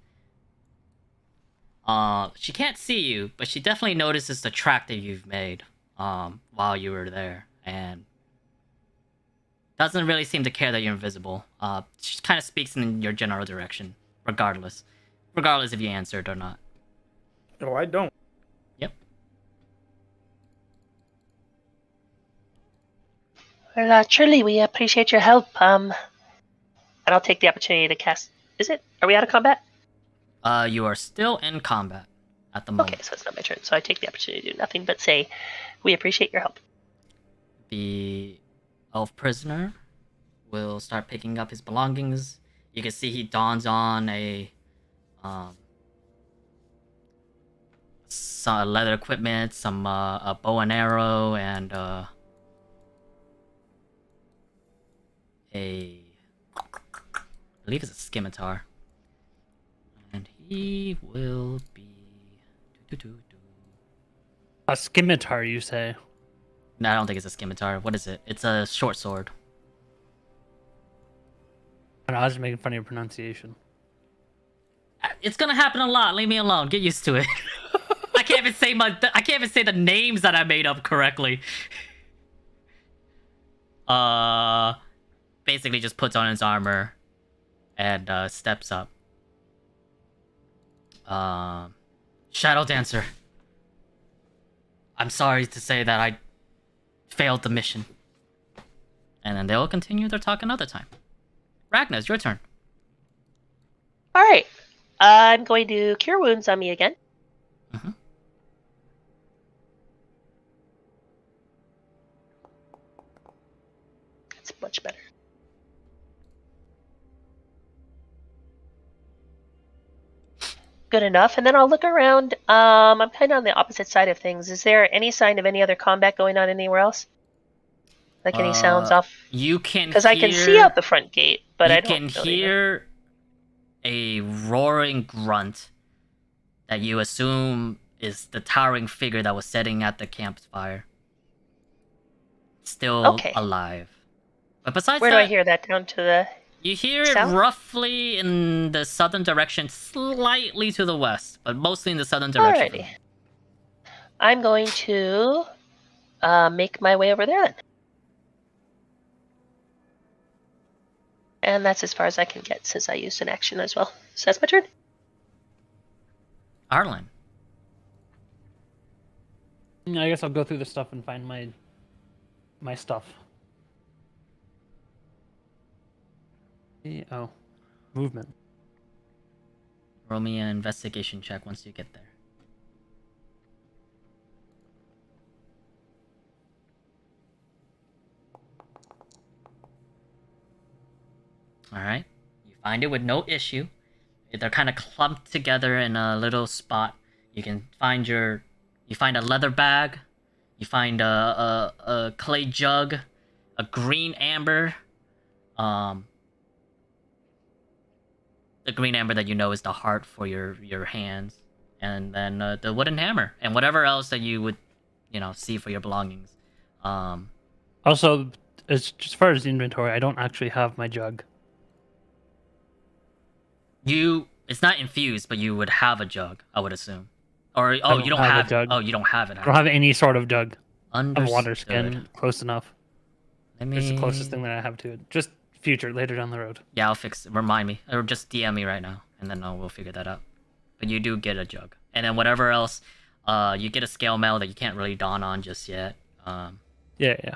She can't see you, but she definitely notices the track that you've made, while you were there, and doesn't really seem to care that you're invisible. She kind of speaks in your general direction, regardless if you answered or not. No, I don't. Yep. Well, truly, we appreciate your help. And I'll take the opportunity to cast. Is it? Are we out of combat? You are still in combat at the moment. Okay, so it's not my turn. So I take the opportunity to do nothing but say, we appreciate your help. The elf prisoner will start picking up his belongings. You can see he dons on some leather equipment, some a bow and arrow, and I believe it's a scimitar. And he will be A scimitar, you say? No, I don't think it's a scimitar. What is it? It's a short sword. I was just making fun of your pronunciation. It's gonna happen a lot. Leave me alone. Get used to it. I can't even say the names that I made up correctly. Basically just puts on his armor and steps up. Shadow Dancer. I'm sorry to say that I failed the mission. And then they'll continue their talk another time. Ragna, it's your turn. All right. I'm going to cure wounds on me again. Mm-hmm. That's much better. Good enough. And then I'll look around. I'm kind of on the opposite side of things. Is there any sign of any other combat going on anywhere else? Like any sounds off? You can Because I can see out the front gate, but I don't You can hear a roaring grunt that you assume is the towering figure that was sitting at the campfire. Still alive. But besides Where that, do I hear that? Down to the you hear south? it roughly in the southern direction, slightly to the west, but mostly in the southern direction. Alrighty. I'm going to make my way over there then. And that's as far as I can get since I used an action as well. So that's my turn. Arlen. I guess I'll go through the stuff and find my stuff. Oh, movement. Roll me an investigation check once you get there. Alright. You find it with no issue. They're kind of clumped together in a little spot. You can find you find a leather bag. You find a clay jug. A green amber. The green amber that you know is the heart for your hands. And then the wooden hammer. And whatever else that you would, see for your belongings. Also, as far as the inventory, I don't actually have my jug. It's not infused, but you would have a jug, I would assume. Or you don't have have a jug. Oh, you don't have it. I don't have any sort of jug. Understood. Of water skin, close enough. Let me... It's the closest thing that I have to it. Just future, later down the road. Yeah, I'll fix it. Remind me. Or just DM me right now, and then we'll figure that out. But you do get a jug. and then whatever else, you get a scale mail that you can't really dawn on just yet. Yeah.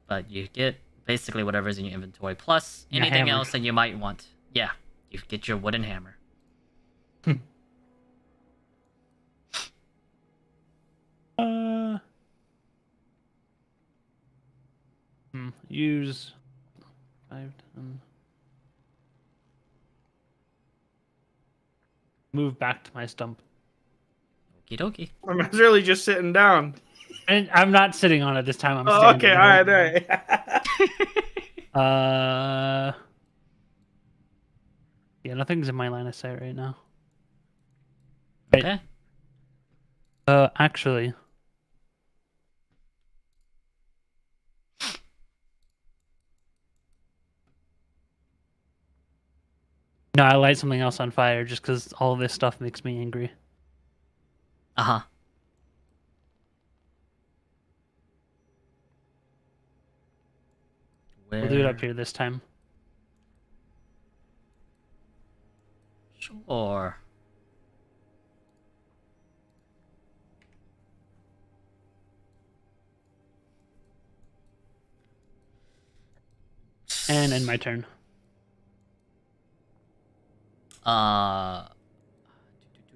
But you get basically whatever's in your inventory, plus And a anything hammer. else that you might want. Yeah, you get your wooden hammer. Use 5, 10. Move back to my stump. Okie dokie. I'm really just sitting down. And I'm not sitting on it this time. I'm Oh, standing. okay, all right. Yeah, nothing's in my line of sight right now. Okay. Actually. No, I light something else on fire just because all of this stuff makes me angry. Uh-huh. We'll do it up here this time. Sure. And end my turn.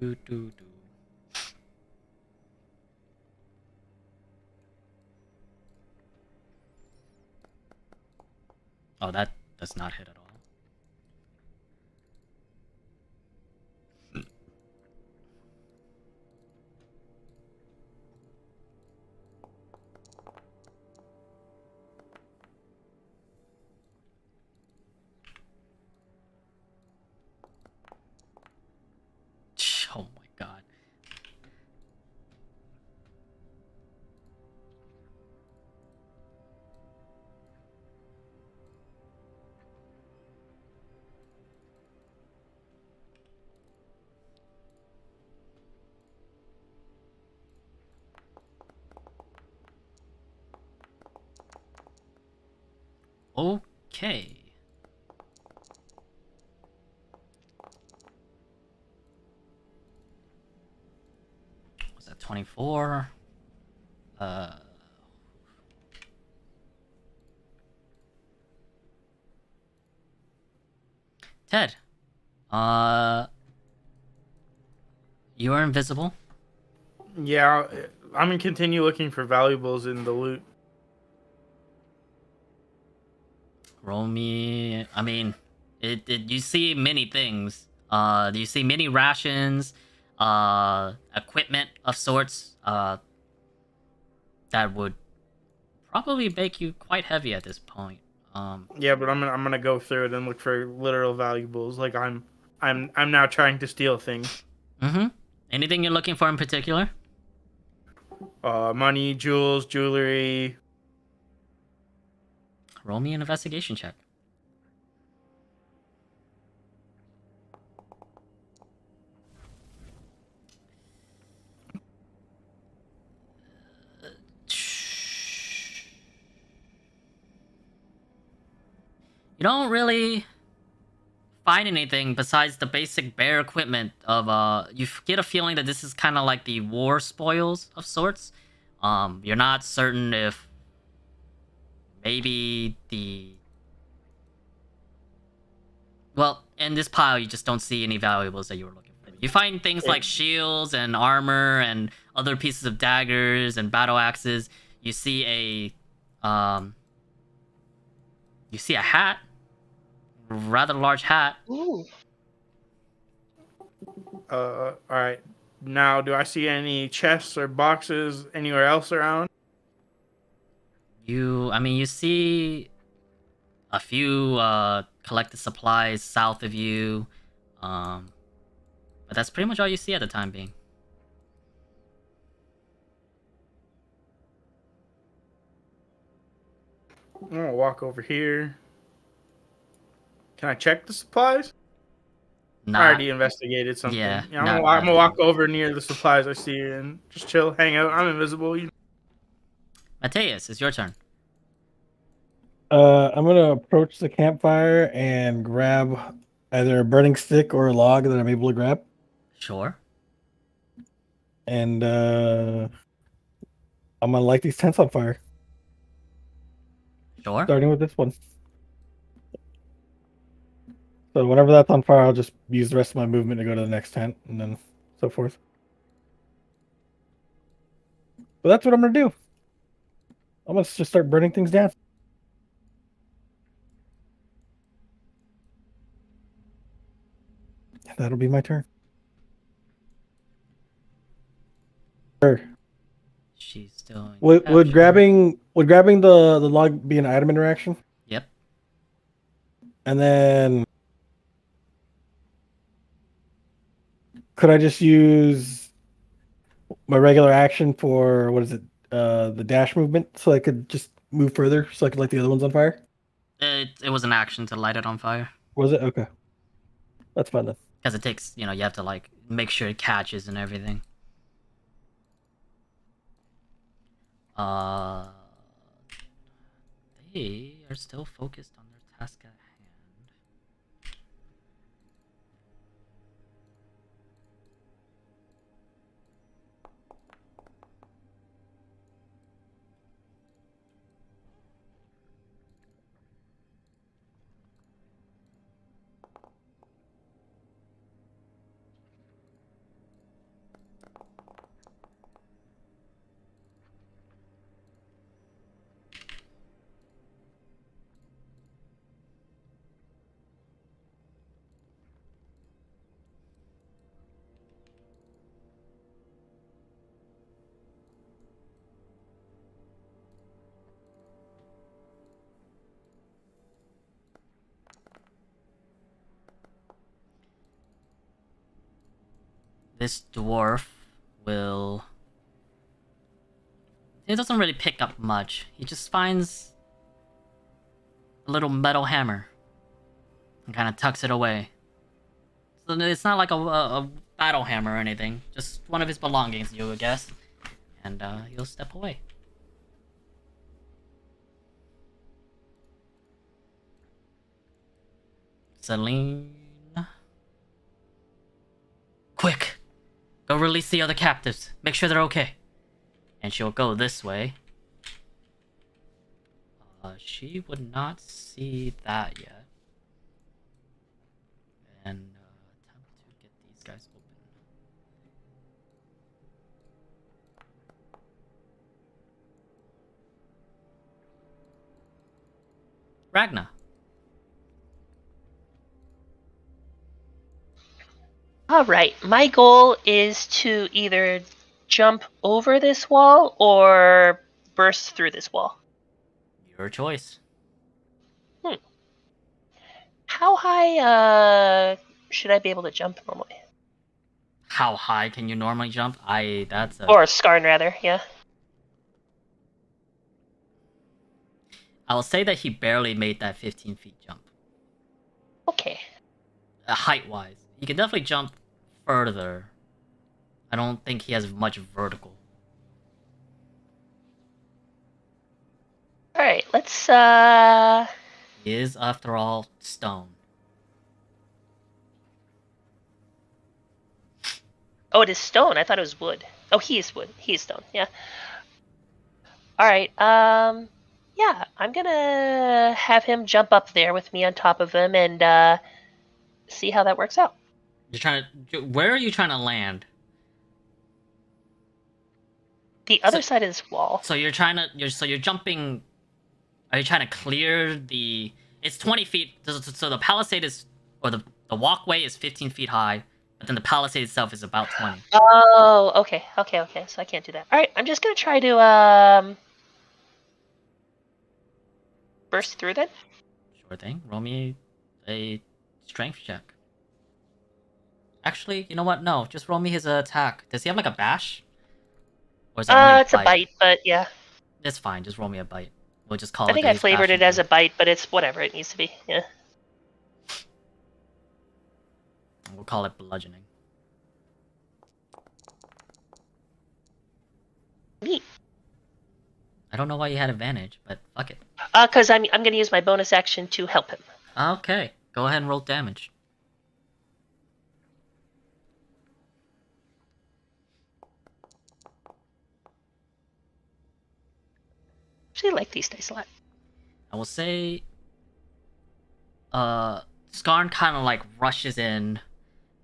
Do. Oh, that does not hit at all. Oh my god. Okay. Was that 24? Ted. You are invisible. Yeah, I'm gonna continue looking for valuables in the loot. Roll me. I mean, you see many things. You see many rations, equipment of sorts. That would probably make you quite heavy at this point. Yeah, but I'm gonna go through it and look for literal valuables. Like I'm now trying to steal things. Mm-hmm. Anything you're looking for in particular? Money, jewels, jewelry. Roll me an investigation check. You don't really find anything besides the basic bare equipment of you get a feeling that this is kind of like the war spoils of sorts. You're not certain if maybe in this pile you just don't see any valuables that you were looking for. You find things like shields and armor and other pieces of daggers and battle axes. You see a hat, rather large hat. Ooh. All right. Now, do I see any chests or boxes anywhere else around? You see a few collected supplies south of you, but that's pretty much all you see at the time being. I'm gonna walk over here. Can I check the supplies? I already investigated something. Yeah, I'm gonna walk over near the supplies I see and just chill, hang out. I'm invisible. Mateus, it's your turn. I'm gonna approach the campfire and grab either a burning stick or a log that I'm able to grab. Sure. And I'm gonna light these tents on fire. Sure. Starting with this one. So whenever that's on fire, I'll just use the rest of my movement to go to the next tent, and then so forth. But that's what I'm gonna do. I'm gonna just start burning things down. That'll be my turn. Sure. She's still. Would capture. grabbing the log be an item interaction? Yep. And then could I just use my regular action for what is it? The dash movement, so I could just move further, so I could light the other ones on fire. It was an action to light it on fire. Was it? Okay. That's fine then. Because it takes, you have to like make sure it catches and everything. They are still focused on their task at hand. This dwarf will... He doesn't really pick up much. He just finds a little metal hammer and kind of tucks it away. So it's not like a battle hammer or anything. Just one of his belongings, you would guess. And he'll step away. Celine... Quick! Go release the other captives. Make sure they're okay. And she'll go this way. She would not see that yet. And attempt to get these guys open. Ragna. All right. My goal is to either jump over this wall or burst through this wall. Your choice. How high should I be able to jump normally? How high can you normally jump? That's a... Or Skarn, rather, yeah. I'll say that he barely made that 15 feet jump. Okay. Height-wise. He can definitely jump further. I don't think he has much vertical. Alright, let's, He is, after all, stone. Oh, it is stone. I thought it was wood. Oh, he is wood. He is stone, yeah. Alright, yeah, I'm gonna have him jump up there with me on top of him and, see how that works out. You're trying to... Where are you trying to land? The other side of this wall. So you're trying to... You're jumping... Are you trying to clear the... It's 20 feet... So the palisade is... Or the walkway is 15 feet high. But then the palisade itself is about 20. Oh, okay. So I can't do that. Alright, I'm just gonna try to, burst through then. Sure thing. Roll me a strength check. Actually, you know what? No, just roll me his attack. Does he have like a bash? Or is that only It's a bite, but yeah. It's fine. Just roll me a bite. We'll just call it. I think I flavored it as a bite, but it's whatever it needs to be. Yeah. We'll call it bludgeoning. Neat. I don't know why you had advantage, but fuck it. Because I'm gonna use my bonus action to help him. Okay, go ahead and roll damage. Actually, I like these dice a lot. I will say, Skarn kind of like rushes in,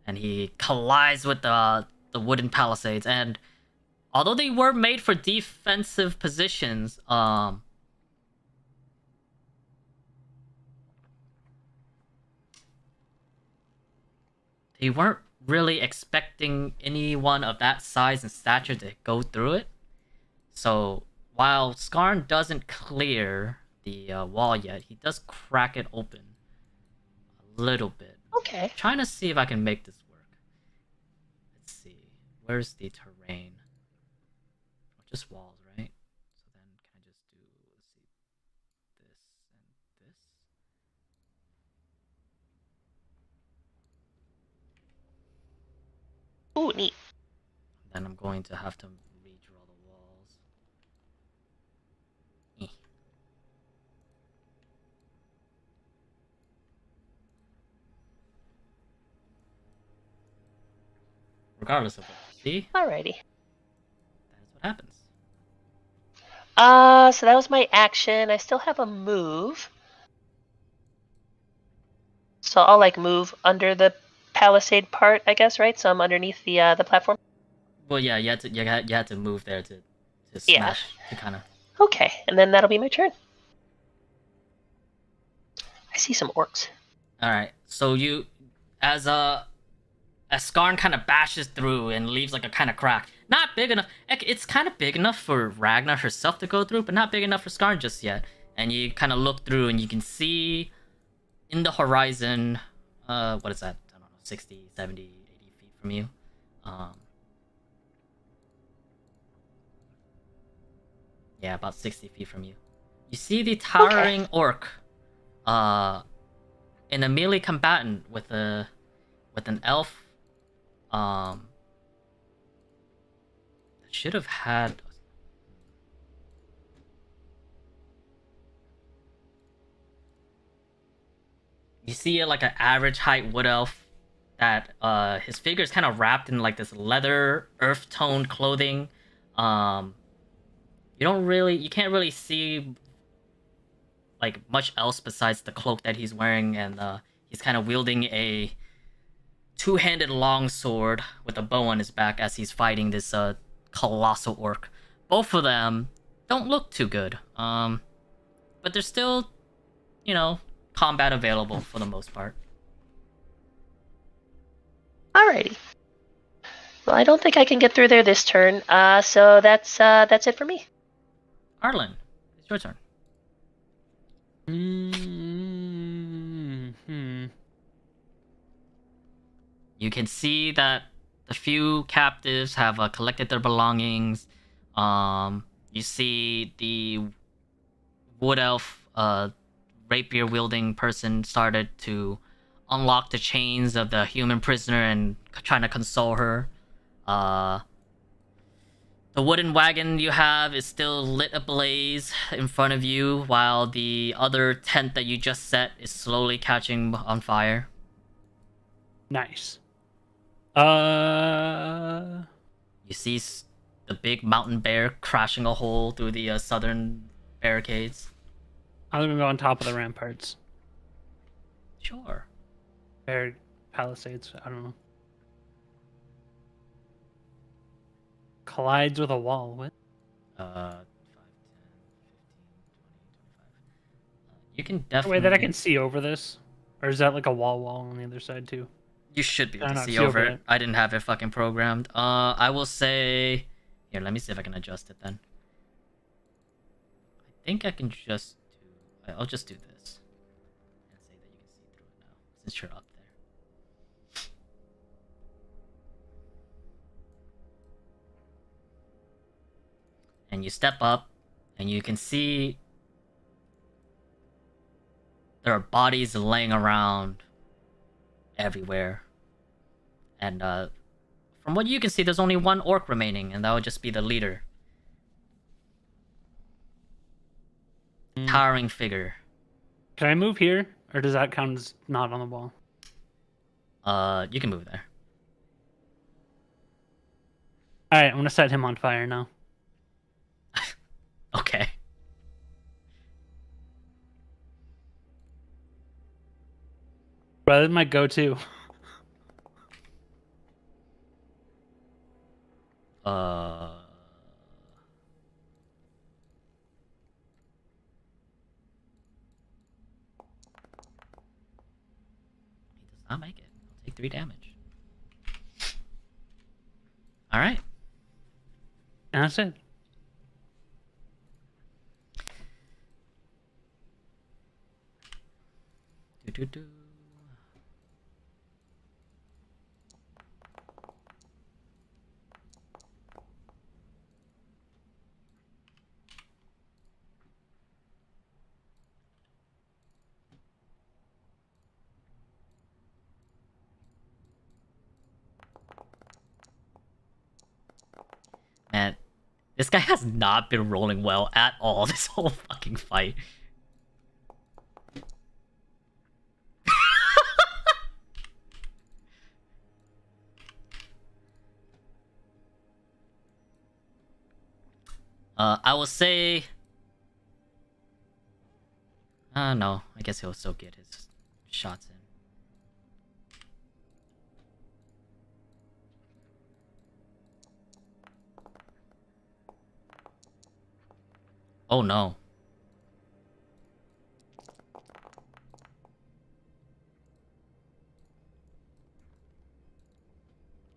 and he collides with the wooden palisades. And although they were made for defensive positions, they weren't really expecting anyone of that size and stature to go through it. So while Skarn doesn't clear the wall yet, he does crack it open a little bit. Okay. Trying to see if I can make this work. Let's see. Where's the terrain? Just walls, right? So then can I just do, let's see, this and this? Ooh, neat. Then I'm going to have to redraw the walls. Eh. Regardless of what you see, Alrighty. that is what happens. So that was my action. I still have a move. So I'll like move under the palisade part, I guess, right? So I'm underneath the platform. Well, yeah, you had to move there to Yeah. smash, to kind of. Okay, and then that'll be my turn. I see some orcs. All right, so you, as Skarn kind of bashes through and leaves like a kind of crack. Not big enough. It's kind of big enough for Ragnar herself to go through, but not big enough for Skarn just yet. And you kind of look through and you can see in the horizon, what is that? I don't know, 60, 70, 80 feet from you. Yeah, about 60 feet from you. You see the towering orc, in a melee combatant with an elf. That should have had. You see like an average height wood elf that his figure is kind of wrapped in like this leather earth toned clothing. You can't really see like much else besides the cloak that he's wearing, and he's kind of wielding a two-handed longsword with a bow on his back as he's fighting this colossal orc. Both of them don't look too good, but they're still, combat available for the most part. Alrighty. Well, I don't think I can get through there this turn. So that's it for me. Arlen, it's your turn. You can see that the few captives have collected their belongings. You see the wood elf, rapier wielding person started to unlock the chains of the human prisoner and trying to console her. The wooden wagon you have is still lit ablaze in front of you, while the other tent that you just set is slowly catching on fire. Nice. You see the big mountain bear crashing a hole through the southern barricades. I'm gonna go on top of the ramparts. Sure. Bear palisades. I don't know. Collides with a wall. What? 5, 10, 15, 20, 25. You can definitely. Wait, that I can see over this, or is that like a wall on the other side too? You should be able to not see over it. I didn't have it fucking programmed. I will say. Here, let me see if I can adjust it then. I think I can just do. I'll just do this. And say that you can see through it now, since you're up there. And you step up, and you can see there are bodies laying around everywhere. And from what you can see, there's only one orc remaining, and that would just be the leader. Towering figure. Can I move here, or does that count as not on the wall? You can move there. All right, I'm gonna set him on fire now. Okay. But it might go too. Uh, he does not make it. He'll take 3 damage. All right. And that's it. Do. Man, this guy has not been rolling well at all this whole fucking fight. I will say... no. I guess he'll still get his shots in. Oh no.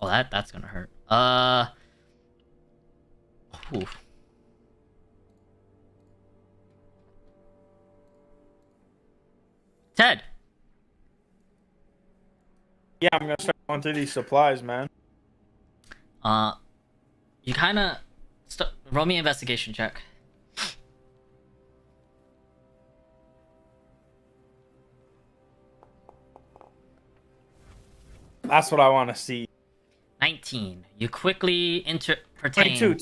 Oh, that's gonna hurt. Oof. Ted! Yeah, I'm gonna start going through these supplies, man. You kinda... roll me an investigation check. That's what I want to see. 19. You quickly pertain...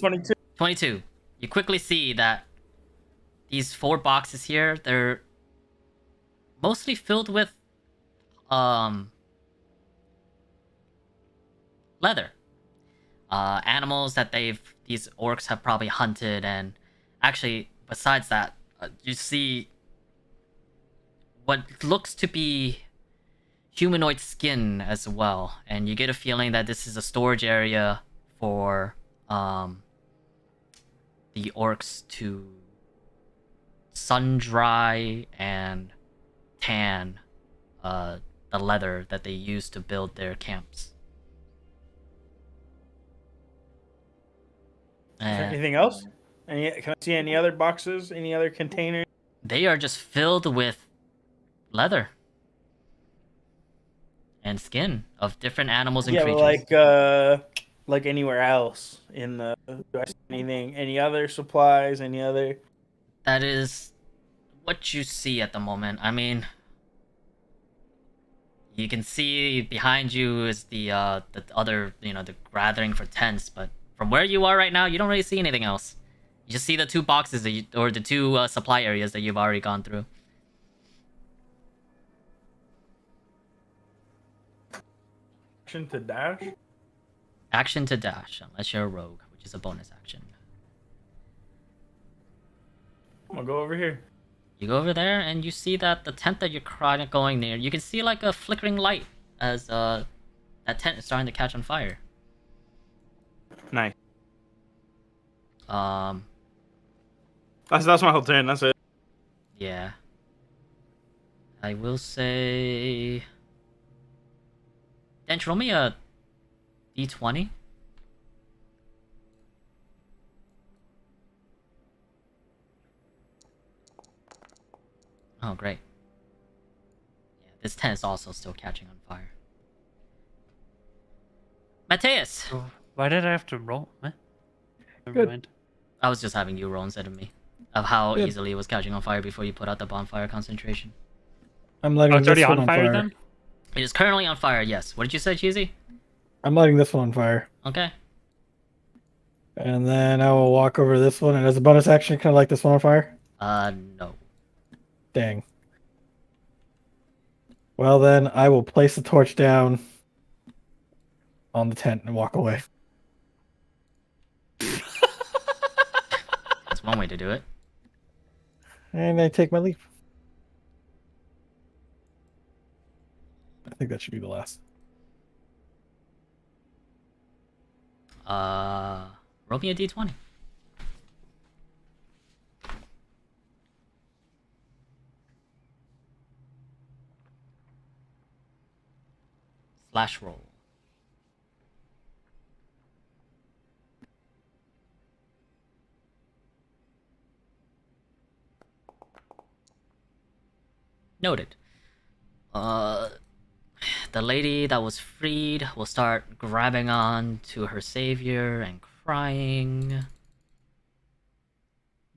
22. You quickly see that these 4 boxes here, they're mostly filled with leather. Animals that these orcs have probably hunted, and actually besides that, you see what looks to be humanoid skin as well, and you get a feeling that this is a storage area for the orcs to sun dry and tan the leather that they use to build their camps. Is there anything else? Can I see any other boxes? Any other containers? They are just filled with leather and skin of different animals and creatures. But like anywhere else in the... Do I see anything? Any other supplies? Any other... That is what you see at the moment. I mean, you can see behind you is the other, the gathering for tents, but from where you are right now, you don't really see anything else. You just see the 2 boxes or the 2 supply areas that you've already gone through. Action to dash? Action to dash, unless you're a rogue, which is a bonus action. I'm gonna go over here. You go over there, and you see that the tent that you're going near, you can see like a flickering light as that tent is starting to catch on fire. Nice. Um, That's my whole turn. That's it. yeah. I will say... Dench, roll me a d20. Oh, great. Yeah, this tent is also still catching on fire. Mateus! Why did I have to roll? What? Never Good. mind. I was just having you roll instead of me. Of how Good. easily it was catching on fire before you put out the bonfire concentration. I'm letting Oh, it's this already one on fire then? It is currently on fire, yes. What did you say, Cheesy? I'm lighting this one on fire. Okay. And then I will walk over to this one, and as a bonus action, can I light this one on fire? No. Dang. Well, then I will place the torch down on the tent and walk away. That's one way to do it. And I take my leave. think that should be the last. Roll me a d20. Slash roll. Noted. The lady that was freed will start grabbing on to her savior and crying.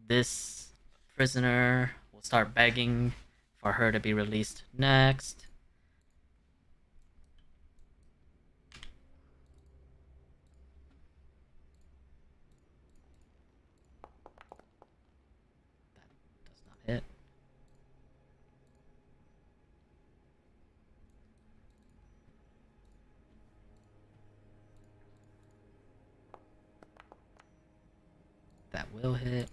This prisoner will start begging for her to be released next. That does not hit. That will hit.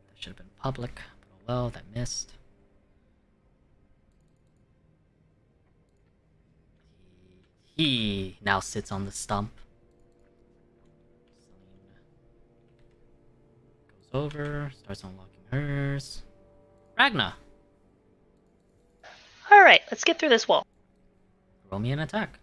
That should have been public, but oh well, that missed. He now sits on the stump. Goes over, starts unlocking hers. Ragna, All right, let's get through this wall. roll me an attack.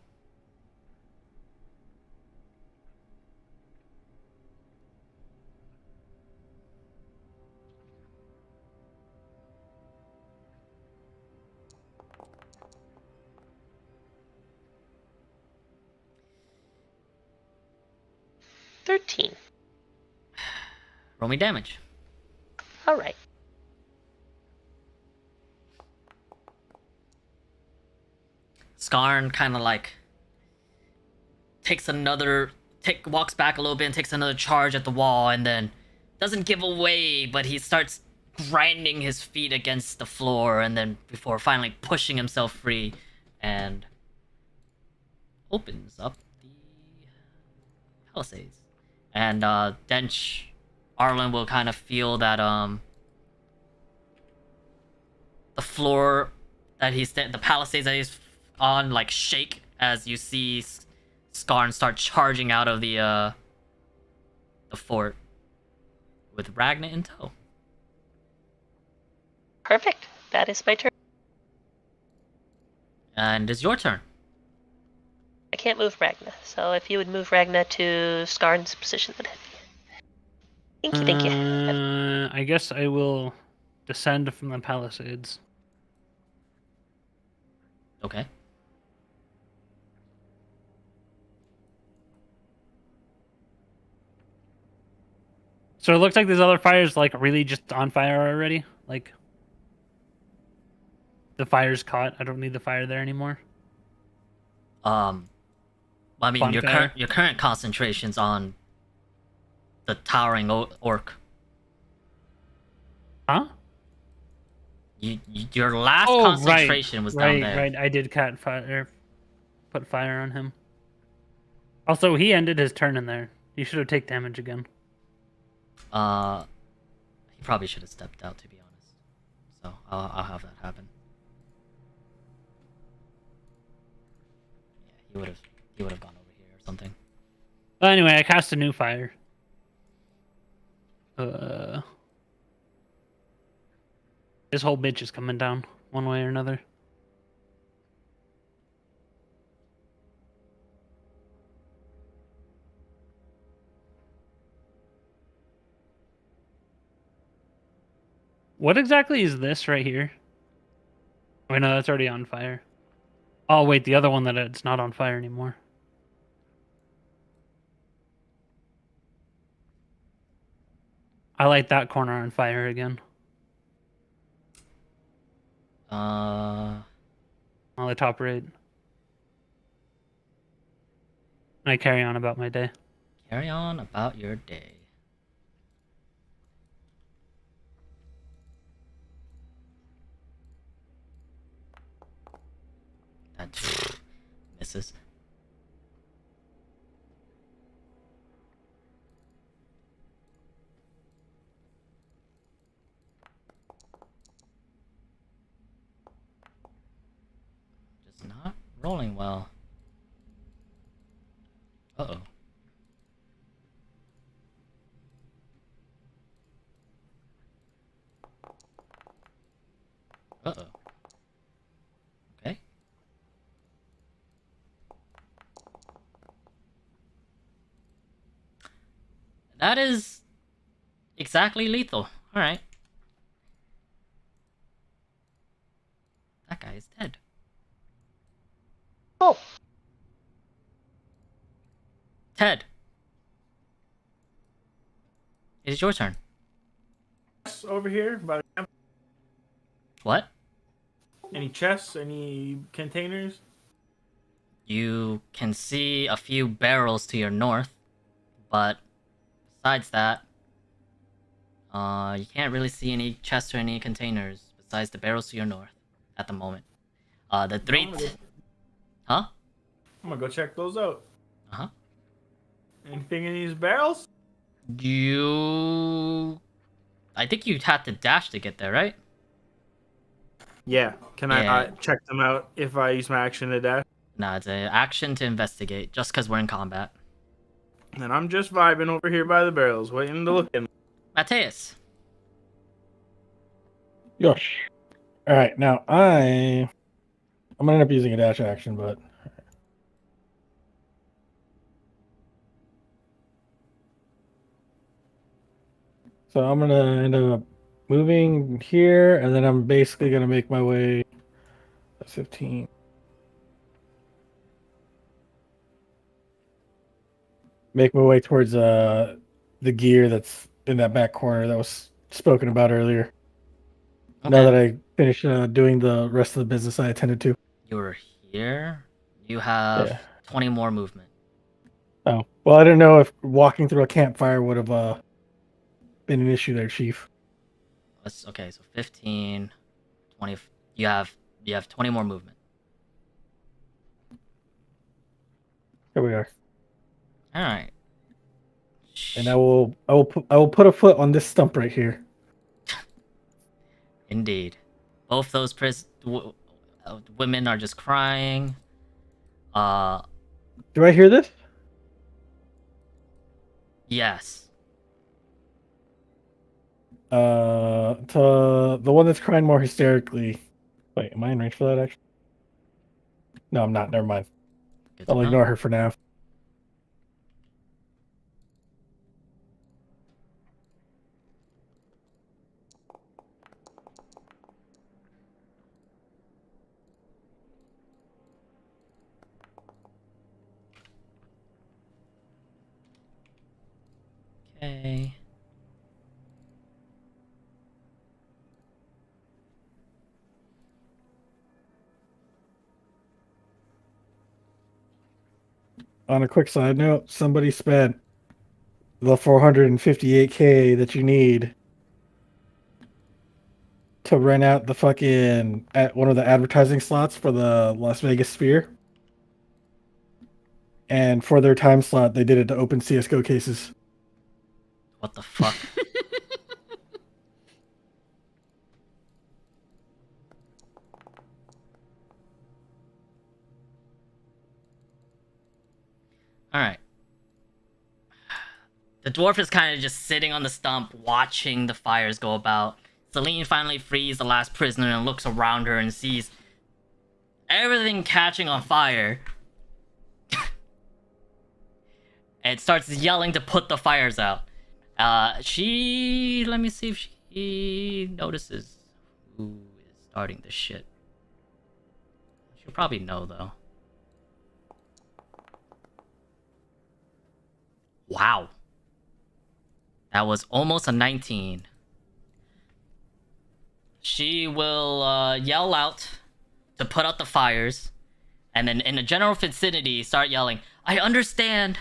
$13. Roll me damage. All right. Skarn kind of like walks back a little bit and takes another charge at the wall, and then doesn't give away, but he starts grinding his feet against the floor, and then before finally pushing himself free and opens up the palisades. And Dench Arlen will kind of feel that the floor that the palisades that he's on like shake as you see Skarn start charging out of the fort with Ragna in tow. Perfect. That is my turn. And it's your turn. I can't move Ragna, so if you would move Ragna to Skarn's position, that'd be. Thank you. I guess I will descend from the palisades. Okay. So it looks like this other fire is like really just on fire already. Like the fire's caught. I don't need the fire there anymore. I mean, your Bonfire. current concentration's on the towering orc. Huh? Your last concentration was down there. Right. I did put fire on him. Also, he ended his turn in there. He should have taken damage again. He probably should have stepped out, to be honest. So I'll have that happen. Yeah, he would have gone over here or something. Well, anyway, I cast a new fire. This whole bitch is coming down one way or another. What exactly is this right here? Wait, no, that's already on fire. Oh, wait, the other one that it's not on fire anymore. I light that corner on fire again. On the top right. And I carry on about my day. Carry on about your day. Misses. Just not rolling well. Uh-oh. Uh-oh. Okay. That is exactly lethal. Alright. That guy is dead. Oh, Ted. It is your turn. Over here, by the camp. What? Any chests? Any containers? You can see a few barrels to your north, but besides that, you can't really see any chests or any containers besides the barrels to your north at the moment. The three... Huh? I'm gonna go check those out. Uh-huh. Anything in these barrels? I think you had to dash to get there, right? Yeah. Can Yeah. I check them out if I use my action to dash? Nah, it's an action to investigate, just because we're in combat. And I'm just vibing over here by the barrels, waiting to look in. Mateus. Yosh. All right, now I'm gonna end up using a dash action, but so I'm gonna end up moving here, and then I'm basically gonna make my way. That's 15. Make my way towards the gear that's in that back corner that was spoken about earlier. Okay. Now that I finish doing the rest of the business I attended to. You're here. You have Yeah. 20 more movement. Oh, well, I didn't know if walking through a campfire would have been an issue there, Chief. Okay, so 15, 20. You have 20 more movement. Here we are. All right. And I will put a foot on this stump right here. Indeed. Both those women are just crying. Do I hear this? Yes. To the one that's crying more hysterically. Wait, am I in range for that actually? No, I'm not. Never mind. Good to I'll know. ignore her for now. Okay. On a quick side note, somebody spent the 458K that you need to rent out the fucking at one of the advertising slots for the Las Vegas Sphere. And for their time slot, they did it to open CS:GO cases. What the fuck? Alright. The dwarf is kind of just sitting on the stump, watching the fires go about. Celine finally frees the last prisoner and looks around her and sees everything catching on fire. And starts yelling to put the fires out. Let me see if she notices who is starting this shit. She'll probably know, though. Wow. That was almost a 19. She will yell out to put out the fires, and then in a general vicinity start yelling, I understand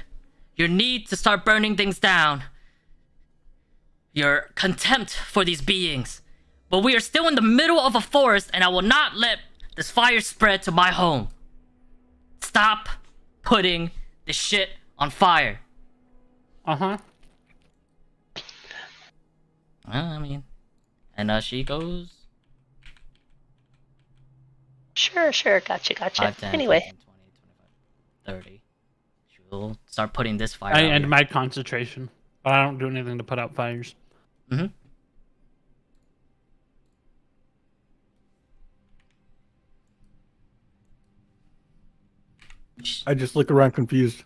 your need to start burning things down, your contempt for these beings, but we are still in the middle of a forest, and I will not let this fire spread to my home. stop putting the shit on fire. Uh-huh. I mean, and she goes Sure. Gotcha. 5, 10, Anyway, 15, 20, 25, 30. She'll start putting this fire I out end here. my concentration, but I don't do anything to put out fires. Mm-hmm. I just look around confused.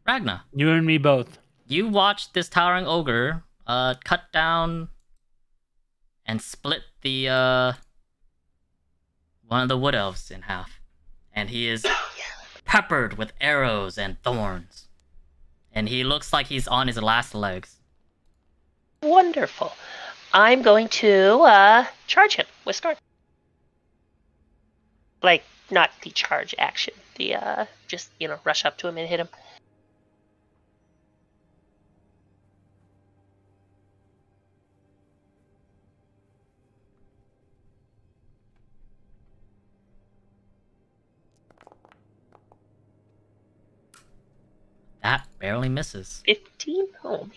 Ragna, You and me both. you watched this towering ogre cut down and split the one of the wood elves in half, and he is peppered with arrows and thorns, and he looks like he's on his last legs. wonderful. I'm going to charge him with Scorn. Like, not the charge action. The just rush up to him and hit him. That barely misses. 15? Oh man.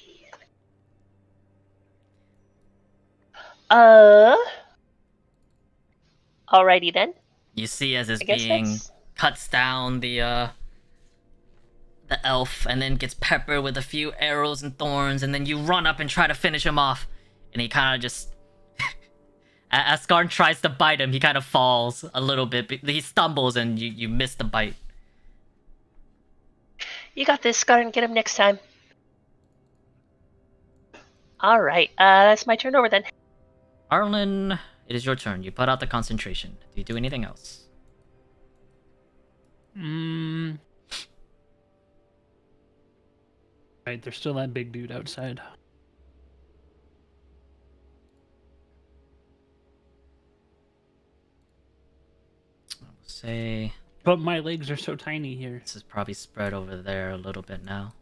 Alrighty then. You see as his I guess being that's... cuts down the elf and then gets peppered with a few arrows and thorns, and then you run up and try to finish him off, and he kind of just as Skarn tries to bite him, he kind of falls a little bit. He stumbles and you miss the bite. You got this, Scorn. Get him next time. Alright, that's my turn over then. Arlen, it is your turn. You put out the concentration. Do you do anything else? Right, there's still that big dude outside. I'll say But my legs are so tiny here. this is probably spread over there a little bit now.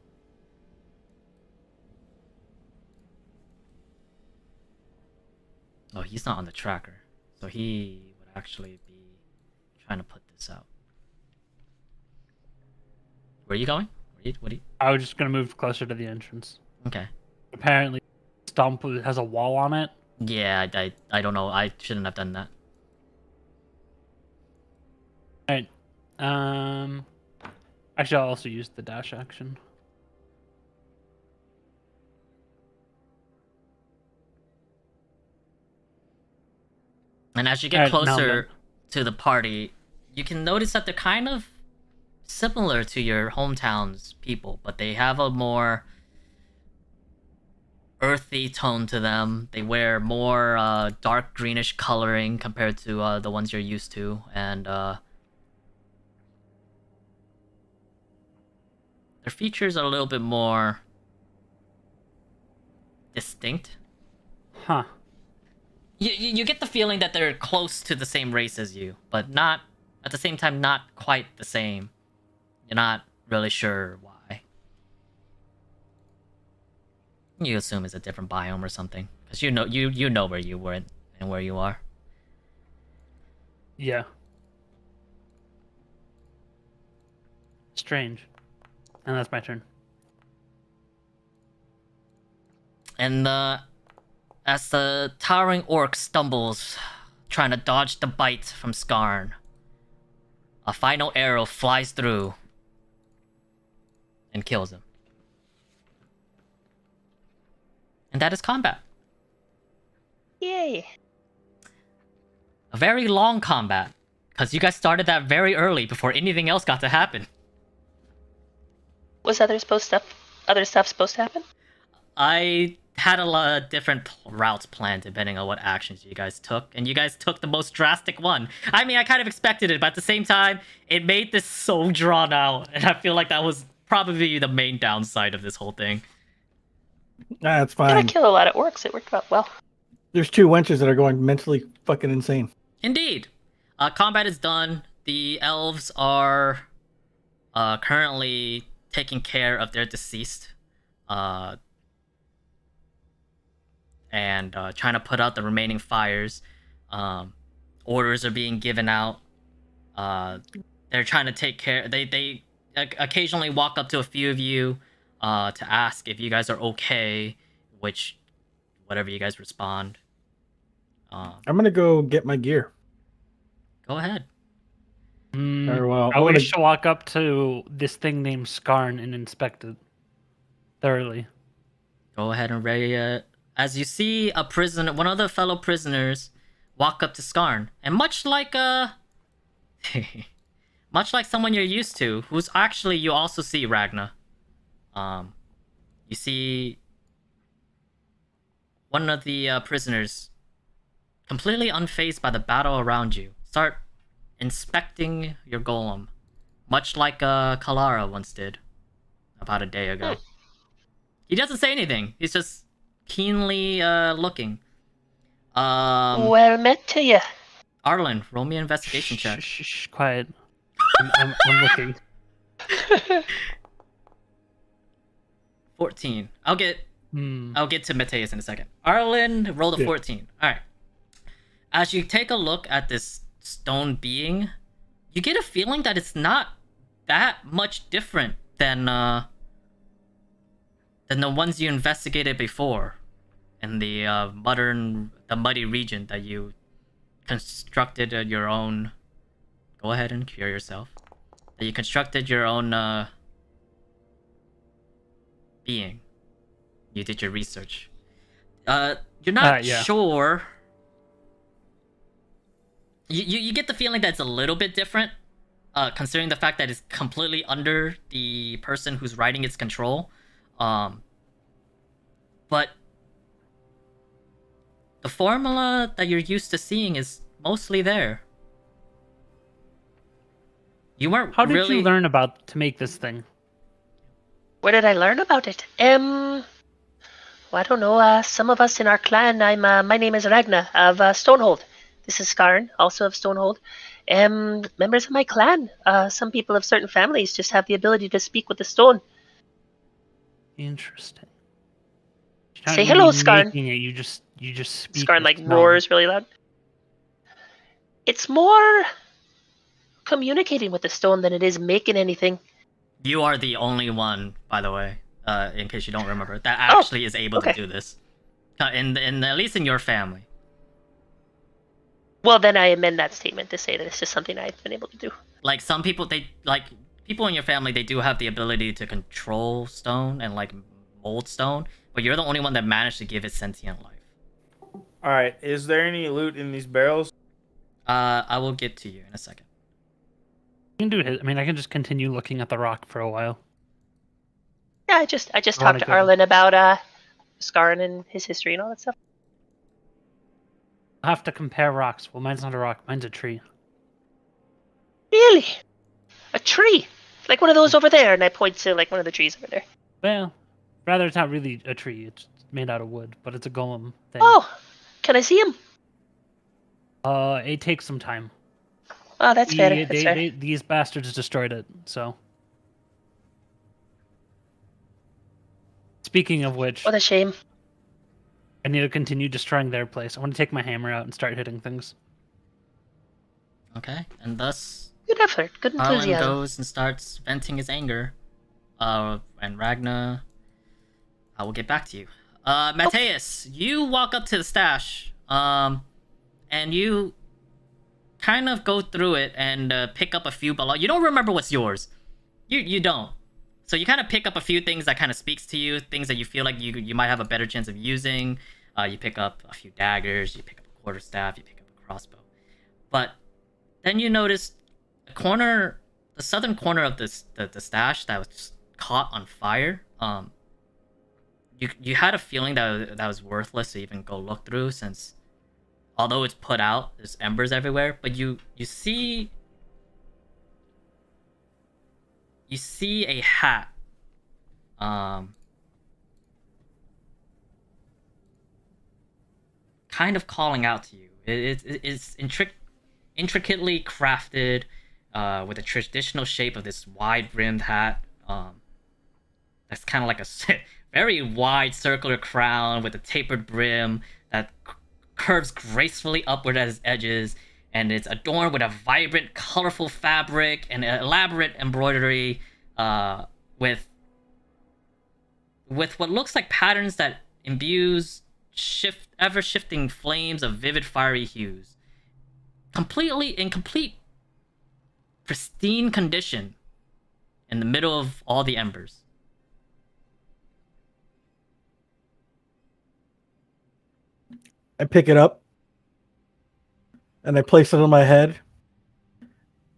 Oh, he's not on the tracker, so he would actually be trying to put this out. Where are you going? What are you? I was just gonna move closer to the entrance. Okay. Apparently, stump has a wall on it. Yeah, I don't know. I shouldn't have done that. Alright. Actually, I'll also use the dash action. And as you get Alright, now I'm closer done. to the party, you can notice that they're kind of similar to your hometown's people, but they have a more earthy tone to them. They wear more dark greenish coloring compared to the ones you're used to, and their features are a little bit more distinct. Huh. You get the feeling that they're close to the same race as you, but not at the same time not quite the same. You're not really sure why. You assume it's a different biome or something, because you know where you were and where you are. Yeah. Strange. And that's my turn. And as the towering orc stumbles, trying to dodge the bite from Skarn, a final arrow flies through and kills him. And that is combat. Yay. A very long combat, because you guys started that very early before anything else got to happen. Was other stuff supposed to happen? I had a lot of different routes planned depending on what actions you guys took, and you guys took the most drastic one. I mean, I kind of expected it, but at the same time, it made this so drawn out, and I feel like that was probably the main downside of this whole thing. That's Did I fine. kill a lot of orcs? It worked out well. There's two wenches that are going mentally fucking insane. Indeed. Combat is done. The elves are currently taking care of their deceased. And trying to put out the remaining fires. Orders are being given out. They're trying to take care. They occasionally walk up to a few of you to ask if you guys are okay, which whatever you guys respond. I'm gonna go get my gear. Go ahead. Very well. I wish to walk up to this thing named Skarn and inspect it thoroughly. Go ahead and ready it. As you see a prisoner, one of the fellow prisoners, walk up to Skarn, and much like much like someone you're used to, who's actually you also see Ragna. You see one of the prisoners, completely unfazed by the battle around you, start inspecting your golem, much like Kalara once did about a day ago. He doesn't say anything. He's just keenly looking. Well met to you. Arlen, roll me an investigation check. Shh, quiet. I'm looking. 14. I'll get to Mateus in a second. Arlen rolled a 14. All right. As you take a look at this stone being, you get a feeling that it's not that much different than the ones you investigated before in the muddy region that you constructed your own. Go ahead and cure yourself. That you constructed your own being. You did your research. You're not sure. You get the feeling that it's a little bit different, considering the fact that it's completely under the person who's writing its control. But the formula that you're used to seeing is mostly there. You weren't. How did really... you learn about to make this thing? Where did I learn about it? Well, I don't know. Some of us in our clan. My name is Ragna of Stonehold. This is Skarn, also of Stonehold. Members of my clan. Some people of certain families just have the ability to speak with the stone. Interesting. Say hello, Skarn. You just speak. Skarn roars really loud. It's more communicating with the stone than it is making anything. You are the only one, by the way, in case you don't remember, that actually is able to do this. In at least in your family. Well, then I amend that statement to say that it's just something I've been able to do. Like some people, people in your family, they do have the ability to control stone and mold stone, but you're the only one that managed to give it sentient life. All right, is there any loot in these barrels? I will get to you in a second. You can do it. I mean, I can just continue looking at the rock for a while. Yeah, I just talked to Arlen about Skarn and his history and all that stuff. I'll have to compare rocks. Well, mine's not a rock. Mine's a tree. Really? A tree? Like one of those over there, and I point to one of the trees over there. Well, rather it's not really a tree. It's made out of wood, but it's a golem thing. Oh, can I see him? It takes some time. Oh, that's fair. These bastards destroyed it, so. Speaking of which... What a shame. I need to continue destroying their place. I want to take my hammer out and start hitting things. Okay, and thus... Good effort. Good enthusiasm. Arlen goes and starts venting his anger. And Ragna... I will get back to you. Mateus, you walk up to the stash, and you kind of go through it and pick up a few, but you don't remember what's yours. You don't. So you kind of pick up a few things that kind of speaks to you, things that you feel like you might have a better chance of using. You pick up a few daggers, you pick up a quarterstaff, you pick up a crossbow. But then you notice the southern corner of the stash that was just caught on fire. You had a feeling that was worthless to even go look through, since although it's put out, there's embers everywhere. But you see a hat. Kind of calling out to you. It's intricately crafted with a traditional shape of this wide-brimmed hat. That's kind of like a very wide circular crown with a tapered brim that curves gracefully upward at its edges, and it's adorned with a vibrant, colorful fabric and elaborate embroidery, with what looks like patterns that imbues ever shifting flames of vivid, fiery hues. Completely in complete, pristine condition, in the middle of all the embers. I pick it up and I place it on my head,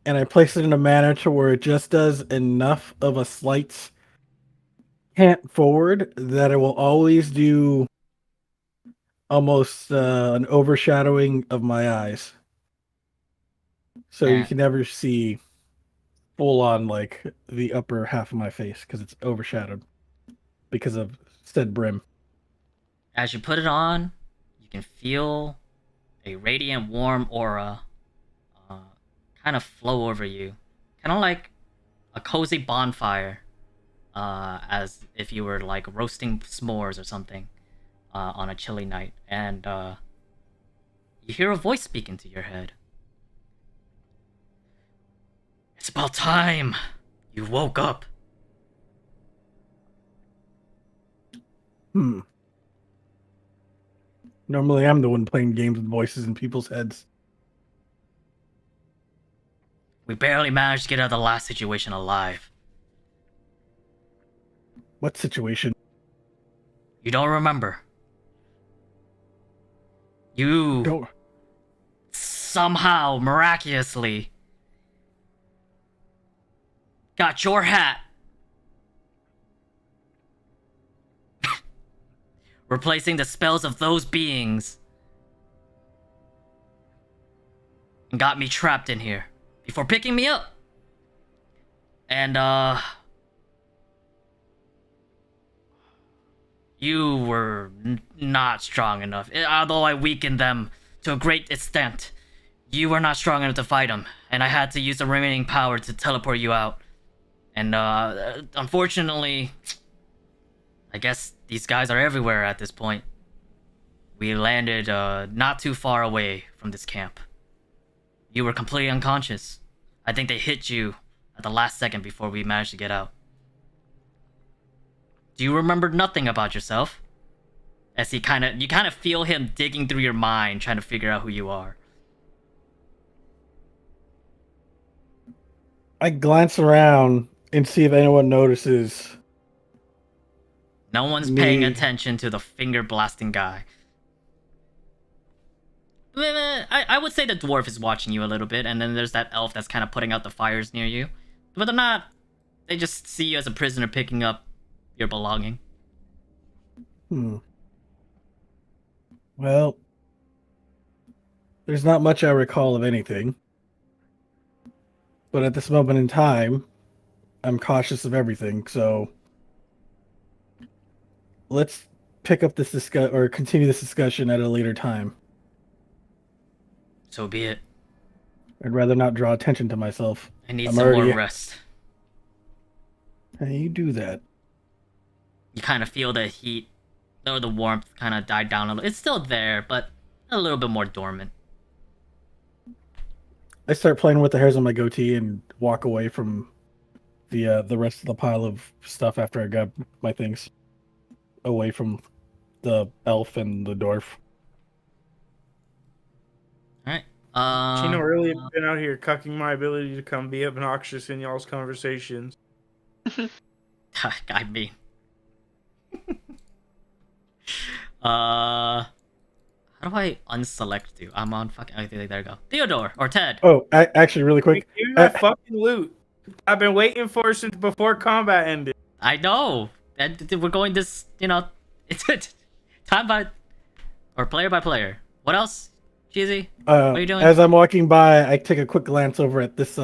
and I place it in a manner to where it just does enough of a slight cant forward that it will always do almost an overshadowing of my eyes. So you can never see full on like the upper half of my face because it's overshadowed because of said brim. As you put it on, you can feel a radiant, warm aura kind of flow over you. Kind of like a cozy bonfire, as if you were like roasting s'mores or something on a chilly night. And you hear a voice speak into your head. It's about time you woke up. Normally I'm the one playing games with voices in people's heads. We barely managed to get out of the last situation alive. What situation? You don't remember? You Don't. somehow, miraculously, got your hat, replacing the spells of those beings, and got me trapped in here before picking me up. And you were not strong enough. Although I weakened them to a great extent, you were not strong enough to fight them, and I had to use the remaining power to teleport you out. And unfortunately, I guess these guys are everywhere at this point. We landed not too far away from this camp. You were completely unconscious. I think they hit you at the last second before we managed to get out. Do you remember nothing about yourself? As you kind of feel him digging through your mind, trying to figure out who you are. I glance around and see if anyone notices. No one's paying Me. attention to the finger blasting guy. I would say the dwarf is watching you a little bit, and then there's that elf that's kind of putting out the fires near you. But they're not. They just see you as a prisoner picking up your belonging. Well, there's not much I recall of anything. But at this moment in time, I'm cautious of everything, so let's pick up this continue this discussion at a later time. So be it. I'd rather not draw attention to myself. I need I'm some already- more rest. Hey, you do that. You kind of feel the heat, or the warmth kind of died down a little. It's still there, but a little bit more dormant. I start playing with the hairs on my goatee and walk away from the rest of the pile of stuff after I grab my things. Away from the elf and the dwarf. Alright. Chino really been out here cucking my ability to come be obnoxious in y'all's conversations. I mean. How do I unselect you? I'm on fucking. Okay, there you go. Theodore or Ted. Oh, actually, really quick. Give me my fucking loot. I've been waiting for it since before combat ended. I know. And we're going this, it's time by, or player by player. What else, Cheesy? What are you doing? As I'm walking by, I take a quick glance over at this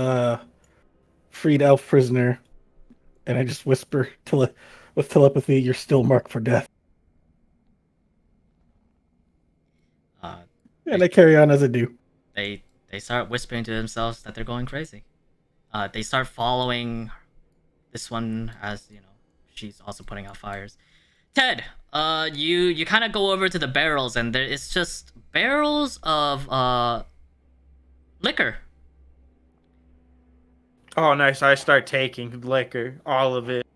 freed elf prisoner, and I just whisper with telepathy, "You're still marked for death." And I carry on as I do. They start whispering to themselves that they're going crazy. They start following this one as, she's also putting out fires. Ted, you kind of go over to the barrels, and it's just barrels of liquor. Oh, nice. I start taking liquor, all of it.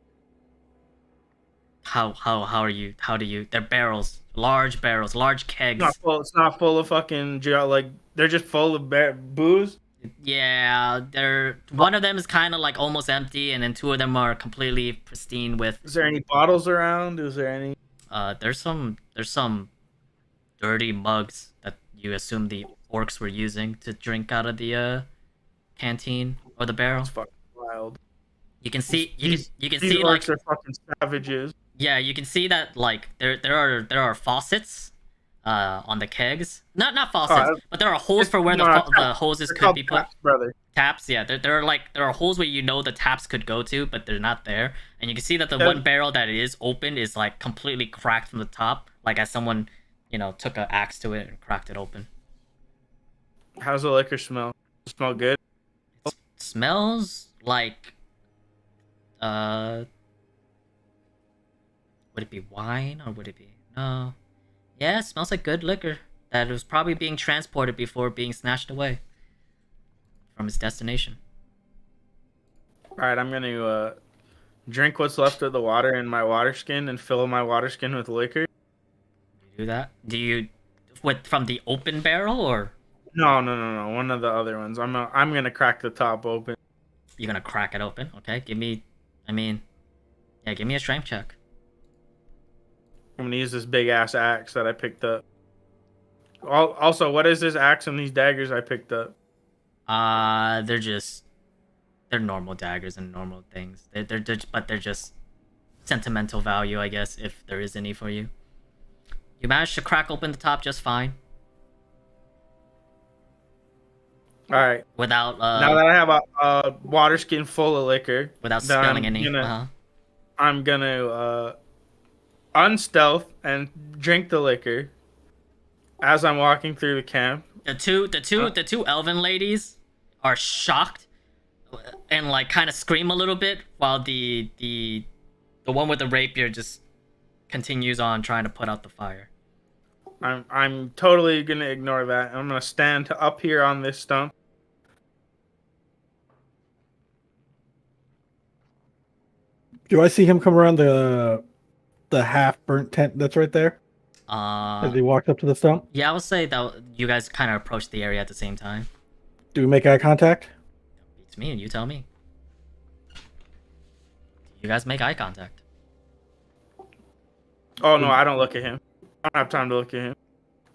How are you? How do you? They're barrels, large kegs. It's not full of fucking like they're just full of booze. Yeah, they're one of them is kind of like almost empty, and then two of them are completely pristine with. Is there any bottles around? Is there any? There's some dirty mugs that you assume the orcs were using to drink out of the canteen or the barrel. It's fucking wild. You can see These see orcs like are fucking savages. yeah, you can see that like there are faucets on the kegs. Not faucets, but there are holes for where the hoses could be put. Taps, brother. Taps, yeah. There are holes where you know the taps could go to, but they're not there. And you can see that the one barrel that is open is like completely cracked from the top, like as someone, took an axe to it and cracked it open. How's the liquor smell? Smell good? It smells like would it be wine or would it be no? Yeah, it smells like good liquor that was probably being transported before being snatched away from its destination. Alright, I'm gonna drink what's left of the water in my water skin and fill my water skin with liquor. You do that? Do you from the open barrel or? No. One of the other ones. I'm gonna crack the top open. You're gonna crack it open? Okay, give me a strength check. I'm gonna use this big ass axe that I picked up. Also, what is this axe and these daggers I picked up? They're normal daggers and normal things. They're just sentimental value, I guess, if there is any for you. You managed to crack open the top just fine. All right. Without now that I have a water skin full of liquor, without spilling any. I'm gonna unstealth and drink the liquor as I'm walking through the camp. The two elven ladies are shocked and like kind of scream a little bit while the one with the rapier just continues on trying to put out the fire. I'm totally gonna ignore that. I'm gonna stand up here on this stump. Do I see him come around the half burnt tent that's right there? As he walked up to the stump? Yeah, I would say that you guys kind of approached the area at the same time. Do we make eye contact? It's me, and you tell me. You guys make eye contact. Oh no, I don't look at him. I don't have time to look at him.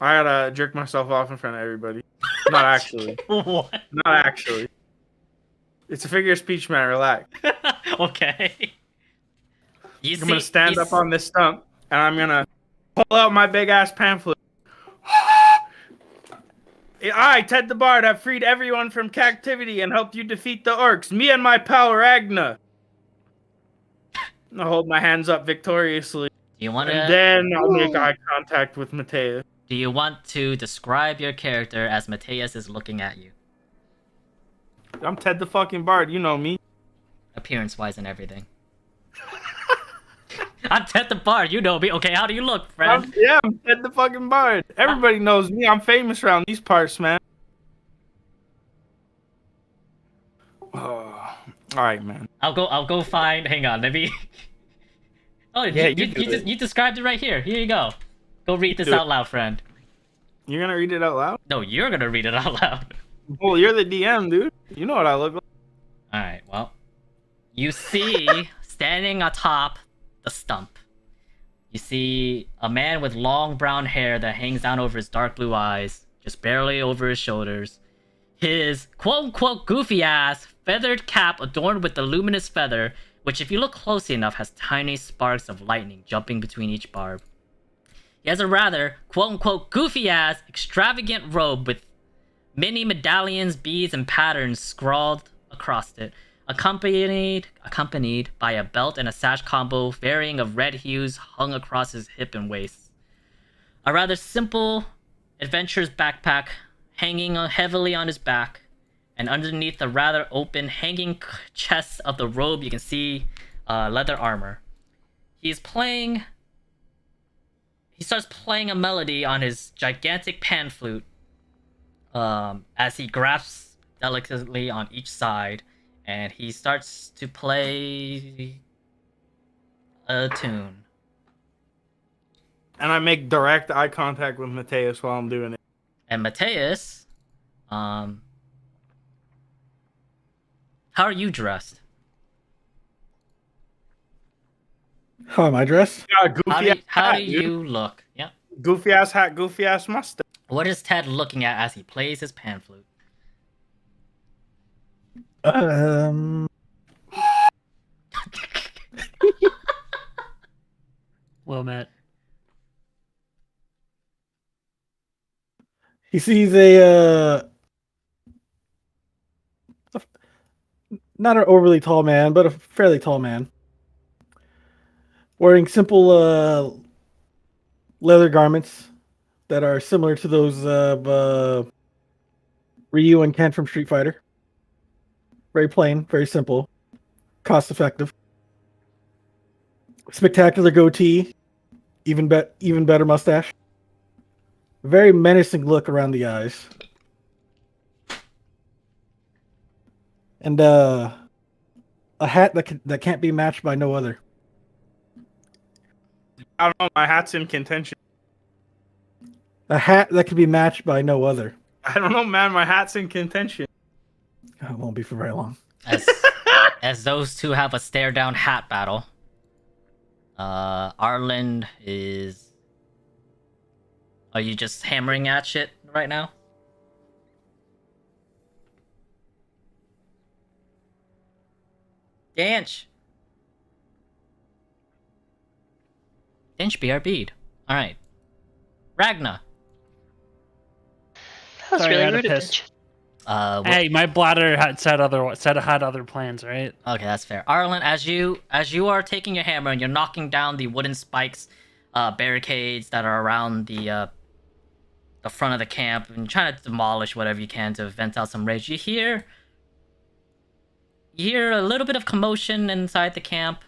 I gotta jerk myself off in front of everybody. Not actually. What? Not actually. It's a figure of speech, man. Relax. Okay. I'm gonna stand up on this stump, and I'm gonna pull out my big ass pamphlet. I, Ted the Bard, have freed everyone from captivity and helped you defeat the orcs. Me and my pal Ragna. I'll hold my hands up victoriously. Do you want to? And then I'll make eye contact with Mateus. Do you want to describe your character as Mateus is looking at you? I'm Ted the fucking Bard. You know me. Appearance-wise and everything. I'm Ted the Bard. You know me. Okay, how do you look, friend? I'm Ted the fucking Bard. Everybody knows me. I'm famous around these parts, man. Oh, all right, man. I'll go find. Hang on, let me. Oh yeah, you described it right here. Here you go. Go read this out loud, friend. You're gonna read it out loud? No, you're gonna read it out loud. Well, you're the DM, dude. You know what I look like. All right. Well, you see standing atop the stump. You see a man with long brown hair that hangs down over his dark blue eyes, just barely over his shoulders. His quote-unquote goofy ass feathered cap adorned with the luminous feather, which if you look closely enough has tiny sparks of lightning jumping between each barb. He has a rather quote-unquote goofy ass extravagant robe with many medallions, beads, and patterns scrawled across it, accompanied by a belt and a sash combo varying of red hues hung across his hip and waist. A rather simple adventurer's backpack hanging heavily on his back, and underneath the rather open hanging chest of the robe you can see leather armor. He starts playing a melody on his gigantic pan flute. as he grasps delicately on each side, and he starts to play a tune. And I make direct eye contact with Mateus while I'm doing it. And Mateus, how are you dressed? How am I dressed? Got a goofy ass How hat, do dude. you look? Yeah. Goofy ass hat, goofy ass mustache. What is Ted looking at as he plays his pan flute? Well met. He sees not an overly tall man, but a fairly tall man, wearing simple leather garments that are similar to those of Ryu and Ken from Street Fighter. Very plain, very simple, cost effective. Spectacular goatee, even better mustache. Very menacing look around the eyes. And a hat that can't be matched by no other. I don't know. My hat's in contention. A hat that can be matched by no other. I don't know, man. My hat's in contention. It won't be for very long. As those two have a stare down hat battle, Arlen is. Are you just hammering at shit right now? Danch! Danch BRB'd. Alright. Ragna. That was Sorry, I really had a rude of piss. Finch. Hey, my bladder had had other plans, right? Okay, that's fair. Arlen, as you are taking your hammer and you're knocking down the wooden spikes, barricades that are around the front of the camp, and trying to demolish whatever you can to vent out some rage, you hear a little bit of commotion inside the camp,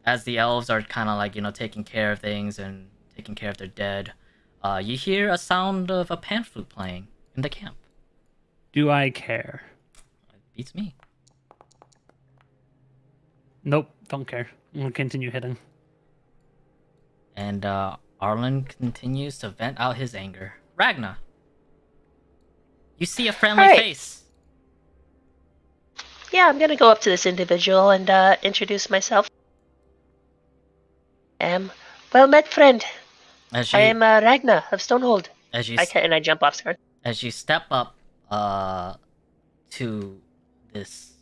as the elves are kind of like, taking care of things and taking care of their dead. You hear a sound of a pan flute playing in the camp. Do I care? Beats me. Nope, don't care. I'm gonna continue hitting. And Arlen continues to vent out his anger. Ragna, you see a friendly Alright. face. Yeah, I'm gonna go up to this individual and you myself. Well met, friend. As I you, am Ragna of Stonehold. as you, And I jump off Scarn. as you step up, to this,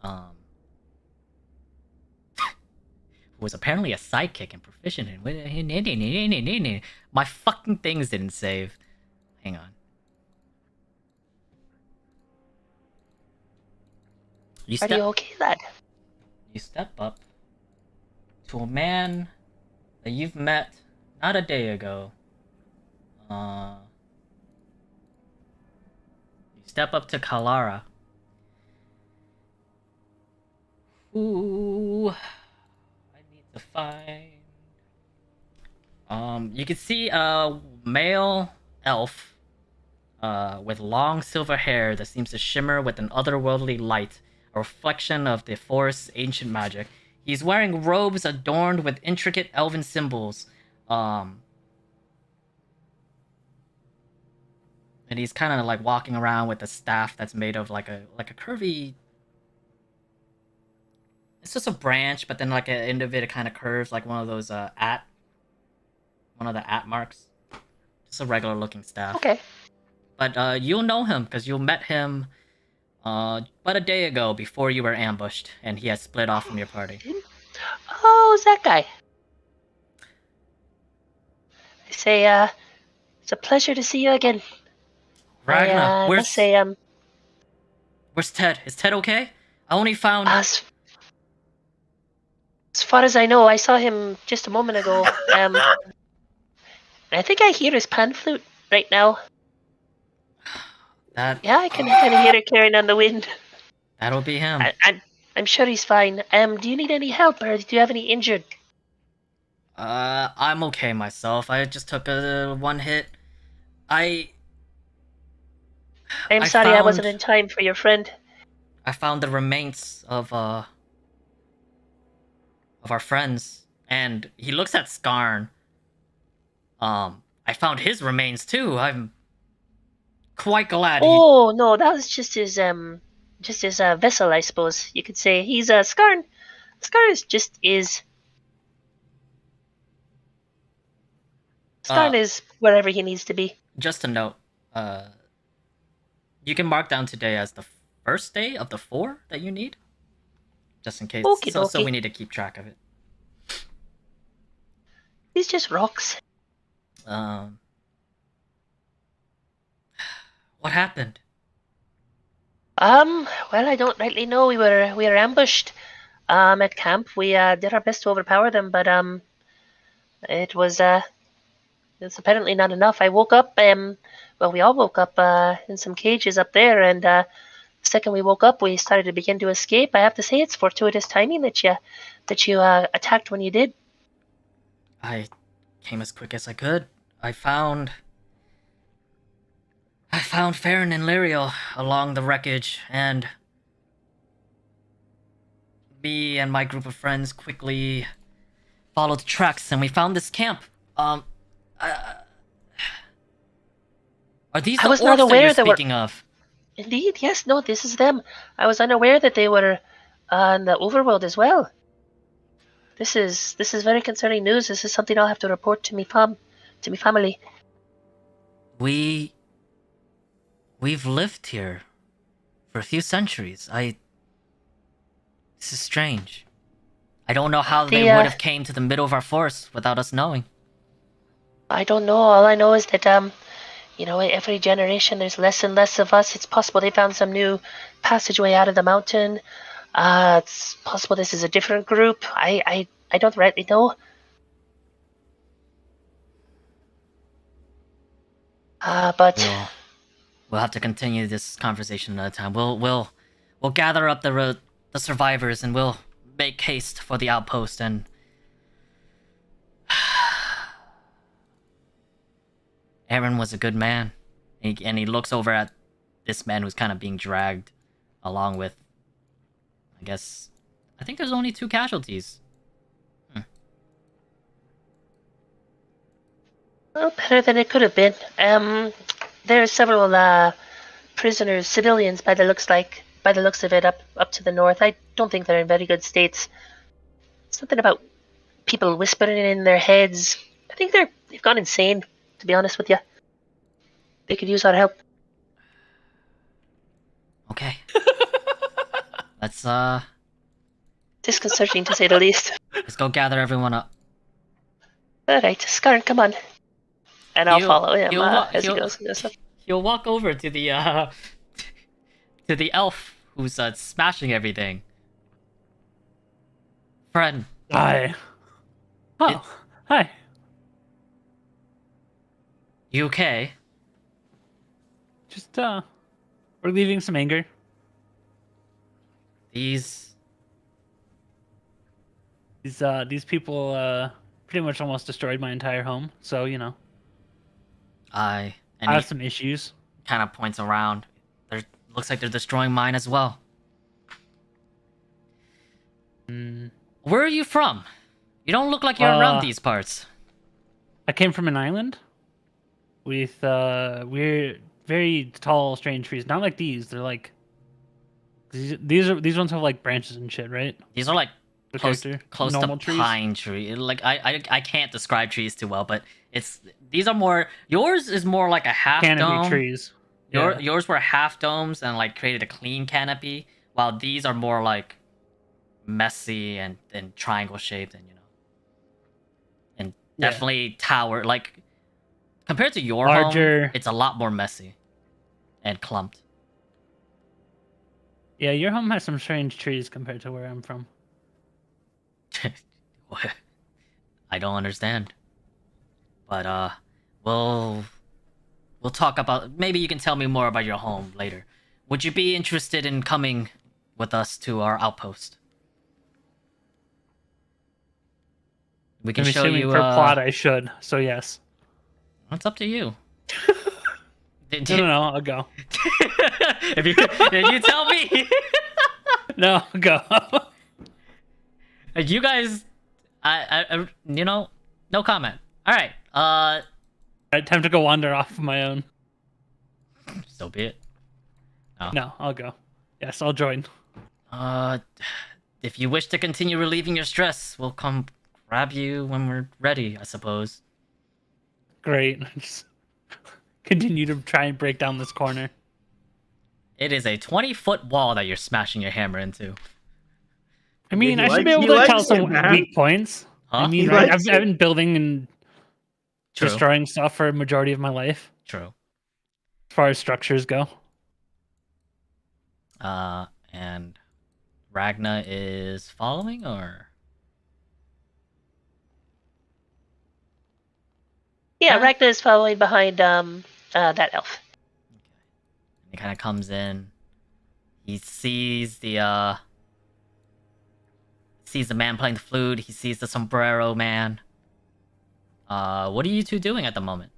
who was apparently a sidekick and proficient in. My fucking things didn't save. Hang on. Are you okay, lad? You step up to a man that you've met not a day ago. You step up to Kalara. Ooh, I need to find. You can see a male elf, with long silver hair that seems to shimmer with an otherworldly light, a reflection of the forest's ancient magic. He's wearing robes adorned with intricate elven symbols. And he's kind of like walking around with a staff that's made of like a curvy. It's just a branch, but then like an end of it kind of curves like one of those one of the at marks. Just a regular looking staff. Okay. But you'll know him because you met him but a day ago before you were ambushed and he had split off from your party. Oh, it's that guy. I say, it's a pleasure to see you again. Ragnar, I where's must say, where's Ted? Is Ted okay? I only found. as far as I know, I saw him just a moment ago. I think I hear his pan flute right now. Yeah, I can kind of hear it carrying on the wind. That'll be him. I'm sure he's fine. Do you need any help, or do you have any injured? I'm okay myself. I just took a one hit. I I'm I sorry I wasn't found- in time for your friend. I found the remains of our friends, and he looks at Skarn. I found his remains too. I'm quite glad he. Oh no, that was just his vessel, I suppose you could say. He's Skarn. Skarn is just is. Uh, Skarn is wherever he needs to be. just a note. You can mark down today as the first day of the 4 that you need, just in case. Okie So we dokie. need to keep track of it. He's just rocks. Um, what happened? Well, I don't rightly know. We were ambushed. At camp, we did our best to overpower them, but it was it's apparently not enough. I woke up. Well, we all woke up in some cages up there, and the second we woke up, we started to begin to escape. I have to say, it's fortuitous timing that you attacked when you did. I came as quick as I could. I found Farron and Lyriel along the wreckage, and me and my group of friends quickly followed the tracks, and we found this camp. Are these I the was not orcs that aware you're there were- speaking of? Indeed, yes, no, this is them. I was unaware that they were in the overworld as well. This is very concerning news. This is something I'll have to report to me family. We've lived here for a few centuries. This is strange. I don't know how they would have came to the middle of our forest without us knowing. I don't know. All I know is that every generation there's less and less of us. It's possible they found some new passageway out of the mountain. It's possible this is a different group. I don't rightly know. But We'll have to continue this conversation another time. We'll gather up the survivors, and we'll make haste for the outpost. And Aaron was a good man, and he looks over at this man who's kind of being dragged along with. I think there's only 2 casualties. Well, better than it could have been. There are several prisoners, civilians, by the looks of it, up to the north. I don't think they're in very good states. Something about people whispering in their heads. I think they've gone insane, to be honest with you. They could use our help. Okay. Let's Disconcerting, to say the least. let's go gather everyone up. All right, Skarn, come on. And I'll follow him as he he'll- goes. He'll walk over to the to the elf who's smashing everything. Friend, Hi. Oh, hi. you okay? Just we're leaving some anger. These These people pretty much almost destroyed my entire home. So and I have he some issues. kind of points around. Looks like they're destroying mine as well. Where are you from? You don't look like you're around these parts. I came from an island with weird, very tall, strange trees. Not like these. They're like these ones have like branches and shit, right? These are like The close character. to Normal trees. pine tree. Like I can't describe trees too well, but these are more. Yours is more like a half Canopy dome. trees. Yeah. Yours were half domes and like created a clean canopy, while these are more like messy and triangle shaped, and definitely tower. Like compared to your Larger. home, it's a lot more messy and clumped. Yeah, your home has some strange trees compared to where I'm from. What? I don't understand. But we'll talk about. Maybe you can tell me more about your home later. Would you be interested in coming with us to our outpost? We can I'm show assuming you. for plot I should. So yes. It's up to you. No, I'll go. if you tell me. No, I'll go. You guys, no comment. All right. Alright, time to go wander off of my own. So be it. No, I'll go. Yes, I'll join. If you wish to continue relieving your stress, we'll come grab you when we're ready, I suppose. Great. Just continue to try and break down this corner. It is a 20-foot wall that you're smashing your hammer into. I mean, He I should be likes- able he to tell likes some it, man. weak points. Huh? I mean, He right? I've likes it. been building and True. destroying stuff for a majority of my life, True. as far as structures go. And Ragna is following, or? Yeah, Ragna is following behind that elf. He kind of comes in. He sees the man playing the flute. He sees the sombrero man. What are you two doing at the moment?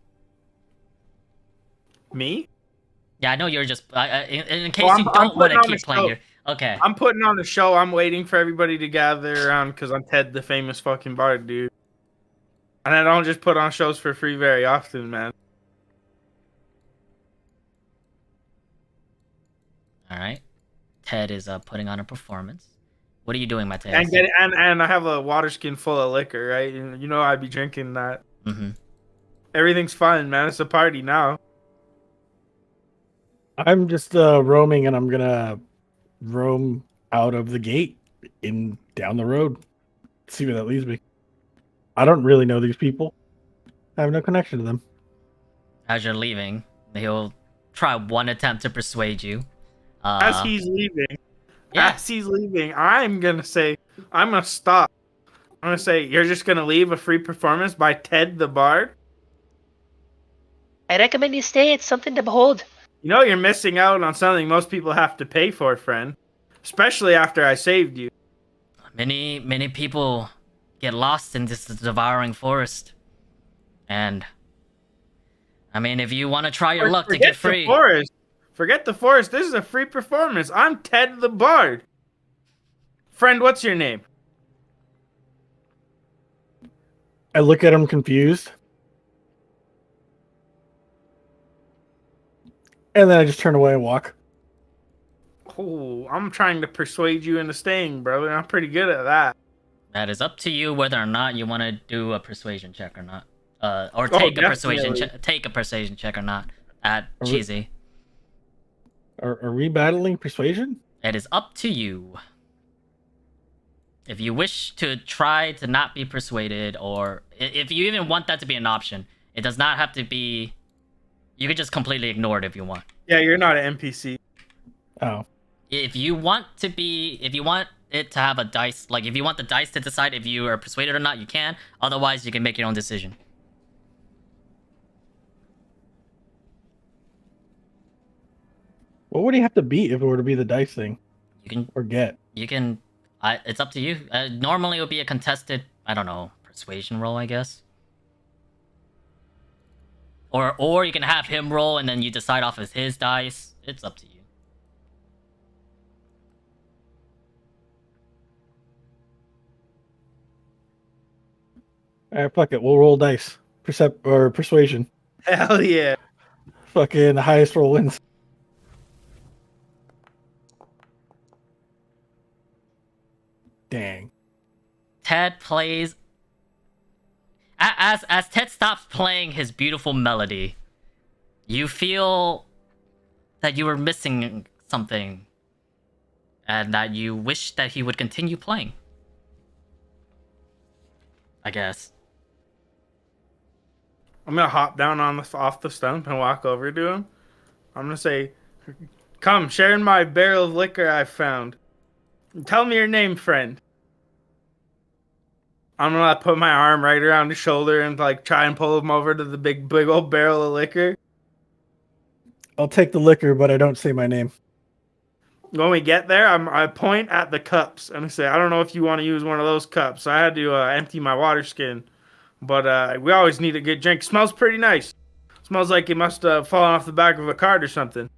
Me? Yeah, I know you're just in case Oh, you I'm don't want putting to on keep the playing show. your. Okay. I'm putting on the show. I'm waiting for everybody to gather around because I'm Ted the famous fucking bard, dude. And I don't just put on shows for free very often, man. All right. Ted is putting on a performance. What are you doing, Mateus? And I have a water skin full of liquor, right? You know I'd be drinking that. Mm-hmm. Everything's fun, man. It's a party now. I'm just roaming, and I'm gonna roam out of the gate in down the road. See where that leads me. I don't really know these people. I have no connection to them. As you're leaving, he'll try one attempt to persuade you. As he's leaving, Yeah. I'm gonna stop. I'm gonna say, you're just gonna leave a free performance by Ted the Bard? I recommend you stay. It's something to behold. You know you're missing out on something most people have to pay for, friend. Especially after I saved you. Many people get lost in this devouring forest. And I mean, if you want to try your luck to get free. Forget the forest. This is a free performance. I'm Ted the Bard. Friend, what's your name? I look at him confused. And then I just turn away and walk. Oh, I'm trying to persuade you into staying, brother. I'm pretty good at that. That is up to you whether or not you want to do a persuasion check or not. Or take a persuasion check or not at Cheesy. Are we battling persuasion? It is up to you. If you wish to try to not be persuaded, or if you even want that to be an option, it does not have to be. You could just completely ignore it if you want. Yeah, you're not an NPC. Oh. If you want it to have a dice, like if you want the dice to decide if you are persuaded or not, you can. Otherwise, you can make your own decision. What would he have to beat if it were to be the dice thing? You can. Or get? You can. It's up to you. Normally, it would be a contested. I don't know, persuasion roll, I guess. Or you can have him roll and then you decide off of his dice. It's up to you. Alright, fuck it. We'll roll dice. Persuasion. Hell yeah. Fucking the highest roll wins. Dang. Ted plays. As Ted stops playing his beautiful melody, you feel that you were missing something, and that you wish that he would continue playing. I guess. I'm gonna hop down off the stump and walk over to him. I'm gonna say, "Come, share in my barrel of liquor I found. Tell me your name, friend." I'm gonna put my arm right around his shoulder and like try and pull him over to the big old barrel of liquor. I'll take the liquor, but I don't say my name. When we get there, I point at the cups and I say, "I don't know if you want to use one of those cups." I had to empty my water skin, but we always need a good drink. Smells pretty nice. Smells like it must have fallen off the back of a cart or something.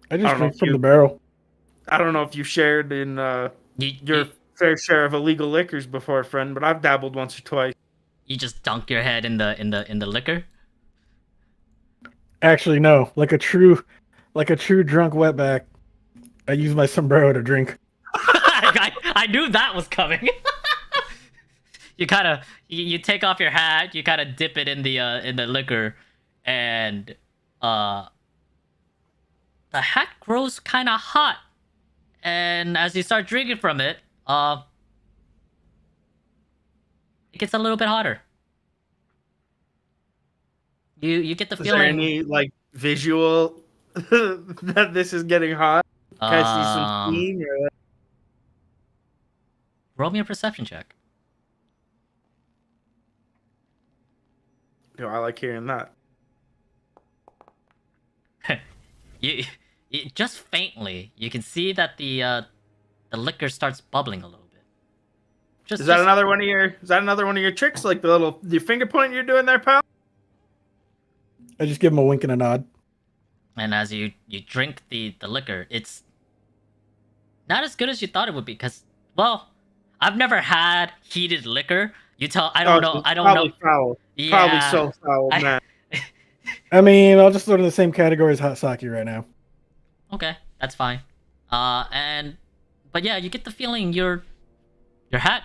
I I just don't know drink if from you- the barrel. I don't know if you shared in your fair share of illegal liquors before, friend, but I've dabbled once or twice. You just dunk your head in the liquor. Actually, no. Like a true drunk wetback, I use my sombrero to drink. I knew that was coming. You kind of you take off your hat, you kind of dip it in the liquor, and the hat grows kind of hot. And as you start drinking from it, it gets a little bit hotter. You get the Is feeling. there any like visual that this is getting hot? Can I see some steam? Or like... Roll me a perception check. I like hearing that. you just faintly, you can see that the liquor starts bubbling a little bit. Is that another one of your tricks? Like the finger point you're doing there, pal? I just give him a wink and a nod. And as you drink the liquor, it's not as good as you thought it would be. Cause I've never had heated liquor. I don't know. Foul. Yeah, Probably so foul, man. I mean, I'll just throw it in the same category as hot sake right now. Okay, that's fine. But yeah, you get the feeling your hat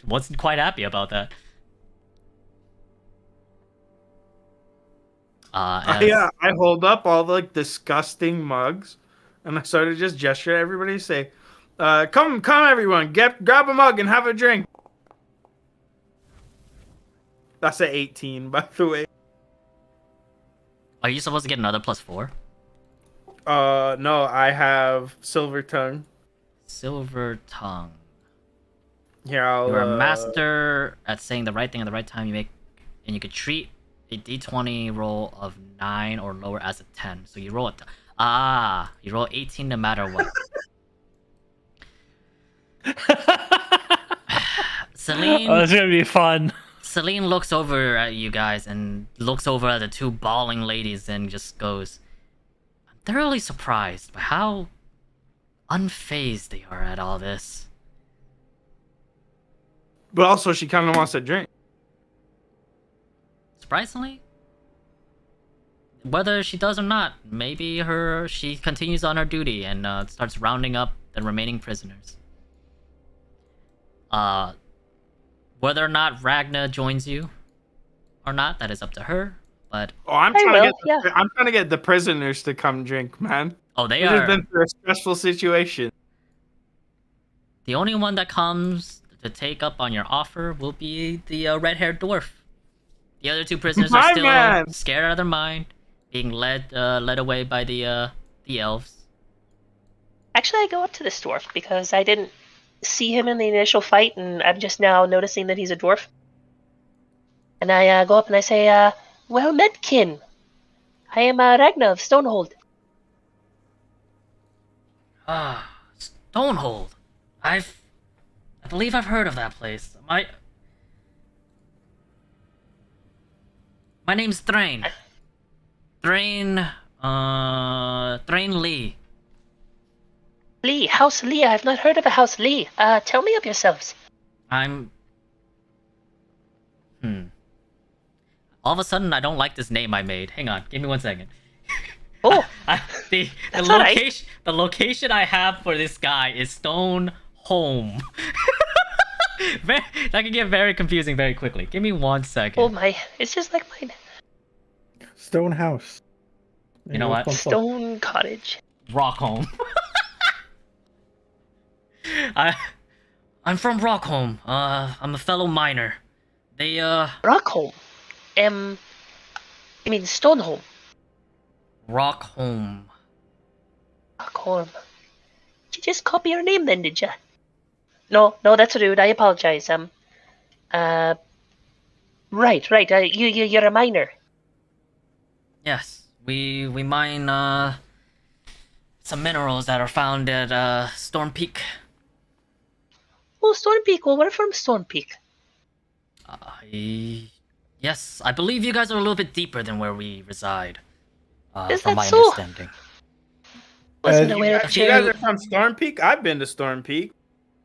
wasn't quite happy about that. Yeah, I hold up all the like disgusting mugs, and I started just gesture at everybody, say, "Come, everyone, grab a mug and have a drink." That's an 18, by the way. Are you supposed to get another +4? No, I have silver tongue. Silver tongue. Here, You're a master at saying the right thing at the right time. You can treat a d20 roll of 9 or lower as a 10. So you roll you roll 18 no matter what. Celine. Oh, it's gonna be fun. Celine looks over at you guys and looks over at the two bawling ladies and just goes, "I'm thoroughly surprised by how unfazed they are at all this." But also, she kind of wants a drink. Surprisingly, whether she does or not, maybe she continues on her duty and starts rounding up the remaining prisoners. Whether or not Ragna joins you or not, that is up to her. But I'm trying to get the prisoners to come drink, man. oh, they We've are. just been through a stressful situation. The only one that comes to take up on your offer will be the red-haired dwarf. The other two prisoners are still scared out of their mind, being led away by the elves. Actually, I go up to this dwarf because I didn't see him in the initial fight, and I'm just now noticing that he's a dwarf. And I go up and I say, "Well met, kin. I am Ragnar of Stonehold." Stonehold. I believe I've heard of that place. My name's Thrain. Thrain Lee. Lee, House Lee. I have not heard of a House Lee. Tell me of yourselves. All of a sudden, I don't like this name I made. Hang on, give me 1 second. Oh, the that's location. alright. The location I have for this guy is Stone Home. That can get very confusing very quickly. Give me 1 second. Oh my, it's just like mine. Stone House. You know what? Stone Cottage. Rockholm. I'm from Rockholm. I'm a fellow miner. They Rockholm. You mean Stoneholm? Rockholm. Rockholm. Did you just copy your name then, did you? No, that's rude. I apologize. Right. You're a miner. Yes, we mine some minerals that are found at Storm Peak. Oh, Storm Peak. Well, we're from Storm Peak. You Yes, I believe you guys are a little bit deeper than where we reside. Is From that my so? understanding. Wasn't You aware A of You guys few- are from Storm Peak? I've been to Storm Peak.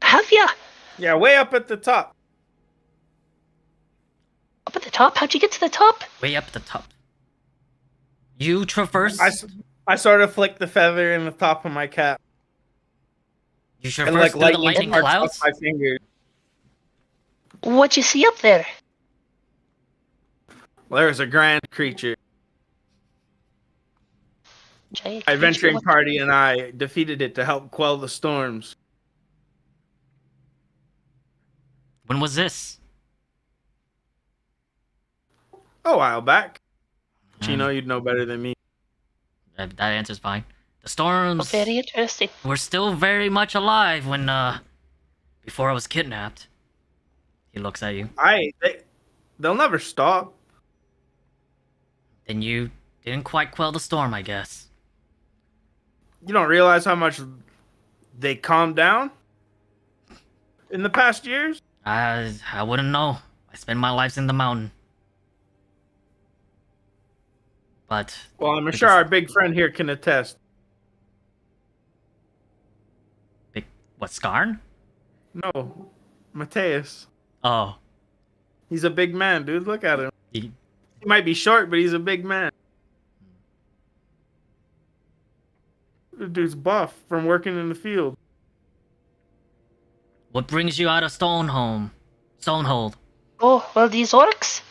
Have ya? Yeah, way up at the top. Up at the top? How'd you get to the top? Way up at the top. You traversed. I sort of flicked the feather in the top of my cap. You And like traversed through the lightning lightning sparks off clouds. my fingers. What'd you see up there? Well, there was a grand creature. Giant My creature, adventuring what- party and I defeated it to help quell the storms. When was this? A while back. Um, Chino, you'd know better than me. That answer's fine. The Oh, storms very interesting. were still very much alive when before I was kidnapped. He looks at you. They'll never stop. Then you didn't quite quell the storm, I guess. You don't realize how much they calmed down in the past years? I wouldn't know. I spend my lives in the mountain. But Well, I'm sure our big friend here can attest. what, Skarn? No, Mateus. Oh, He's a big man, dude. Look at him. he, He might be short, but he's a big man. The dude's buff from working in the field. what brings you out of Stonehold? Oh, well, these orcs.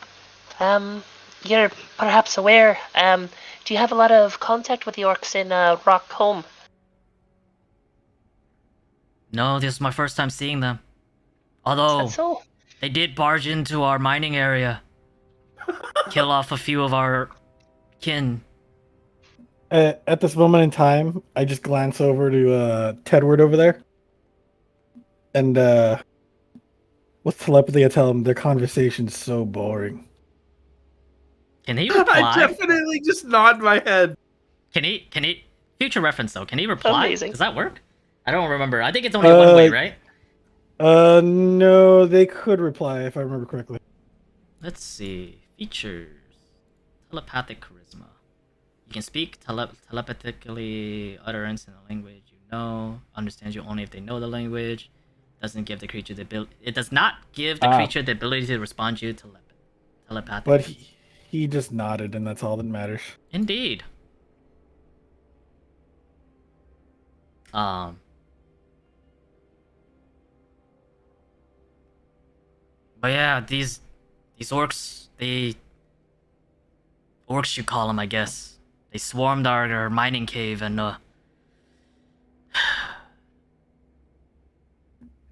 You're perhaps aware. Do you have a lot of contact with the orcs in Rockholm? No, this is my first time seeing them. Is Although that so? they did barge into our mining area, kill off a few of our kin. At this moment in time, I just glance over to Tedward over there, and with telepathy, I tell him their conversation's so boring. Can he I reply? definitely just nod my head. Can he? Future reference though. Can he reply? Amazing. Does that work? I don't remember. I think it's only one way, right? No, they could reply if I remember correctly. Let's see. Features. Telepathic charisma. You can speak telepathically, utterance in a language you know. Understands you only if they know the language. Doesn't give the creature the ability. It does not give the creature the ability to respond to you telepathically. But he just nodded, and that's all that matters. Indeed. But yeah, these orcs, orcs you call them, I guess. They swarmed our mining cave and Your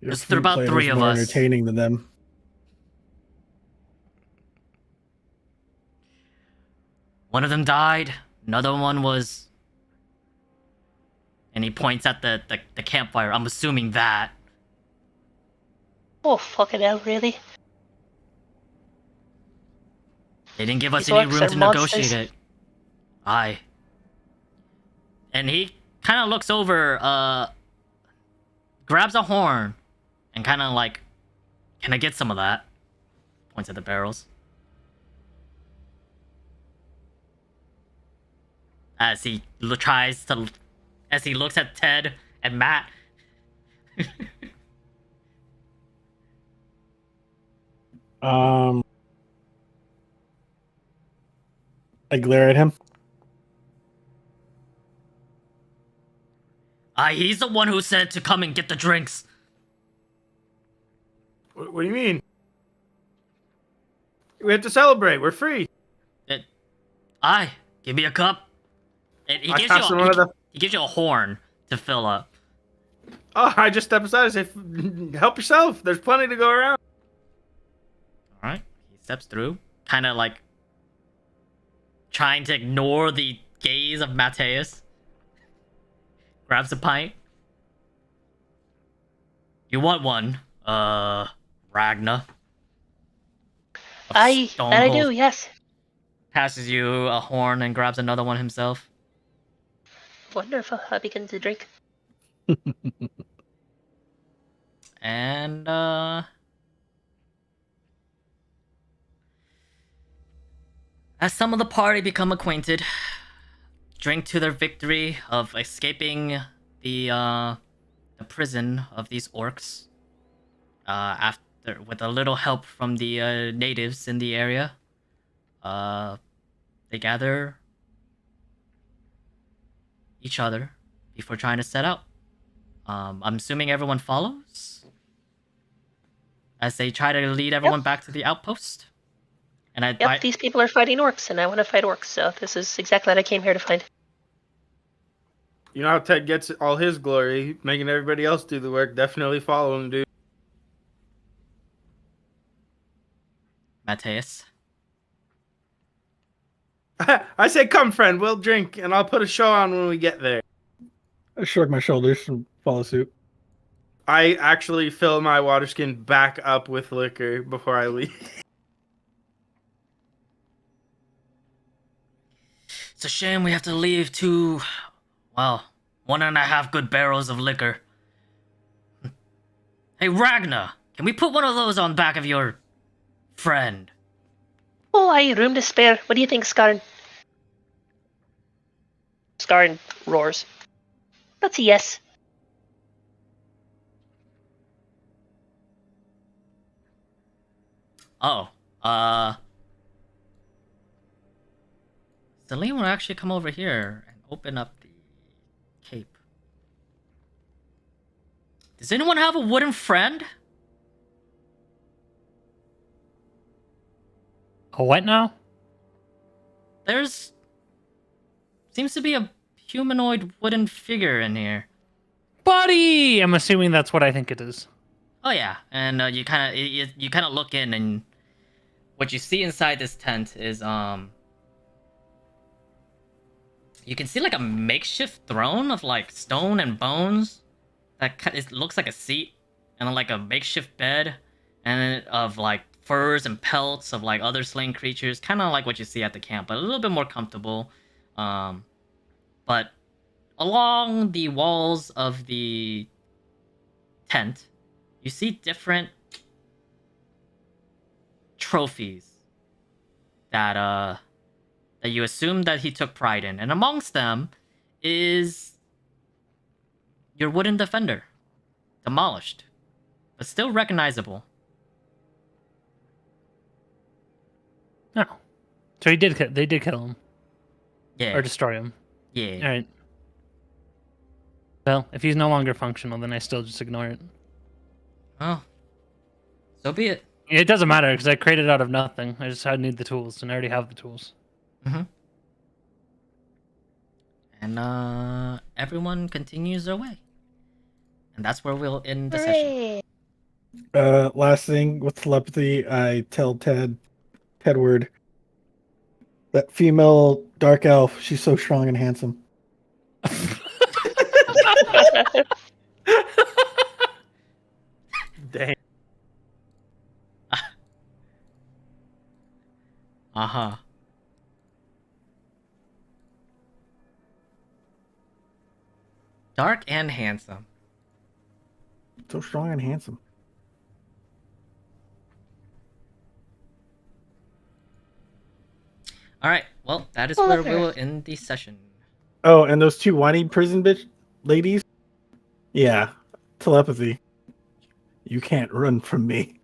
There's flute about playing 3 was of more us. entertaining than them. one of them died. Another one was, and he points at the campfire. I'm assuming that. Oh, fucking hell, really? They didn't give us These any orcs room are to monsters. negotiate it. Aye. And he kind of looks over, grabs a horn, and kind of like, can I get some of that? Points at the barrels. As he as he looks at Ted and Matt. I glare at him. He's the one who said to come and get the drinks. What do you mean? We have to celebrate. We're free. Give me a cup. And he I gives passed him one of the. he gives you a horn to fill up. Oh, I just step aside and say, "Help yourself. There's plenty to go around." All right. He steps through, kind of like trying to ignore the gaze of Mateus. Grabs a pint. You want one, Ragna? Of That I Stonehold. do, yes. Passes you a horn and grabs another one himself. Wonderful. I begin to drink. And As some of the party become acquainted, drink to their victory of escaping the prison of these orcs. After, with a little help from the natives in the area, they gather each other before trying to set out. I'm assuming everyone follows as they try to lead everyone back to the outpost. And Yep, these people are fighting orcs, and I want to fight orcs, so this is exactly what I came here to find. You know how Ted gets all his glory, making everybody else do the work. Definitely follow him, dude. Mateus. I say, come, friend, we'll drink, and I'll put a show on when we get there. I shrug my shoulders and follow suit. I actually fill my water skin back up with liquor before I leave. It's a shame we have to leave 1.5 good barrels of liquor. Hey, Ragnar, can we put one of those on back of your friend? Oh, I room to spare. What do you think, Skarn? Skarn roars. That's a yes. Oh, Celine will actually come over here and open up the cape. Does anyone have a wooden friend? A what now? Seems to be a humanoid wooden figure in here. Buddy! I'm assuming that's what I think it is. Oh yeah, and you kind of look in, and what you see inside this tent is you can see like a makeshift throne of like stone and bones that it looks like a seat, and then like a makeshift bed, and of like furs and pelts of like other slain creatures, kind of like what you see at the camp, but a little bit more comfortable. But along the walls of the tent, you see different trophies that you assume that he took pride in, and amongst them is your wooden defender, demolished, but still recognizable. No. So they did kill him. Yeah. Or destroy him. Yeah. Alright. Well, if he's no longer functional, then I still just ignore it. Oh. So be it. It doesn't matter, because I created out of nothing. I need the tools, and I already have the tools. Mm-hmm. And everyone continues their way. And that's where we'll end the session. Last thing with telepathy, I tell Tedward, that female dark elf, she's so strong and handsome. Dang. Uh-huh. Dark and handsome. So strong and handsome. Alright, well, that is where we will end the session. Oh, and those two whiny prison bitch ladies? Yeah, telepathy. You can't run from me.